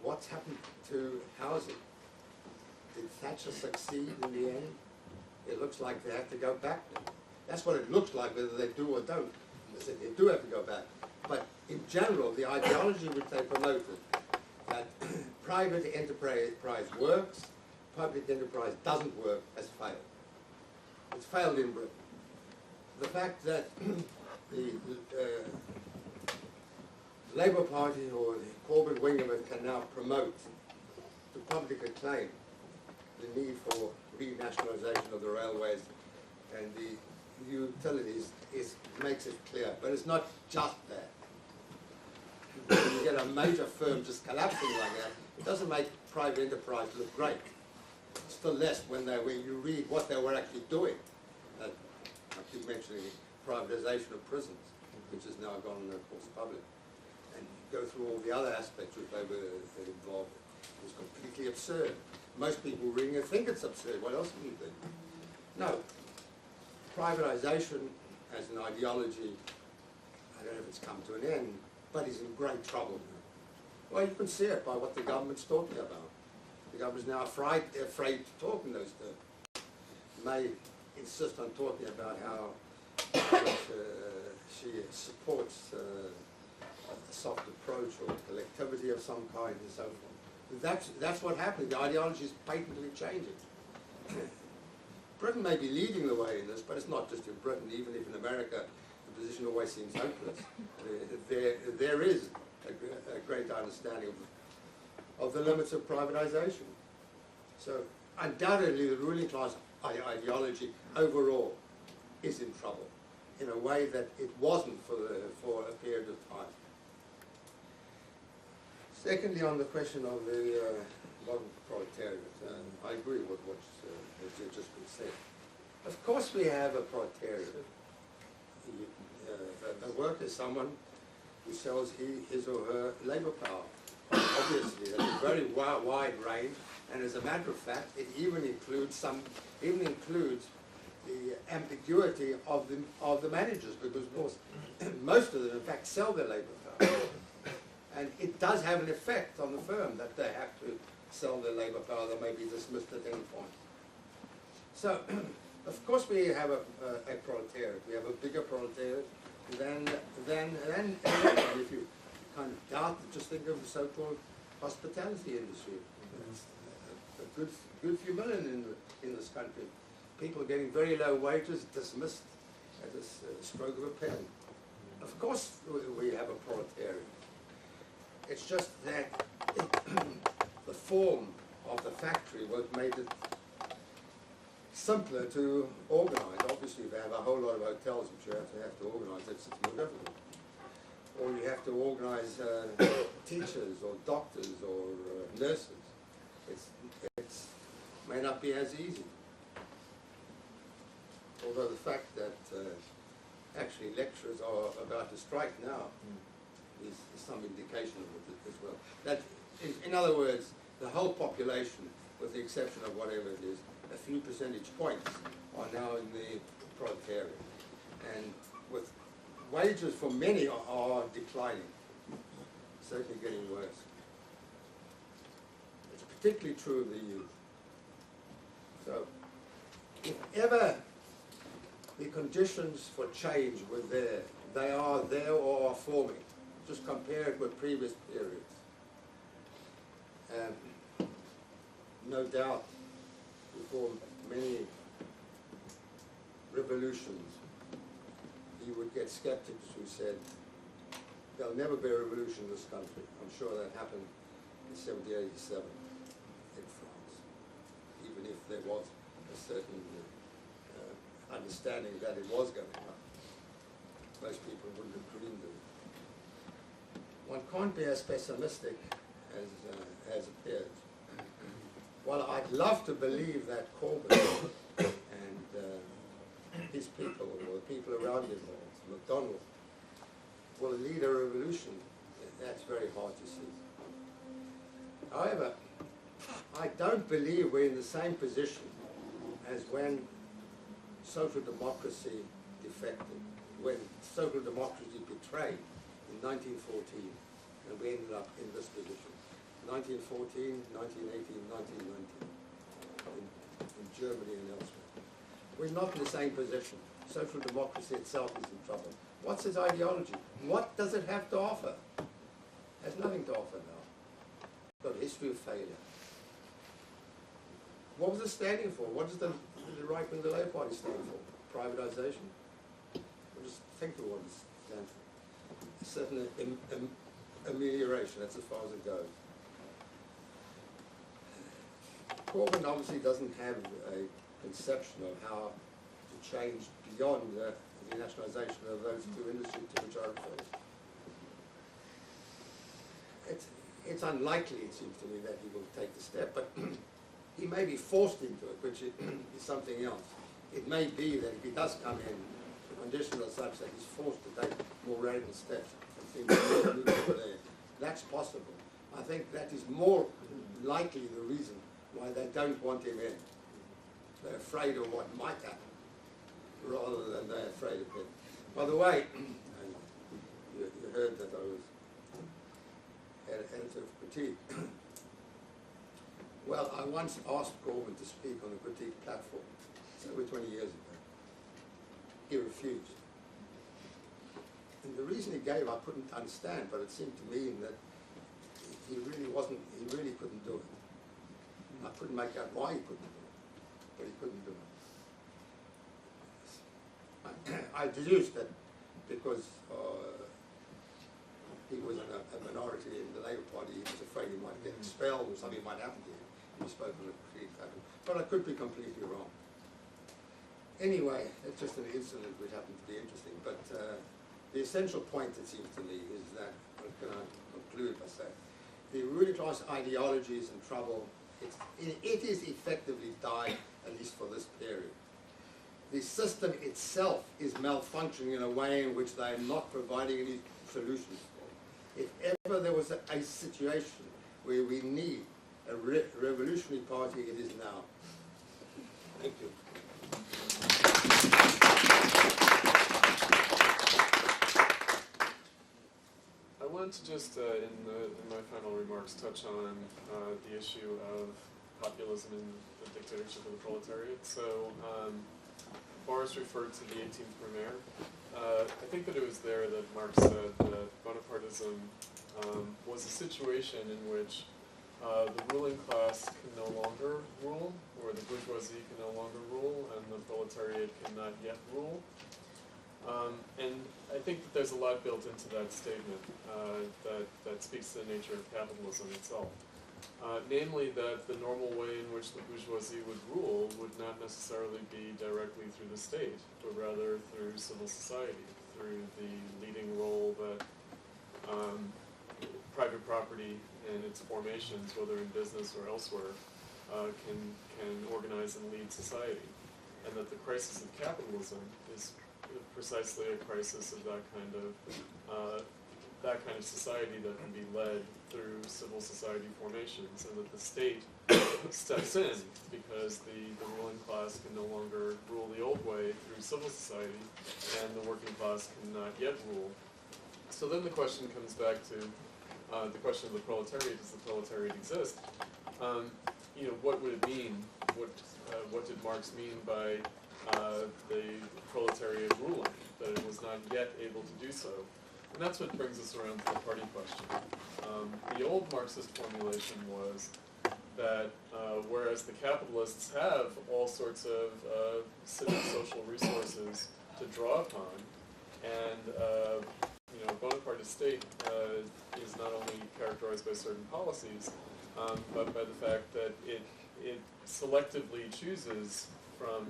Speaker 5: What's happened to housing? Did Thatcher succeed in the end? It looks like they have to go back now. That's what it looks like, whether they do or don't. They do have to go back. But in general, the ideology which they promoted, that private enterprise works, public enterprise doesn't work, has failed. It's failed in Britain. The fact that the Labour Party or the Corbyn wing of it can now promote to public acclaim the need for renationalisation of the railways and the utilities makes it clear. But it's not just that. When you get a major firm just collapsing like that, it doesn't make private enterprise look great. Still less when you read what they were actually doing. I keep mentioning privatisation of prisons, which has now gone, of course, public. And you go through all the other aspects which they were involved in. It was completely absurd. Most people reading it think it's absurd. What else can you think? No. Privatisation as an ideology, I don't know if it's come to an end, but is in great trouble now. Well, you can see it by what the government's talking about. The government's now afraid to talk in those terms. May insist on talking about how she supports a soft approach or collectivity of some kind and so forth. That's what happened. The ideology is patently changing. Britain may be leading the way in this, but it's not just in Britain. Even if in America the position always seems hopeless, there is a great understanding of the limits of privatization. So undoubtedly the ruling class ideology overall is in trouble in a way that it wasn't for a period of time. Secondly, on the question of the modern proletariat, I agree with what's just been said. Of course we have a proletariat. A worker is someone who sells his or her labour power. Obviously, there's a very wide range, and as a matter of fact, it even includes the ambiguity of the managers, because of course most of them in fact sell their labour power, and it does have an effect on the firm that they have to sell their labour power, they may be dismissed at any point. So, of course we have a proletariat. We have a bigger proletariat than if you kind of doubt, just think of the so-called hospitality industry. A good few million in this country. People are getting very low wages, dismissed at a stroke of a pen. Of course we have a proletariat. It's just that the form of the factory was made it simpler to organize. Obviously, if you have a whole lot of hotels which you have to organize, it's more difficult. Or you have to organize teachers or doctors or nurses. It's may not be as easy. Although the fact that actually lecturers are about to strike now is some indication of it as well. That, in other words, the whole population, with the exception of whatever it is, a few percentage points are now in the proletariat. And with wages for many are declining, certainly getting worse. It's particularly true of the youth. So, if ever the conditions for change were there, they are there or are forming. Just compare it with previous periods. No doubt, before many revolutions, you would get skeptics who said, there'll never be a revolution in this country. I'm sure that happened in 1787 in France, even if there was a certain understanding that it was going to happen. Most people wouldn't have dreamed of it. One can't be as pessimistic as appears. Well, I'd love to believe that Corbyn and his people, or the people around him, or MacDonald, will lead a revolution. That's very hard to see. However, I don't believe we're in the same position as when social democracy defected, when social democracy betrayed in 1914, and we ended up in this position. 1914, 1918, 1919, in Germany and elsewhere. We're not in the same position. Social democracy itself is in trouble. What's its ideology? What does it have to offer? It has nothing to offer now. It's got a history of failure. What was it standing for? What does the right wing, the Labour Party stand for? Privatisation? Well, just think of what it stands for. A certain amelioration, that's as far as it goes. Corbyn obviously doesn't have a conception of how to change beyond the nationalisation of those two industries to which I refer. It's unlikely, it seems to me, that he will take the step, but he may be forced into it, which is something else. It may be that if he does come in, the conditions are such that he's forced to take more radical steps and things move over there. That's possible. I think that is more likely the reason why they don't want him in. They're afraid of what might happen, rather than they're afraid of him. By the way, you heard that I was editor of Critique. Well, I once asked Corbyn to speak on a Critique platform. It's over 20 years ago. He refused. And the reason he gave I couldn't understand, but it seemed to me that he really couldn't do it. I couldn't make out why he couldn't do it, but he couldn't do it. I deduced that because he was in a minority in the Labour Party, he was afraid he might get expelled or something might happen to him. He spoke on a critique pattern, but I could be completely wrong. Anyway, it's just an incident which happened to be interesting, but the essential point, it seems to me, is that, can I conclude by saying, the ruling class ideology is in trouble. It is effectively died, at least for this period. The system itself is malfunctioning in a way in which they are not providing any solutions for. If ever there was a situation where we need a revolutionary party, it is now. Thank you.
Speaker 6: I want want to just, in my final remarks, touch on the issue of populism and the dictatorship of the proletariat. So, Boris referred to the 18th Brumaire. I think that it was there that Marx said that Bonapartism was a situation in which the ruling class can no longer rule, or the bourgeoisie can no longer rule, and the proletariat cannot yet rule. And I think that there's a lot built into that statement that speaks to the nature of capitalism itself. Namely that the normal way in which the bourgeoisie would rule would not necessarily be directly through the state, but rather through civil society, through the leading role that private property and its formations, whether in business or elsewhere, can organize and lead society. And that the crisis of capitalism is precisely a crisis of that kind of society that can be led through civil society formations, and that the state steps in because the ruling class can no longer rule the old way through civil society, and the working class cannot yet rule. So then the question comes back to the question of the proletariat. Does the proletariat exist? What would it mean? What did Marx mean by the proletariat ruling? That it was not yet able to do so. And that's what brings us around to the party question. The old Marxist formulation was that whereas the capitalists have all sorts of civic social resources to draw upon, and Bonapartist state is not only characterized by certain policies, but by the fact that it selectively chooses from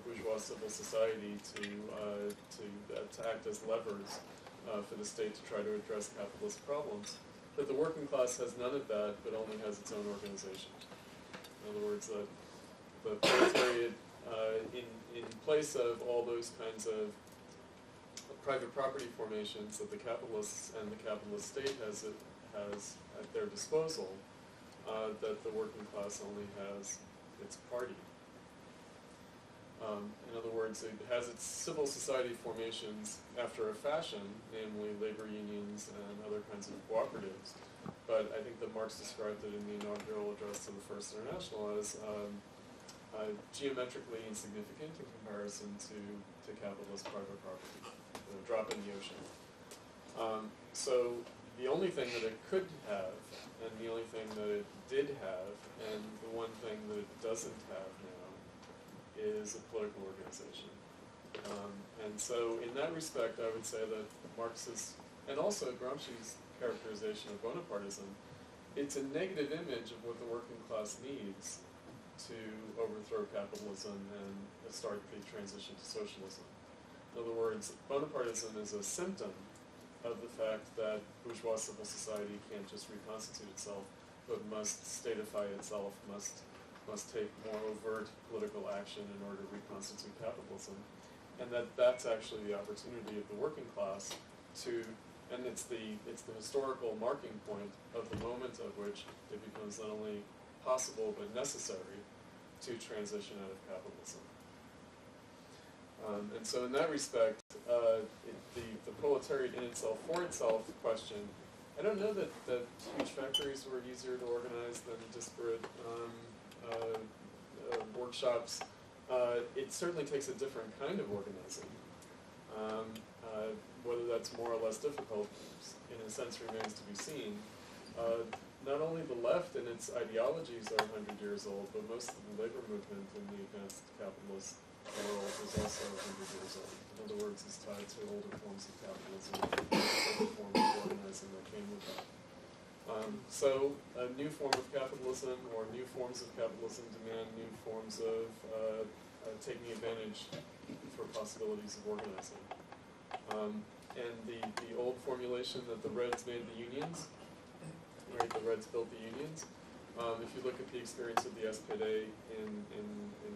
Speaker 6: bourgeois civil society to act as levers for the state to try to address capitalist problems. That the working class has none of that, but only has its own organization. In other words, the proletariat, in place of all those kinds of private property formations that the capitalists and the capitalist state has at their disposal, that the working class only has its party. In other words, it has its civil society formations after a fashion, namely labor unions and other kinds of cooperatives. But I think that Marx described it in the inaugural address to the First International as geometrically insignificant in comparison to capitalist private property, a drop in the ocean. So the only thing that it could have, and the only thing that it did have, and the one thing that it doesn't have now, is a political organization. And so in that respect, I would say that Marx's, and also Gramsci's characterization of Bonapartism, it's a negative image of what the working class needs to overthrow capitalism and start the transition to socialism. In other words, Bonapartism is a symptom of the fact that bourgeois civil society can't just reconstitute itself, but must statify itself, must take more overt political action in order to reconstitute capitalism, and that's actually the opportunity of the working class to, and it's the historical marking point of the moment at which it becomes not only possible but necessary to transition out of capitalism. And so in that respect, the proletariat in itself, for itself question, I don't know that huge factories were easier to organize than disparate workshops. It certainly takes a different kind of organizing. Whether that's more or less difficult, in a sense, remains to be seen. Not only the left and its ideologies are 100 years old, but most of the labor movement in the advanced capitalist world is also 100 years old. In other words, it's tied to older forms of capitalism, older forms of organizing that came with that. So a new form of capitalism or new forms of capitalism demand new forms of taking advantage for possibilities of organizing. And the old formulation that the Reds made the unions, right, the Reds built the unions. If you look at the experience of the SPD in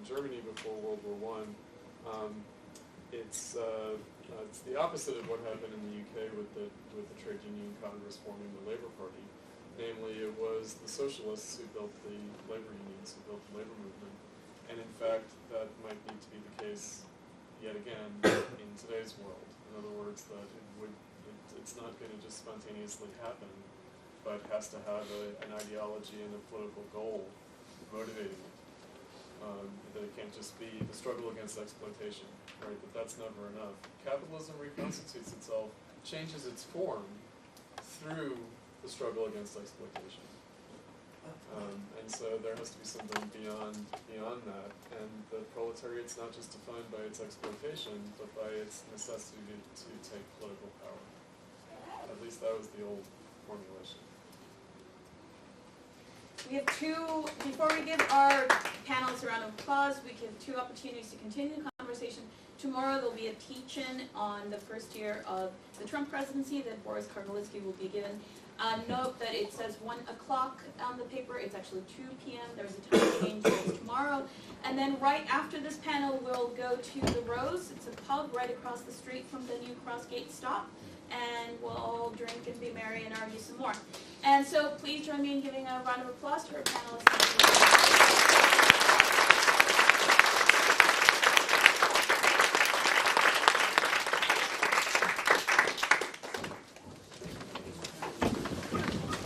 Speaker 6: Germany before World War I, it's the opposite of what happened in the UK with the trade union Congress forming the Labour Party. Namely, it was the socialists who built the labor unions, who built the labor movement. And in fact, that might need to be the case yet again in today's world. In other words, that It's not going to just spontaneously happen, but has to have an ideology and a political goal motivating it. That it can't just be the struggle against exploitation, right? That's never enough. Capitalism reconstitutes itself, changes its form through the struggle against exploitation. And so there has to be something beyond that. And the proletariat's not just defined by its exploitation, but by its necessity to take political power. At least that was the old formulation.
Speaker 1: We have before we give our panelists a round of applause, we give 2 opportunities to continue the conversation. Tomorrow there'll be a teach-in on the first year of the Trump presidency that Boris Kagarlitsky will be given. Note that it says 1 o'clock on the paper. It's actually 2 p.m. There's a time change it's tomorrow. And then right after this panel, we'll go to the Rose. It's a pub right across the street from the new Crossgate stop. And we'll all drink and be merry and argue some more. And so please join me in giving a round of applause to our panelists.